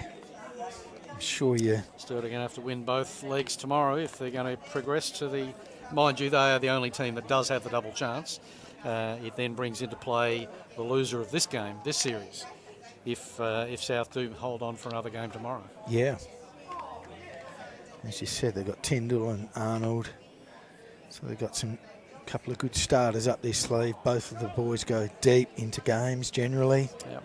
I'm sure you... Still going to have to win both legs tomorrow if they're going to progress to the... Mind you, they are the only team that does have the double chance. It then brings into play the loser of this game, this series, if South do hold on for another game tomorrow. Yeah. As you said, they've got Tyndall and Arnold. So they've got a couple of good starters up their sleeve. Both of the boys go deep into games generally. Yep.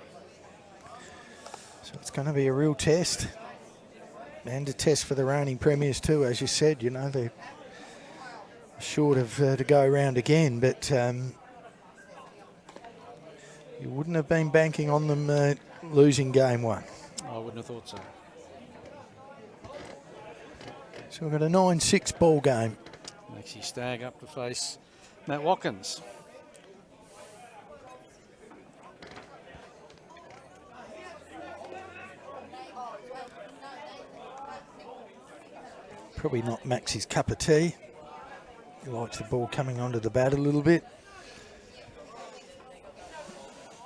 So it's going to be a real test. And a test for the reigning premiers too, as you said. You know, they're short of to go around again, but you wouldn't have been banking on them losing game one. I wouldn't have thought so. So we've got a 9-6 ball game. Maxie Stagg up to face Matt Watkins. Probably not Maxie's cup of tea. He likes the ball coming onto the bat a little bit.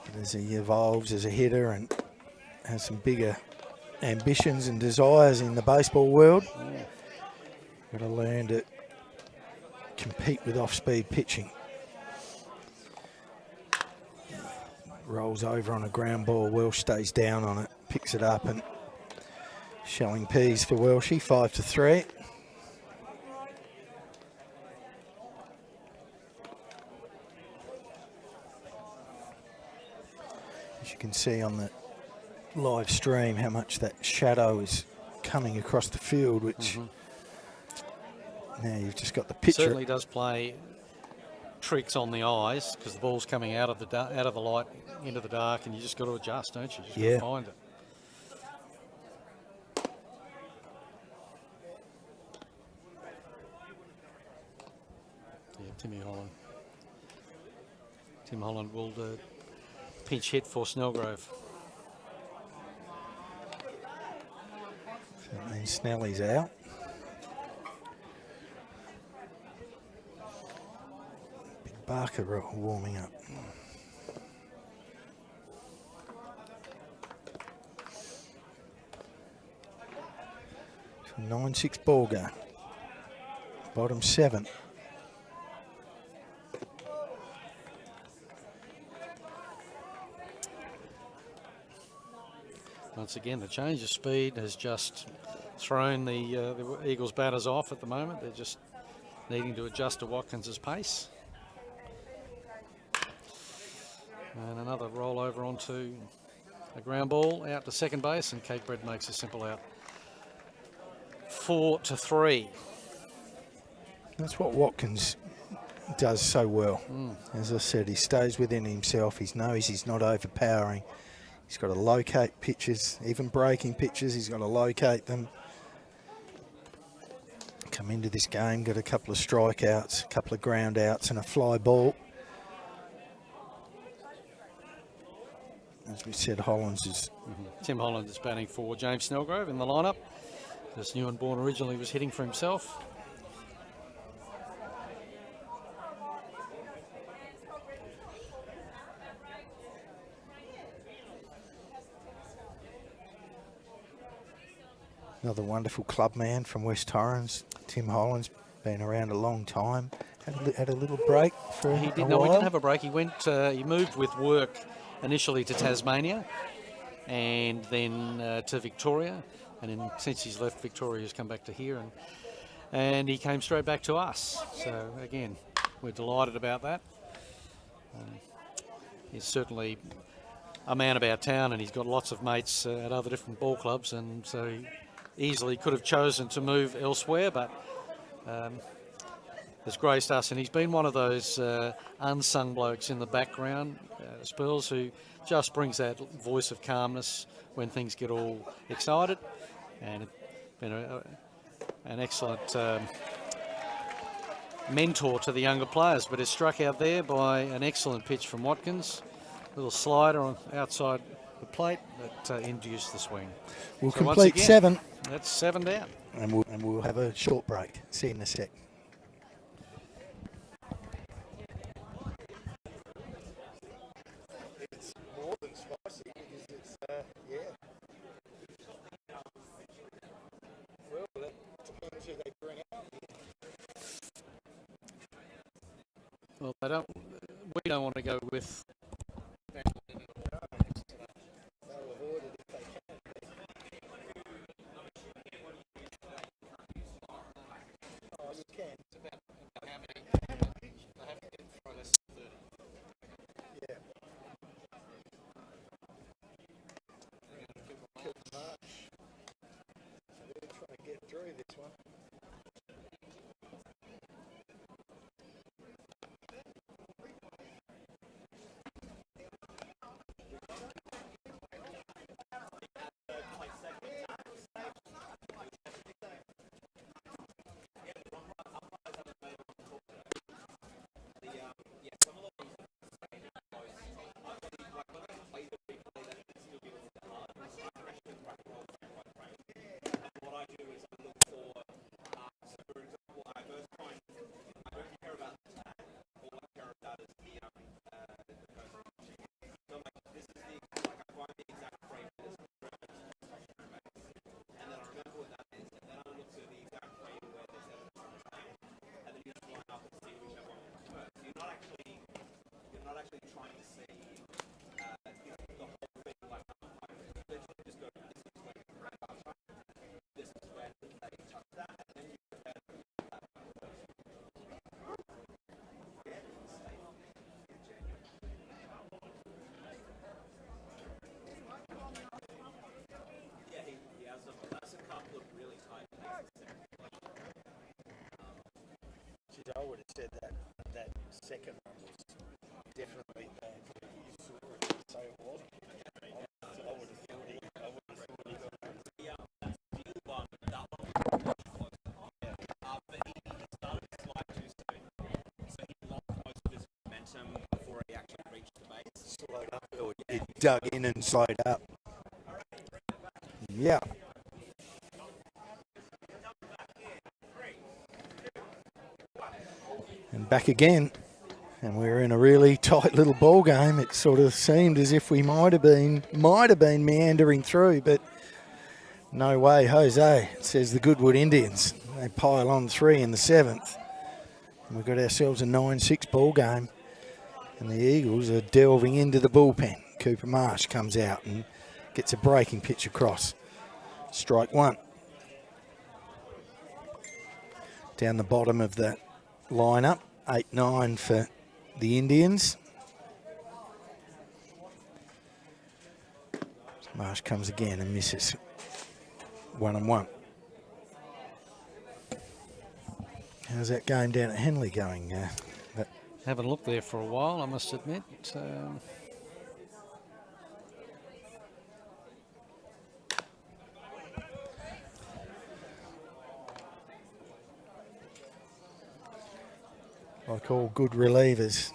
But as he evolves as a hitter and has some bigger ambitions and desires in the baseball world, got to learn to compete with off-speed pitching. Rolls over on a ground ball. Welsh stays down on it, picks it up, and shelling peas for Welshie, 5-3. As you can see on the live stream how much that shadow is coming across the field, which now you've just got the pitcher. Certainly does play tricks on the eyes because the ball's coming out of the light into the dark, and you just got to adjust, don't you? Just got to find it. Yeah, Tim Holland will pinch hit for Snellgrove. So that means Snelly's out. Big Barker warming up. So 9-6 ball game. Bottom 7. Once again, the change of speed has just thrown the Eagles batters off at the moment. They're just needing to adjust to Watkins's pace. And another roll over onto a ground ball out to second base, and Cakebread makes a simple out. 4-3. That's what Watkins does so well. As I said, he stays within himself. He knows he's not overpowering. He's got to locate pitches, even breaking pitches, he's got to locate them. Come into this game, got a couple of strikeouts, a couple of ground outs and a fly ball. As we said, Hollands is... Tim Holland is batting for James Snellgrove in the lineup. As Neuenborn originally was hitting for himself. Another wonderful club man from West Torrens. Tim Holland's been around a long time. Had a little break for a while. No, we didn't have a break. He went. He moved with work initially to Tasmania, and then to Victoria, and then since he's left Victoria, he's come back to here, and he came straight back to us. So again, we're delighted about that. He's certainly a man about town, and he's got lots of mates at other different ball clubs, and so he easily could have chosen to move elsewhere, but has graced us, and he's been one of those unsung blokes in the background, Spurs, who just brings that voice of calmness when things get all excited, and been an excellent mentor to the younger players, but is struck out there by an excellent pitch from Watkins, Little slider on outside the plate that induced the swing. We'll So once complete again, 7. That's 7 down. And we'll have a short break. See you in a sec. It's more than spicy because it's, yeah. Well, that depends who they bring out. Well, we don't want to go with. Through this one. I would have said that second one was definitely bad. You saw it, so it was. I would have thought he got it. But he started to slide too soon. So he lost most of his momentum before he actually reached the base. Slowed up, or it dug in and slowed up. Yeah. And back again, and we're in a really tight little ball game. It sort of seemed as if we might have been meandering through, but no way, Jose, says the Goodwood Indians. They pile on 3 in the 7th. And we've got ourselves a 9-6 ball game, and the Eagles are delving into the bullpen. Cooper Marsh comes out and gets a breaking pitch across. Strike 1. Down the bottom of the lineup, 8-9 for the Indians. Marsh comes again and misses. 1-1. How's that game down at Henley going? Haven't looked there for a while, I must admit. Like all good relievers,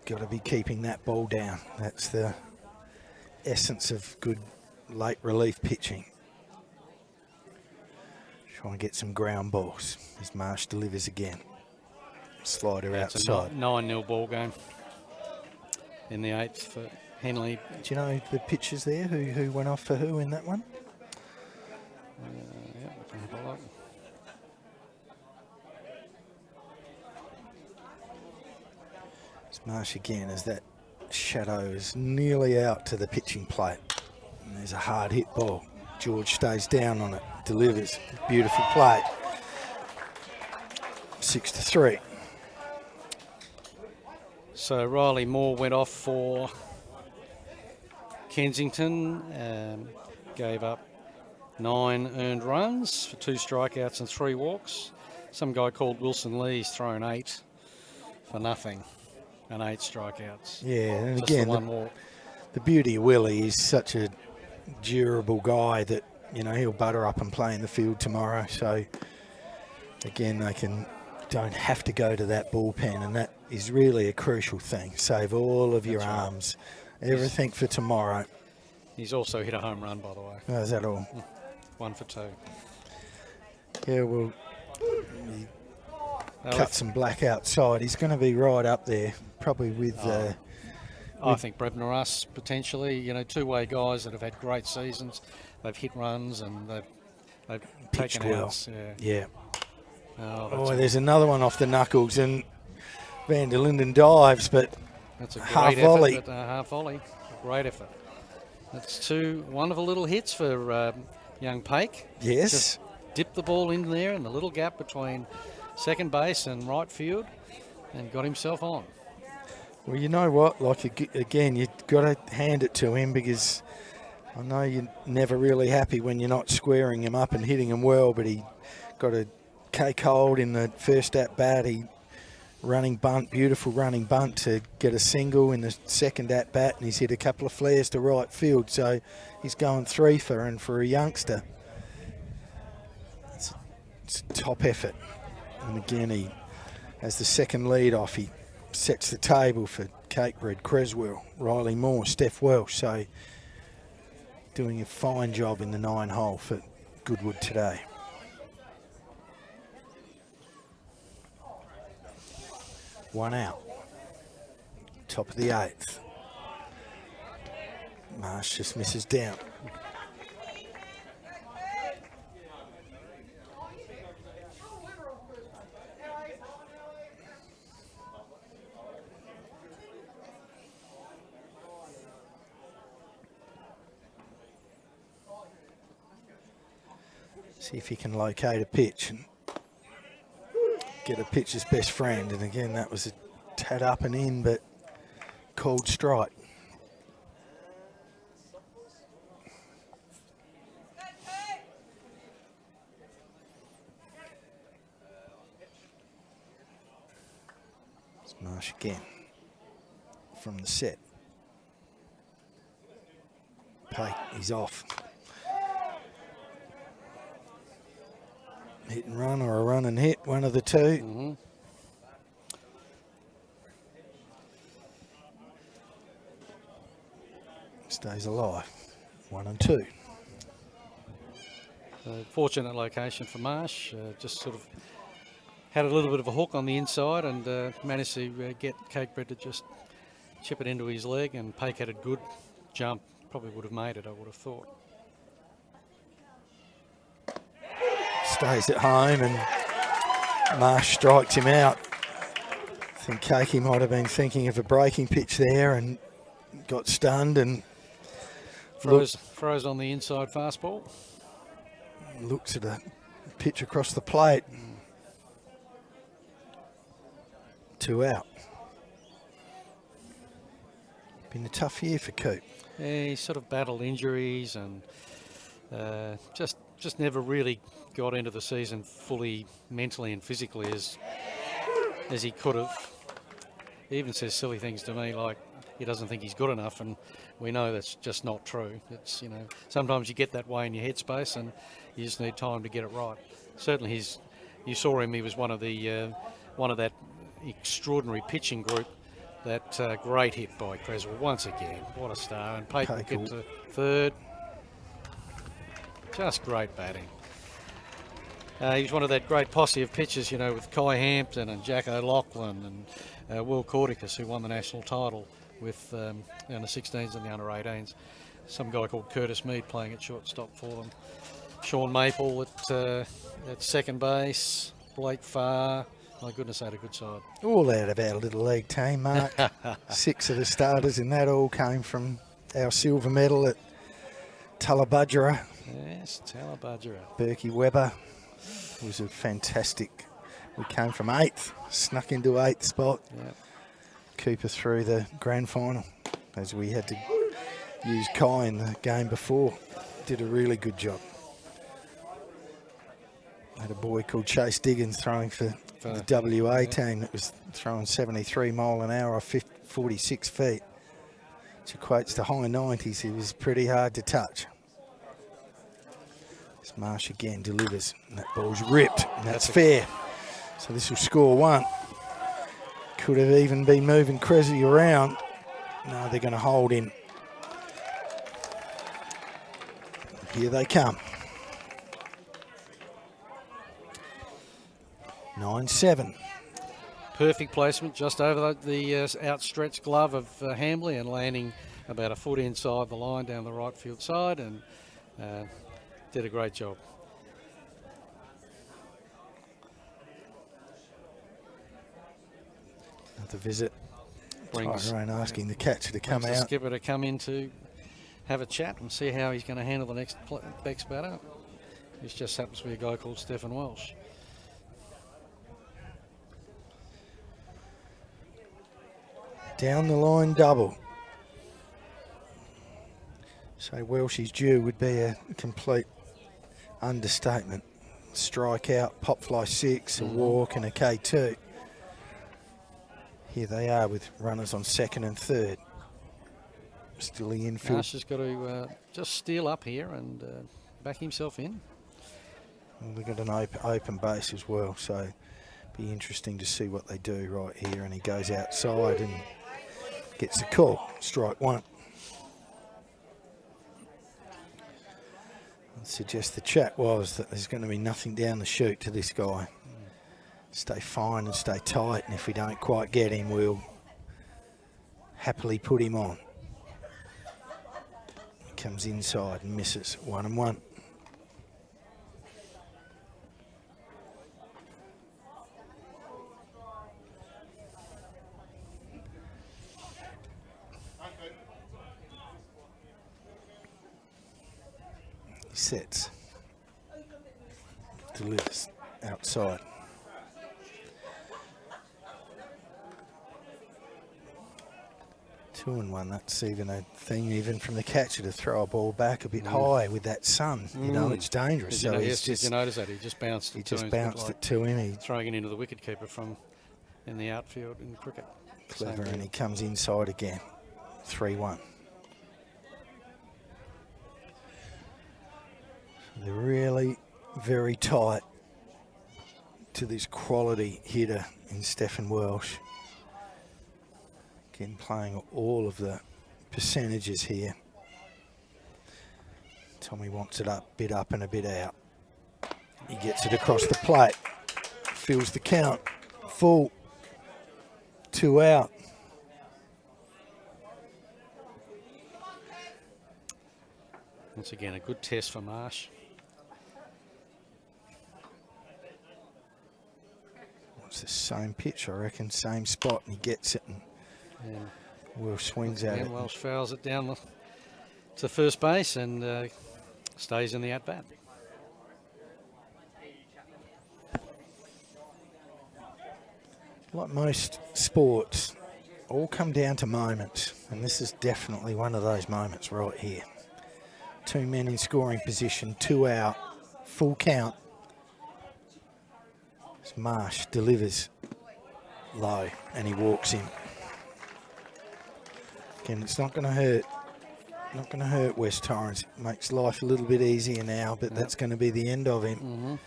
got to be keeping that ball down. That's the essence of good late relief pitching. Try and get some ground balls as Marsh delivers again. Slider outside. It's a 9-0 ball game in the 8th for Henley. Do you know the pitchers there? Who went off for who in that one? Yeah, we can have a look. Marsh again as that shadow is nearly out to the pitching plate. And there's a hard hit ball. George stays down on it, delivers. Beautiful play. 6-3. So Riley Moore went off for Kensington, gave up 9 earned runs for 2 strikeouts and 3 walks. Some guy called Wilson Lee's thrown 8 for nothing. And 8 strikeouts. Yeah, and just again, the 1 walk. The beauty of Willie is such a durable guy that, you know, he'll butter up and play in the field tomorrow. So, again, don't have to go to that bullpen, and that is really a crucial thing. Save all of your arms Everything for tomorrow. He's also hit a home run, by the way. Oh, is that all? 1 for 2. Yeah, well, he cut some black outside. He's going to be right up there, probably with... I think Brebner us, potentially. You know, two-way guys that have had great seasons. They've hit runs and they've pitched taken well. outs. Yeah. Oh, There's another one off the knuckles, and Van der Linden dives, but that's a great half effort, volley. but, half volley. Great effort. That's 2 wonderful little hits for young Paik. Yes. Just dipped the ball in there in the little gap between second base and right field and got himself on. Well, you know what? Like, again, you've got to hand it to him, because I know you're never really happy when you're not squaring him up and hitting him well, but he got a cake hold in the first at-bat. He running bunt, beautiful running bunt to get a single in the second at-bat, and he's hit a couple of flares to right field, so he's going 3 for, and for a youngster, it's a top effort. And again, he, as the second lead off, he sets the table for Cakebread, Creswell, Riley Moore, Steph Welsh. So doing a fine job in the 9-hole for Goodwood today. One out. Top of the 8th. Marsh just misses down. See if he can locate a pitch and get a pitcher's best friend. And again, that was a tad up and in, but called strike. It's Marsh again from the set. Paik, he's off. Hit and run or a run and hit, one of the two. Mm-hmm. Stays alive, 1 and 2. Fortunate location for Marsh. Just sort of had a little bit of a hook on the inside and managed to get Cakebread to just chip it into his leg, and Paik had a good jump. Probably would have made it, I would have thought. Stays at home, and Marsh strikes him out. I think Cakey might have been thinking of a breaking pitch there and got stunned and froze on the inside fastball. Looks at a pitch across the plate. 2 out. Been a tough year for Coop. Yeah, he sort of battled injuries and just never really got into the season fully mentally and physically as he could have. He even says silly things to me like he doesn't think he's good enough, and we know that's just not true. It's, you know, sometimes you get that way in your headspace and you just need time to get it right. Certainly you saw him, he was one of that extraordinary pitching group. That great hit by Creswell once again. What a star. And Paik will get to third. Just great batting. He's one of that great posse of pitchers, you know, with Kai Hampton and Jack O'Loughlin and Will Cordicus, who won the national title with the under 16s and the under 18s. Some guy called Curtis Mead playing at shortstop for them. Sean Maple at second base. Blake Farr. My goodness, they had a good side. All out of our little league team, Mark. 6 of the starters, and that all came from our silver medal at Tullabudgera. Yes, Tullabudgera. Berkey Webber was a fantastic. We came from 8th, snuck into 8th spot. Yep. Cooper through the grand final, as we had to use Kai in the game before. Did a really good job. Had a boy called Chase Diggins throwing for the WA team that was throwing 73 mile an hour off 46 feet, which equates to high 90s. He was pretty hard to touch. This Marsh again delivers, and that ball's ripped, and that's fair. So this will score 1. Could have even been moving Cressy around. No, they're going to hold him. Here they come. 9-7. Perfect placement just over the outstretched glove of Hambley and landing about a foot inside the line down the right field side, and did a great job. Another visit. Brings Tyrone asking the catcher to come the out. skipper to come in to have a chat and see how he's going to handle the next batter. This just happens to be a guy called Stephen Welsh. Down the line double. So Welsh's due would be a complete understatement. Strikeout, pop fly 6, a walk and a K2. Here they are with runners on second and third. Still the infield. Marsh has got to just steal up here and back himself in. Well, they've got an open base as well, so be interesting to see what they do right here. And he goes outside and gets the call. Strike one. I'd suggest the chat was that there's going to be nothing down the chute to this guy. Stay fine and stay tight, and if we don't quite get him, we'll happily put him on. He comes inside and misses. 1-1. He sets. Delivers outside. Two and one, that's even a thing even from the catcher to throw a ball back a bit high with that sun. You know, it's dangerous. Did So you, he's did you notice that? He just bounced it to him. it to him. He Throwing it into the wicket keeper from in the outfield in cricket. clever, Same and he comes inside again. 3-1. They're really very tight to this quality hitter in Stephen Welsh. Again, playing all of the percentages here. Tommy wants it up, bit up and a bit out. He gets it across the plate. Fills the count. Full. 2 out. Once again, a good test for Marsh. It's the same pitch, I reckon, same spot, and he gets it. And Welsh swings at it. Welsh fouls it down to first base and stays in the at-bat. Like most sports, all come down to moments, and this is definitely one of those moments right here. 2 men in scoring position, 2 out, full count. As Marsh delivers low, and he walks in. Again, it's not going to hurt. Not going to hurt West Torrens. It makes life a little bit easier now, but that's going to be the end of him.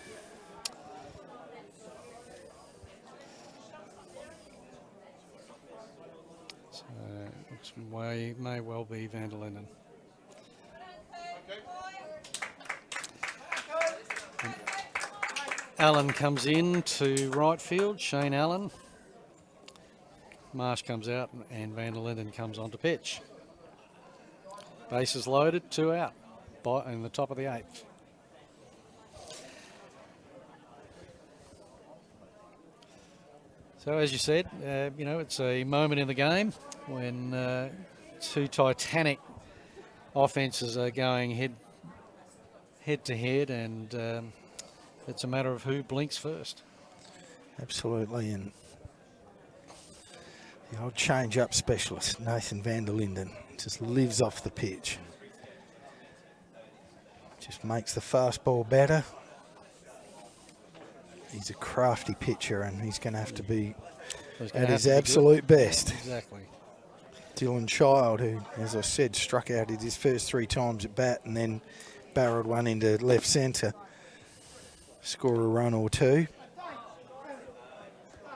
So looks may well be Van der Linden. Allen comes in to right field, Shane Allen. Marsh comes out and Van der Linden comes on to pitch. Bases loaded, 2 out in the top of the 8th. So as you said, you know, it's a moment in the game when 2 titanic offences are going head to head, and it's a matter of who blinks first. Absolutely, and the old change-up specialist, Nathan Van der Linden, just lives off the pitch. Just makes the fastball better. He's a crafty pitcher, and he's going to have to be at his absolute best. Exactly. Dylan Child, who, as I said, struck out his first 3 times at bat and then barreled one into left centre. Score a run or 2.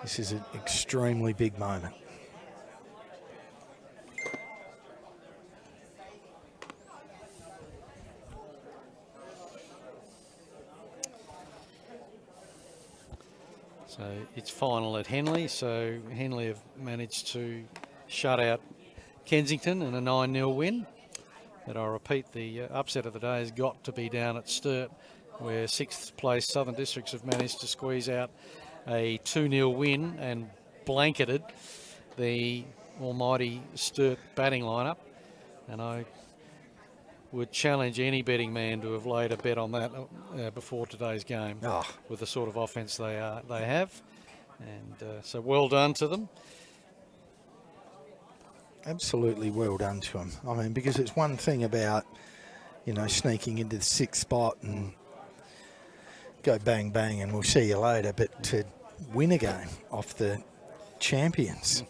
This is an extremely big moment. So it's final at Henley. So Henley have managed to shut out Kensington in a 9-0 win. But I repeat, the upset of the day has got to be down at Sturt, where 6th place Southern Districts have managed to squeeze out a 2-0 win and blanketed the almighty Sturt batting lineup. And I would challenge any betting man to have laid a bet on that before today's game, with the sort of offence they have. And so well done to them. Absolutely well done to them. I mean, because it's one thing about, you know, sneaking into the 6th spot and go bang, bang, and we'll see you later. But to win a game off the champions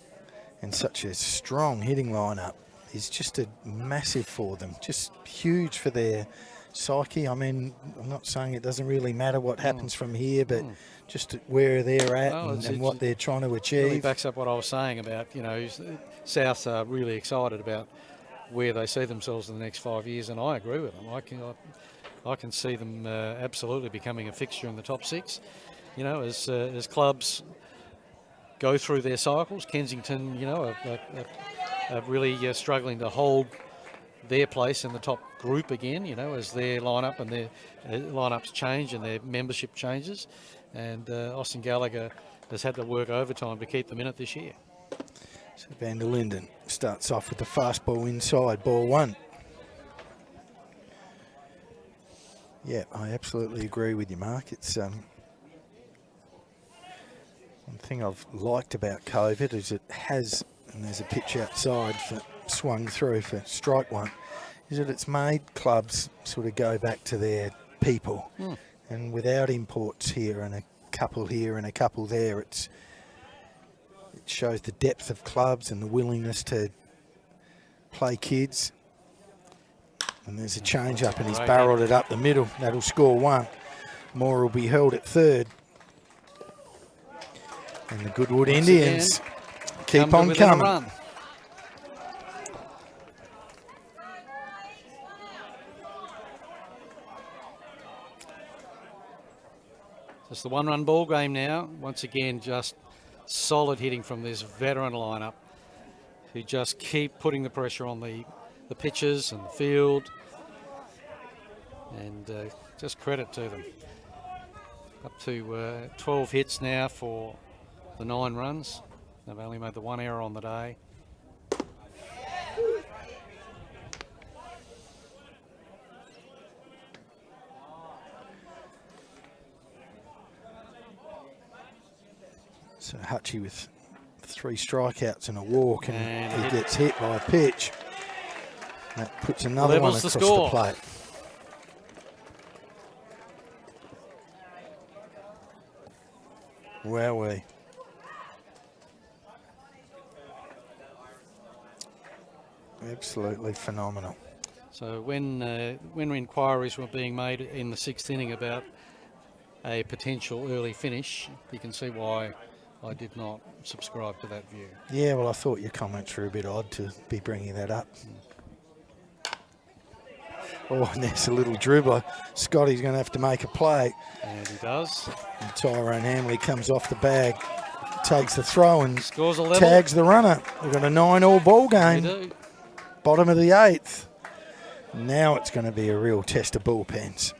and such a strong hitting lineup is just a massive for them. Just huge for their psyche. I mean, I'm not saying it doesn't really matter what happens from here, but just where they're at and what they're trying to achieve. Really backs up what I was saying about, you know, South are really excited about where they see themselves in the next 5 years, and I agree with them. I can see them absolutely becoming a fixture in the top 6. You know, as clubs go through their cycles, Kensington, you know, are really struggling to hold their place in the top group again, you know, as their lineup and their lineups change and their membership changes. And Austin Gallagher has had to work overtime to keep them in it this year. So Van der Linden starts off with the fastball inside, ball 1. Yeah, I absolutely agree with you, Mark. It's one thing I've liked about COVID is it has, and there's a pitch outside for swung through for strike 1, is that it's made clubs sort of go back to their people. And without imports here and a couple here and a couple there, it shows the depth of clubs and the willingness to play kids. And there's a change up and he's barreled it up the middle. That'll score 1. Moore will be held at 3rd. And the Goodwood Indians keep on coming. It's the 1-run ball game now. Once again, just solid hitting from this veteran lineup who just keep putting the pressure on the pitches and the field. And just credit to them. Up to 12 hits now for the 9 runs. They've only made the 1 error on the day. So Hutchie with 3 strikeouts and a walk, and he gets hit by a pitch. That puts another one across the plate. Wowee. Absolutely phenomenal. So when inquiries were being made in the 6th inning about a potential early finish, you can see why I did not subscribe to that view. Yeah, well, I thought your comments were a bit odd to be bringing that up. Oh, and there's a little dribbler. Scotty's going to have to make a play. And he does. And Tyrone Hamley comes off the bag, takes the throw and scores a level. Tags the runner. We've got a 9-all ball game. We do. Bottom of the 8th. Now it's going to be a real test of bullpens.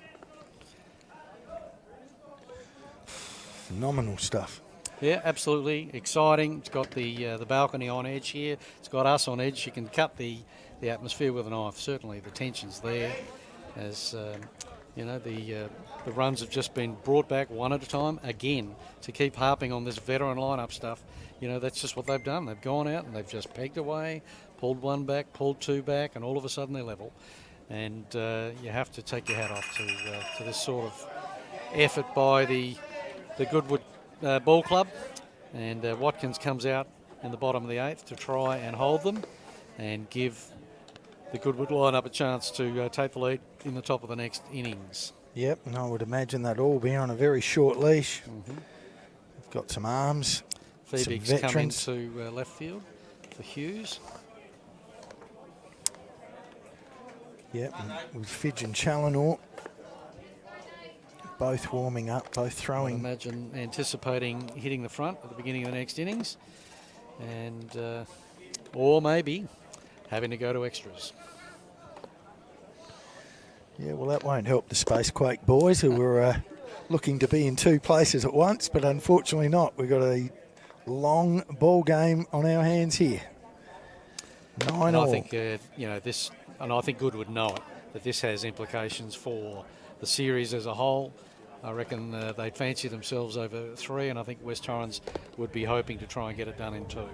Phenomenal stuff. Yeah, absolutely exciting. It's got the balcony on edge here. It's got us on edge. You can cut the atmosphere with a knife. Certainly the tension's there. As you know, the runs have just been brought back one at a time again to keep harping on this veteran lineup stuff. You know, that's just what they've done. They've gone out and they've just pegged away, pulled 1 back, pulled 2 back, and all of a sudden they're level. And you have to take your hat off to this sort of effort by the Goodwood Ball Club. And Watkins comes out in the bottom of the 8th to try and hold them and give the Goodwood lineup a chance to take the lead in the top of the next innings. Yep, and I would imagine that all be on a very short leash. They've got some arms, Phoebe's some come veterans. into left field for Hughes. Yep, and with Fidge and Challenor Both warming up, both I throwing. imagine anticipating hitting the front at the beginning of the next innings, and or maybe having to go to extras. Yeah, well, that won't help the Spacequake boys who were looking to be in two places at once, but unfortunately not. We've got a long ball game on our hands here. 9 And all. I think this, and I think Goodwood know it, that this has implications for the series as a whole. I reckon they'd fancy themselves over 3, and I think West Torrens would be hoping to try and get it done in 2.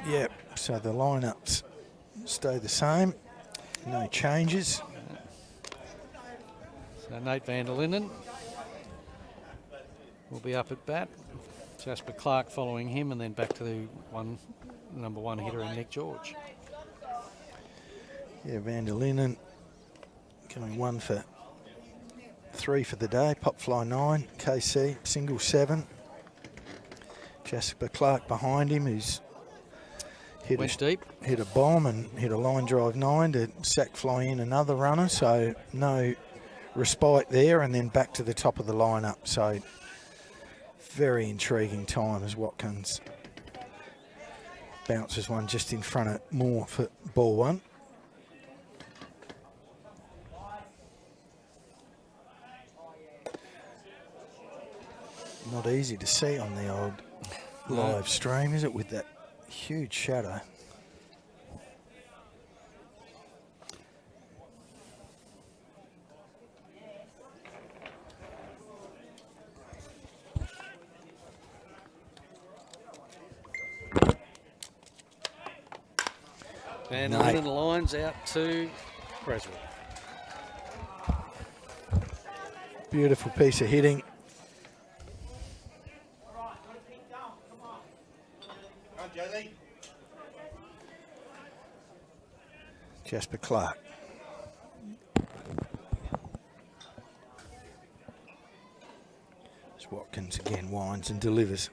Yep, so the lineups stay the same, no changes. So Nate van der Linden will be up at bat. Jasper Clark following him, and then back to the number 1 hitter in Nick George. Yeah, van der Linden going 1 for 3 for the day. Pop fly 9, KC single 7. Jasper Clark behind him, who's Went deep. hit a bomb and hit a line drive 9 to sack fly in another runner, so no respite there, and then back to the top of the lineup. So very intriguing time as Watkins bounces one just in front of Moore for ball 1. Not easy to see on the old live stream, is it, with that huge shadow? And the Linden lines out to Creswell. Beautiful piece of hitting. Jasper Clark. As Watkins again winds and delivers.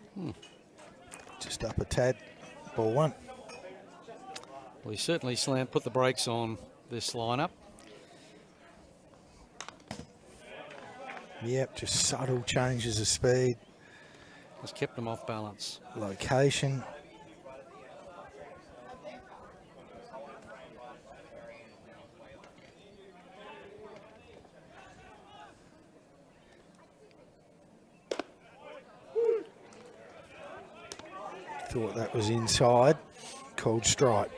Just up a tad, ball 1. Well, he certainly put the brakes on this lineup. Yep, just subtle changes of speed, Has kept them off balance. location. Thought that was inside. Called strike.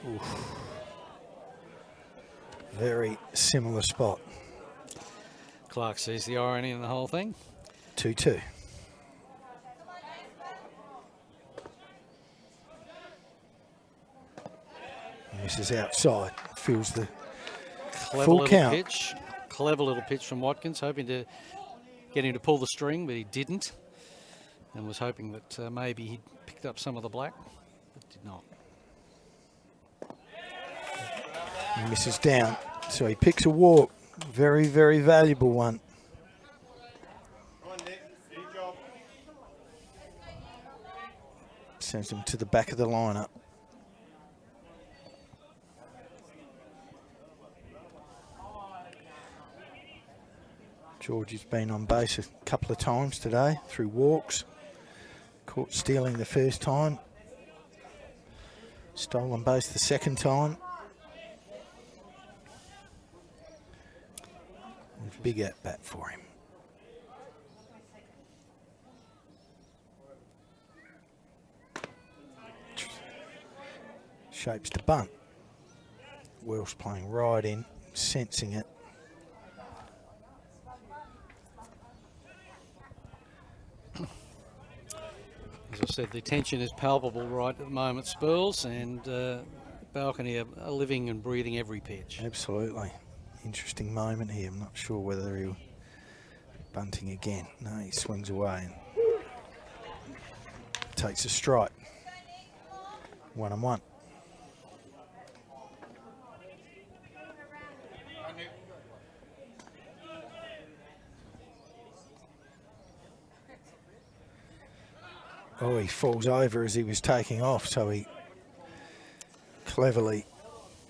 Oof. Very similar spot. Clark sees the irony in the whole thing. 2-2. This is outside. Feels the Clever full little count. pitch. Clever little pitch from Watkins, hoping to get him to pull the string, but he didn't. And was hoping that maybe he'd picked up some of the black, but did not. He misses down. So he picks a walk. Very, very valuable one. Sends him to the back of the lineup. George has been on base a couple of times today through walks. Caught stealing the first time. Stolen base the second time. Big at bat for him. Shapes to bunt. Welsh playing right in, sensing it. As I said, the tension is palpable right at the moment, Spurls, and Balcony are living and breathing every pitch. Absolutely. Interesting moment here. I'm not sure whether he'll be bunting again. No, he swings away and takes a strike. 1-1. Oh, he falls over as he was taking off, so he cleverly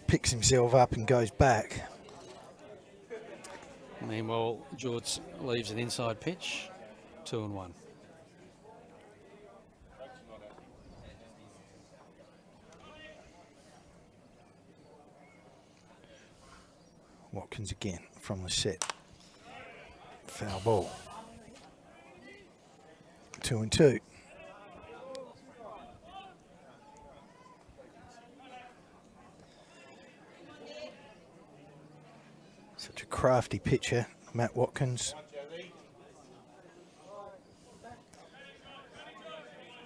picks himself up and goes back. Meanwhile, George leaves an inside pitch, 2-1. Watkins again from the set. Foul ball. 2-2. Such a crafty pitcher, Matt Watkins.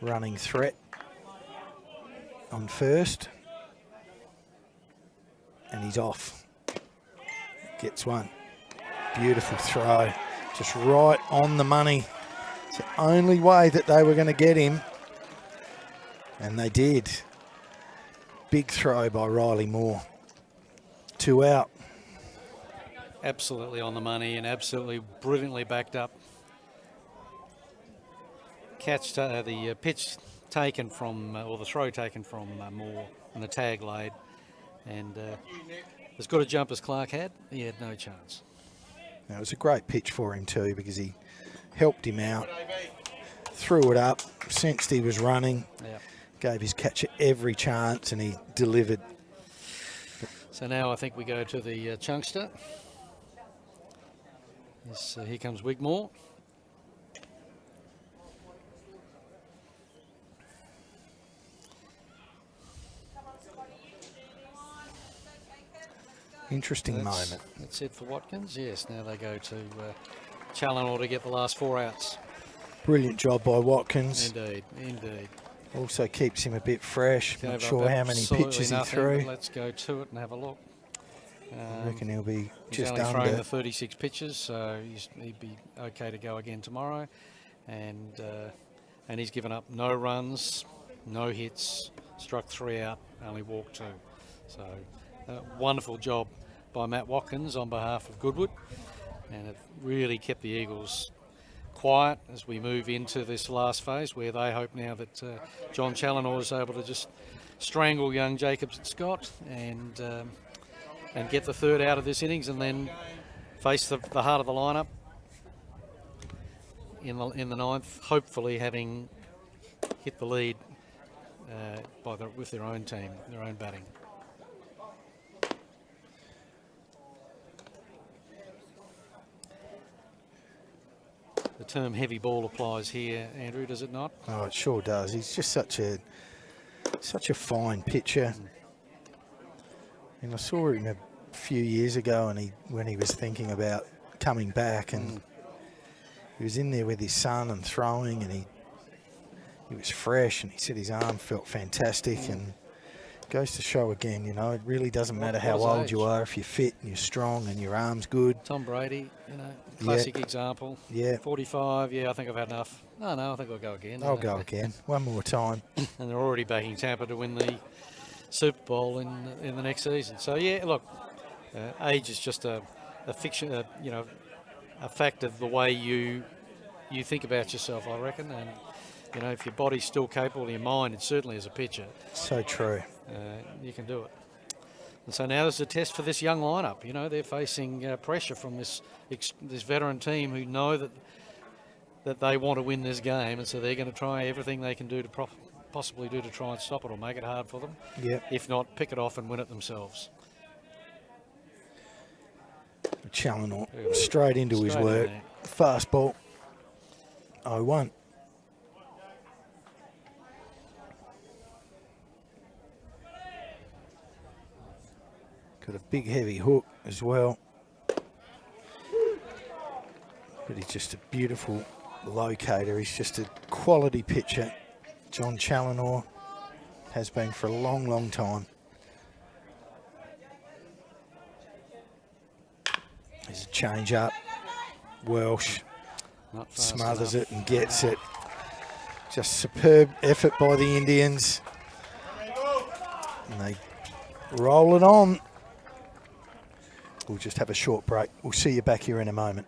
Running threat on first. And he's off. Gets one. Beautiful throw. Just right on the money. It's the only way that they were going to get him. And they did. Big throw by Riley Moore. 2 out. Absolutely on the money and absolutely brilliantly backed up. The pitch taken from, or the throw taken from Moore and the tag laid. And as good a jump as Clark had, he had no chance. It was a great pitch for him too, because he helped him out, threw it up, sensed he was running, gave his catcher every chance, and he delivered. So now I think we go to the chunkster. Here comes Wigmore. Interesting moment. That's it for Watkins. Yes, now they go to Challinor to get the last 4 outs. Brilliant job by Watkins. Indeed, indeed. Also keeps him a bit fresh. Not sure how many Absolutely pitches he nothing, threw. but let's go to it and have a look. I reckon he'll be He's just only thrown under. the 36 pitches, so he'd be okay to go again tomorrow. And he's given up no runs, no hits, struck 3 out, only walked 2. So wonderful job by Matt Watkins on behalf of Goodwood, and it really kept the Eagles quiet as we move into this last phase, where they hope now that John Challinor is able to just strangle young Jacobs and Scott and get the 3rd out of this innings, and then face the heart of the lineup in the 9th, hopefully having hit the lead with their own team, their own batting. The term heavy ball applies here, Andrew, does it not? Oh, it sure does. He's just such a fine pitcher. And I saw him a few years ago, and when he was thinking about coming back, and he was in there with his son and throwing, and he was fresh, and he said his arm felt fantastic, and goes to show again, you know, it really doesn't matter how old you are. If you're fit and you're strong and your arm's good. Tom Brady, you know, classic example. Yeah. 45, I think I've had enough. No, I think I'll go again. I'll go again. One more time. And they're already backing Tampa to win the Super Bowl in the next season. So, yeah, look, age is just a fiction, a fact of the way you think about yourself, I reckon. And, you know, if your body's still capable, your mind, and certainly as a pitcher. So true. You can do it. And so now there's a test for this young lineup. You know, they're facing pressure from this veteran team who know that they want to win this game, and so they're going to try everything they can do to possibly do to try and stop it or make it hard for them. Yep. If not, pick it off and win it themselves. Challinor straight into his work. Fastball. 0-1. Got a big heavy hook as well. But he's just a beautiful locator. He's just a quality pitcher. John Challinor has been for a long, long time. There's a change up. Welsh smothers it and gets it. Just superb effort by the Indians. And they roll it on. We'll just have a short break. We'll see you back here in a moment.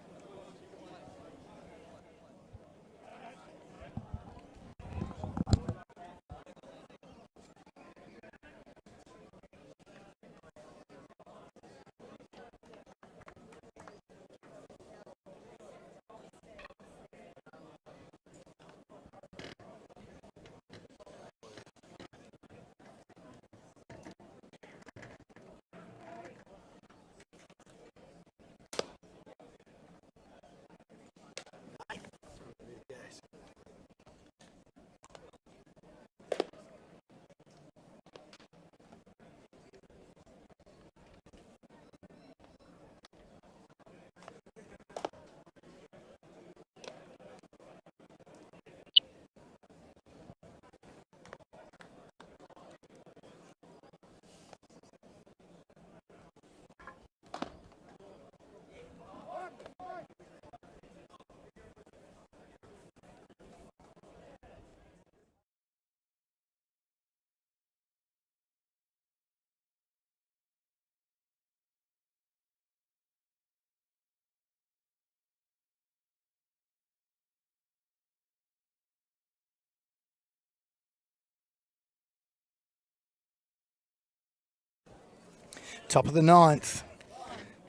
Top of the 9th.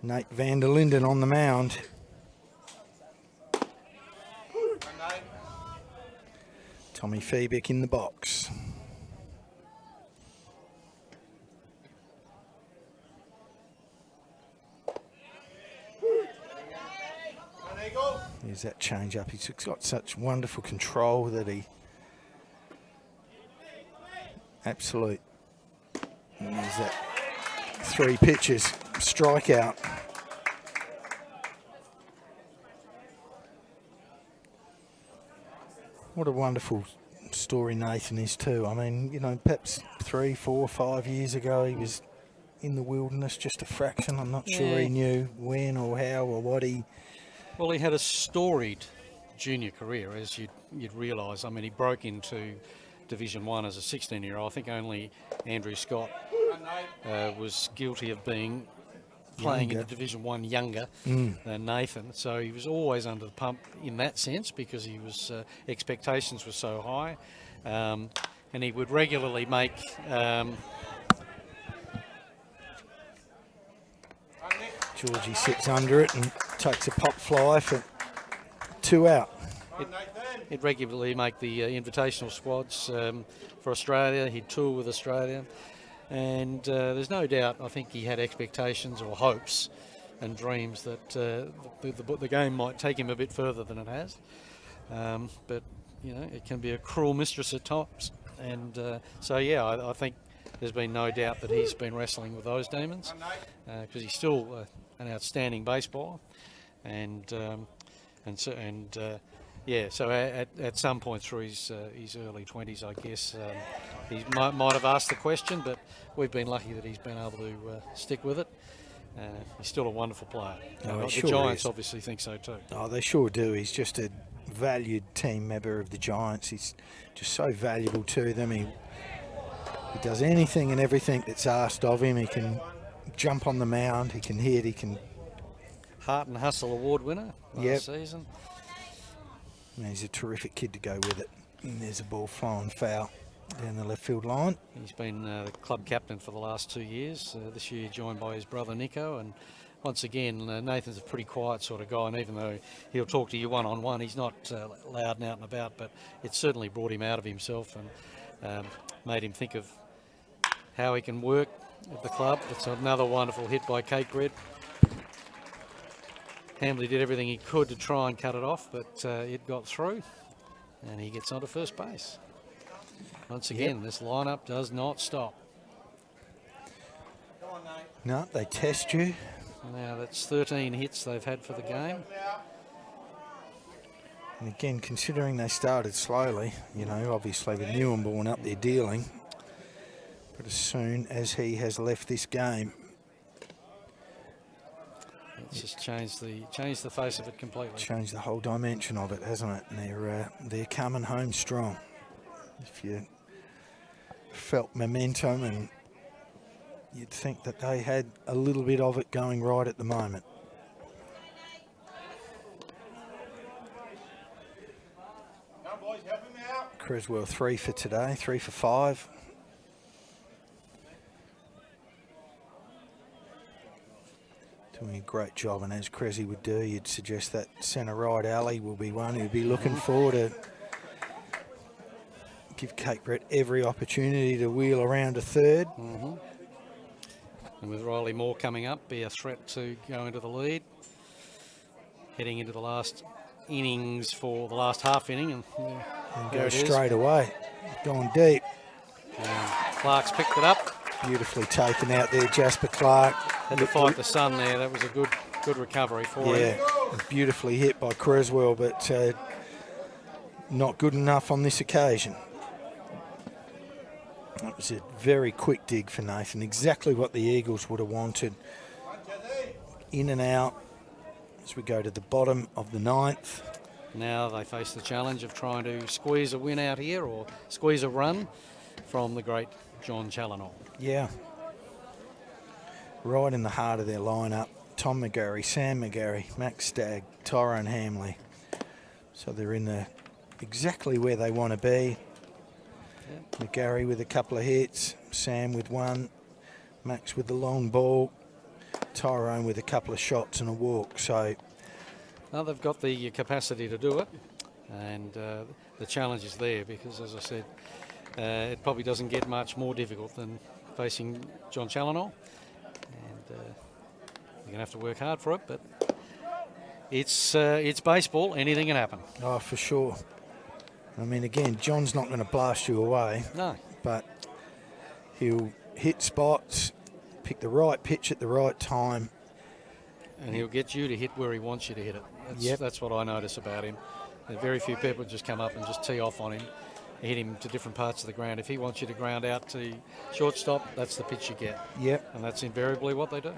Nate van der Linden on the mound. Tommy Feebeck in the box. Here's that change up. He's got such wonderful control that he absolute. And there's that 3 pitches strikeout. What a wonderful story Nathan is too. I mean, you know, perhaps 3, 4, 5 years ago he was in the wilderness, just a fraction. I'm not sure he knew when or how or what he. Well, he had a storied junior career, as you'd realise. I mean, he broke into Division 1 as a 16-year-old. I think only Andrew Scott was guilty of being playing in the Division 1 younger than Nathan. So he was always under the pump in that sense because he was expectations were so high, and he would regularly make. Georgie sits under it and takes a pop fly for 2 out. He'd regularly make the invitational squads for Australia. He'd tour with Australia. And there's no doubt, I think he had expectations or hopes and dreams that the game might take him a bit further than it has. But, you know, it can be a cruel mistress at times. And so, yeah, I think there's been no doubt that he's been wrestling with those demons because he's still an outstanding baseballer. So at some point through his early 20s, I guess, he might have asked the question, but we've been lucky that he's been able to stick with it. He's still a wonderful player. The Giants obviously think so too. Oh, they sure do. He's just a valued team member of the Giants. He's just so valuable to them. He does anything and everything that's asked of him. He can jump on the mound. He can hit. He can. Heart and Hustle Award winner last season. And he's a terrific kid to go with it. And there's a ball flying foul down the left field line. He's been the club captain for the last 2 years. This year joined by his brother Nico. And once again, Nathan's a pretty quiet sort of guy. And even though he'll talk to you one-on-one, he's not loud and out and about. But it certainly brought him out of himself and made him think of how he can work at the club. It's another wonderful hit by Cakebread. Hamley did everything he could to try and cut it off, but it got through, and he gets onto first base. Once again, this lineup does not stop. No, they test you. Now that's 13 hits they've had for the game. And again, considering they started slowly, you know, obviously with Newborn up there dealing, but as soon as he has left this game, it's just changed the face of it completely. Changed the whole dimension of it, hasn't it? And they're coming home strong. If you felt momentum, and you'd think that they had a little bit of it going right at the moment. Come boys, help him out. Creswell 3 for today, 3 for 5. Doing a great job, and as Cressy would do, you'd suggest that centre right alley will be one he'd be looking for to give Cakebread every opportunity to wheel around to third. And with Riley Moore coming up, be a threat to go into the lead. Heading into the last innings for the last half inning, and go straight away, going deep. Clark's picked it up. Beautifully taken out there, Jasper Clark. Had to fight the sun there. That was a good recovery for him. Yeah, beautifully hit by Creswell, but not good enough on this occasion. That was a very quick dig for Nathan, exactly what the Eagles would have wanted. In and out as we go to the bottom of the 9th. Now they face the challenge of trying to squeeze a win out here or squeeze a run from the great John Challinor. Yeah. Right in the heart of their lineup. Tom McGarry, Sam McGarry, Max Stagg, Tyrone Hamley. So they're in exactly where they want to be. Yep. McGarry with a couple of hits, Sam with one, Max with the long ball. Tyrone with a couple of shots and a walk. So Well, they've got the capacity to do it, and the challenge is there because, as I said, it probably doesn't get much more difficult than facing John Challinor, and you're going to have to work hard for it, but it's baseball. Anything can happen. oh, for sure. I mean, again, John's not going to blast you away. No. But he'll hit spots, pick the right pitch at the right time. And he'll get you to hit where he wants you to hit it. That's what I notice about him. Very few people just come up and just tee off on him, hit him to different parts of the ground. If he wants you to ground out to shortstop, that's the pitch you get. Yep. And that's invariably what they do.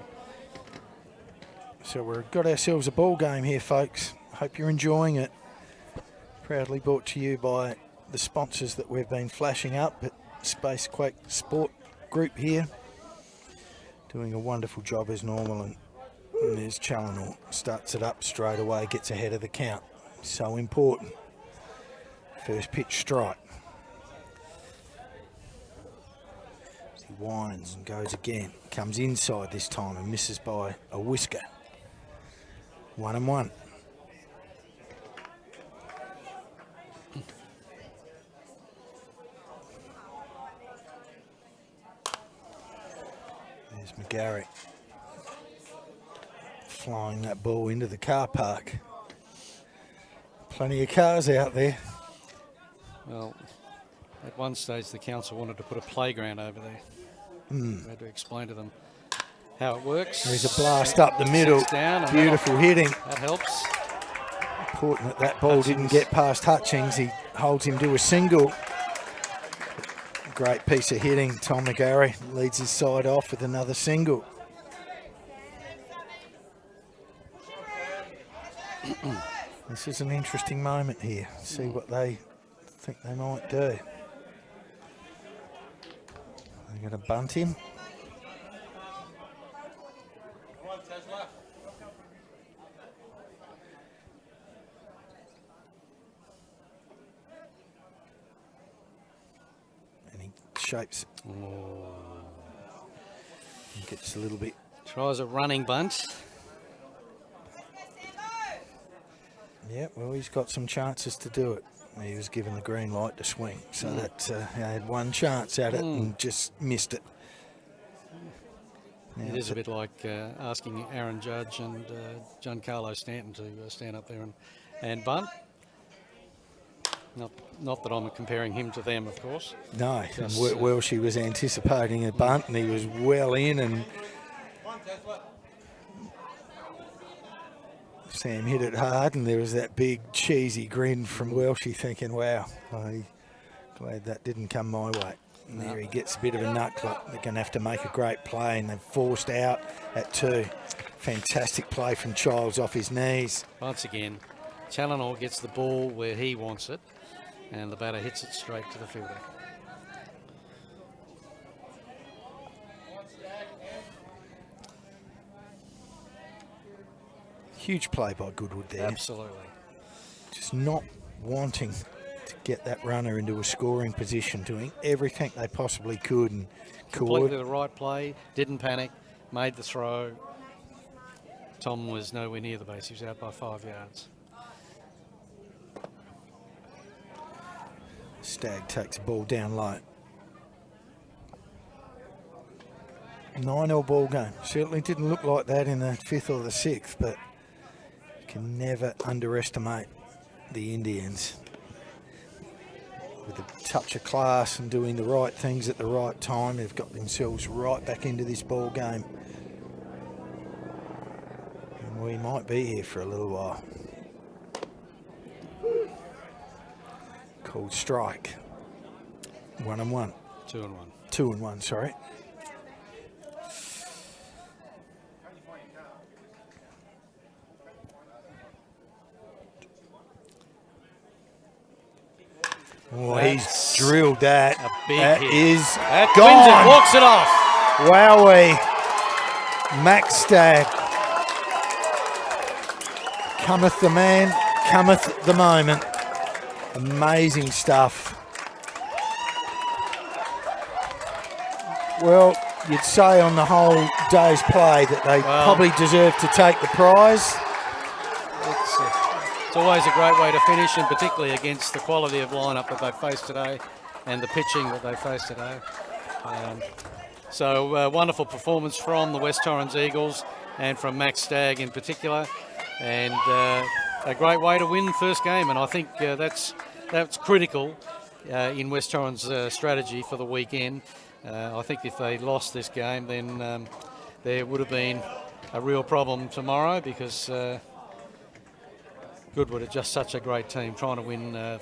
So we've got ourselves a ball game here, folks. Hope you're enjoying it. Proudly brought to you by the sponsors that we've been flashing up at Space Quake Sport Group here. Doing a wonderful job as normal, and there's Challinor. Starts it up straight away, gets ahead of the count. So important. First pitch strike. He winds and goes again. Comes inside this time and misses by a whisker. 1-1. There's McGarry flying that ball into the car park. Plenty of cars out there. Well, at one stage the council wanted to put a playground over there. We had to explain to them how it works. There's a blast up the middle. Sits down and Beautiful hitting. That helps. Important that that ball didn't get past Hutchings. He holds him to a single. Great piece of hitting. Tom McGarry leads his side off with another single. This is an interesting moment here. See what they think they might do. They're going to bunt him. And he shapes. He gets a little bit. Tries a running bunt. Yeah, well, he's got some chances to do it. He was given the green light to swing, so that he had one chance at it and just missed it. Now It is a bit like asking Aaron Judge and Giancarlo Stanton to stand up there and bunt. Not that I'm comparing him to them, of course. No, Just, Welshie was anticipating a bunt and he was well in, and Sam hit it hard, and there was that big cheesy grin from Welshie thinking, wow, I'm glad that didn't come my way. And there he gets a bit of a nutclip. They're going to have to make a great play, and they've forced out at 2. Fantastic play from Childs off his knees. Once again, Challinor gets the ball where he wants it, and the batter hits it straight to the fielder. Huge play by Goodwood there. Absolutely. Just not wanting to get that runner into a scoring position, doing everything they possibly could and Completely the right play, didn't panic, made the throw. Tom was nowhere near the base, he was out by 5 yards. Stagg takes the ball down low. 9-0 ball game. Certainly didn't look like that in the 5th or the 6th, but you can never underestimate the Indians. With a touch of class and doing the right things at the right time, they've got themselves right back into this ball game. And we might be here for a little while. Called strike. 1-1. 2-1. 2-1, sorry. Oh, he's drilled that. A big that hit. is That gone. wins it, walks it off. Wowee. Max Stagg. Cometh the man, cometh the moment. Amazing stuff. Well, you'd say on the whole day's play that they probably deserve to take the prize. It's always a great way to finish, and particularly against the quality of lineup that they faced today and the pitching that they faced today. So wonderful performance from the West Torrens Eagles and from Max Stagg in particular, and a great way to win the first game. And I think that's critical in West Torrens' strategy for the weekend. I think if they lost this game, then there would have been a real problem tomorrow, because Goodwood are just such a great team, trying to win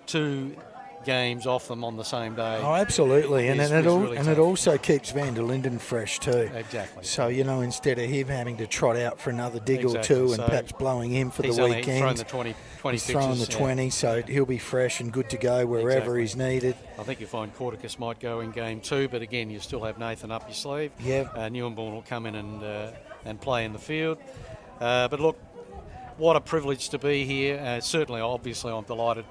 2 games off them on the same day. Oh, absolutely, and really it also keeps Van der Linden fresh too. Exactly. So, you know, instead of him having to trot out for another dig or two and perhaps blowing him for the weekend, he's thrown the 20 he's throwing the 20, so he'll be fresh and good to go wherever he's needed. I think you find Corticus might go in game 2, but again, you still have Nathan up your sleeve. Yeah. Newinborn will come in and play in the field. But look, what a privilege to be here. Certainly, obviously, I'm delighted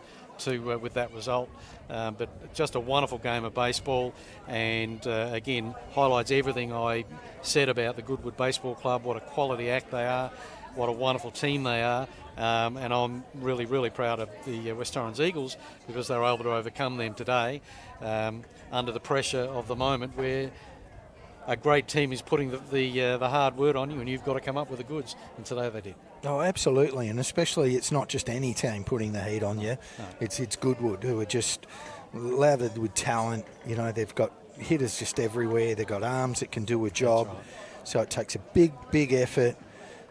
with that result. But just a wonderful game of baseball, and again, highlights everything I said about the Goodwood Baseball Club, what a quality act they are, what a wonderful team they are. And I'm really, really proud of the West Torrens Eagles, because they were able to overcome them today under the pressure of the moment, where a great team is putting the hard word on you, and you've got to come up with the goods, and today they did. Oh, absolutely, and especially it's not just any team putting the heat on you. No. It's Goodwood, who are just lathered with talent. You know, they've got hitters just everywhere. They've got arms that can do a job. Right. So it takes a big effort.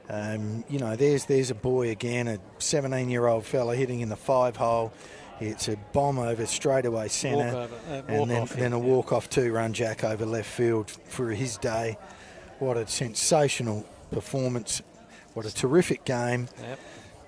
You know, there's a boy again, a 17-year-old fella hitting in the 5-hole. It's a bomb over straightaway centre, and then a walk-off 2-run jack over left field for his day. What a sensational performance. What a terrific game.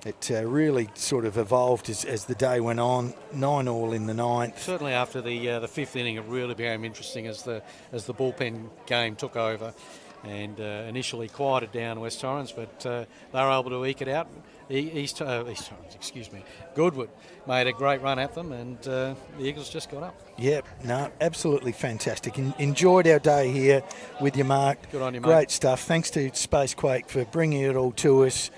Yep. It really sort of evolved as the day went on. 9-all in the 9th. Certainly after the 5th inning, it really became interesting as the bullpen game took over, and initially quieted down West Torrens, but they were able to eke it out. East Torrens, excuse me. Goodwood made a great run at them, and the Eagles just got up. Yep, no, absolutely fantastic. Enjoyed our day here with you, Mark. Good on you, mate. Great stuff. Thanks to Spacequake for bringing it all to us.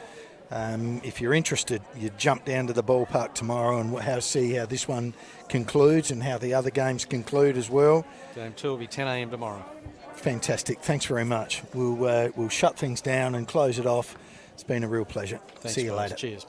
If you're interested, you jump down to the ballpark tomorrow and see how this one concludes and how the other games conclude as well. Game 2 will be 10 a.m. tomorrow. Fantastic. Thanks very much. We'll shut things down and close it off. It's been a real pleasure. Thanks, see you guys. later. Cheers.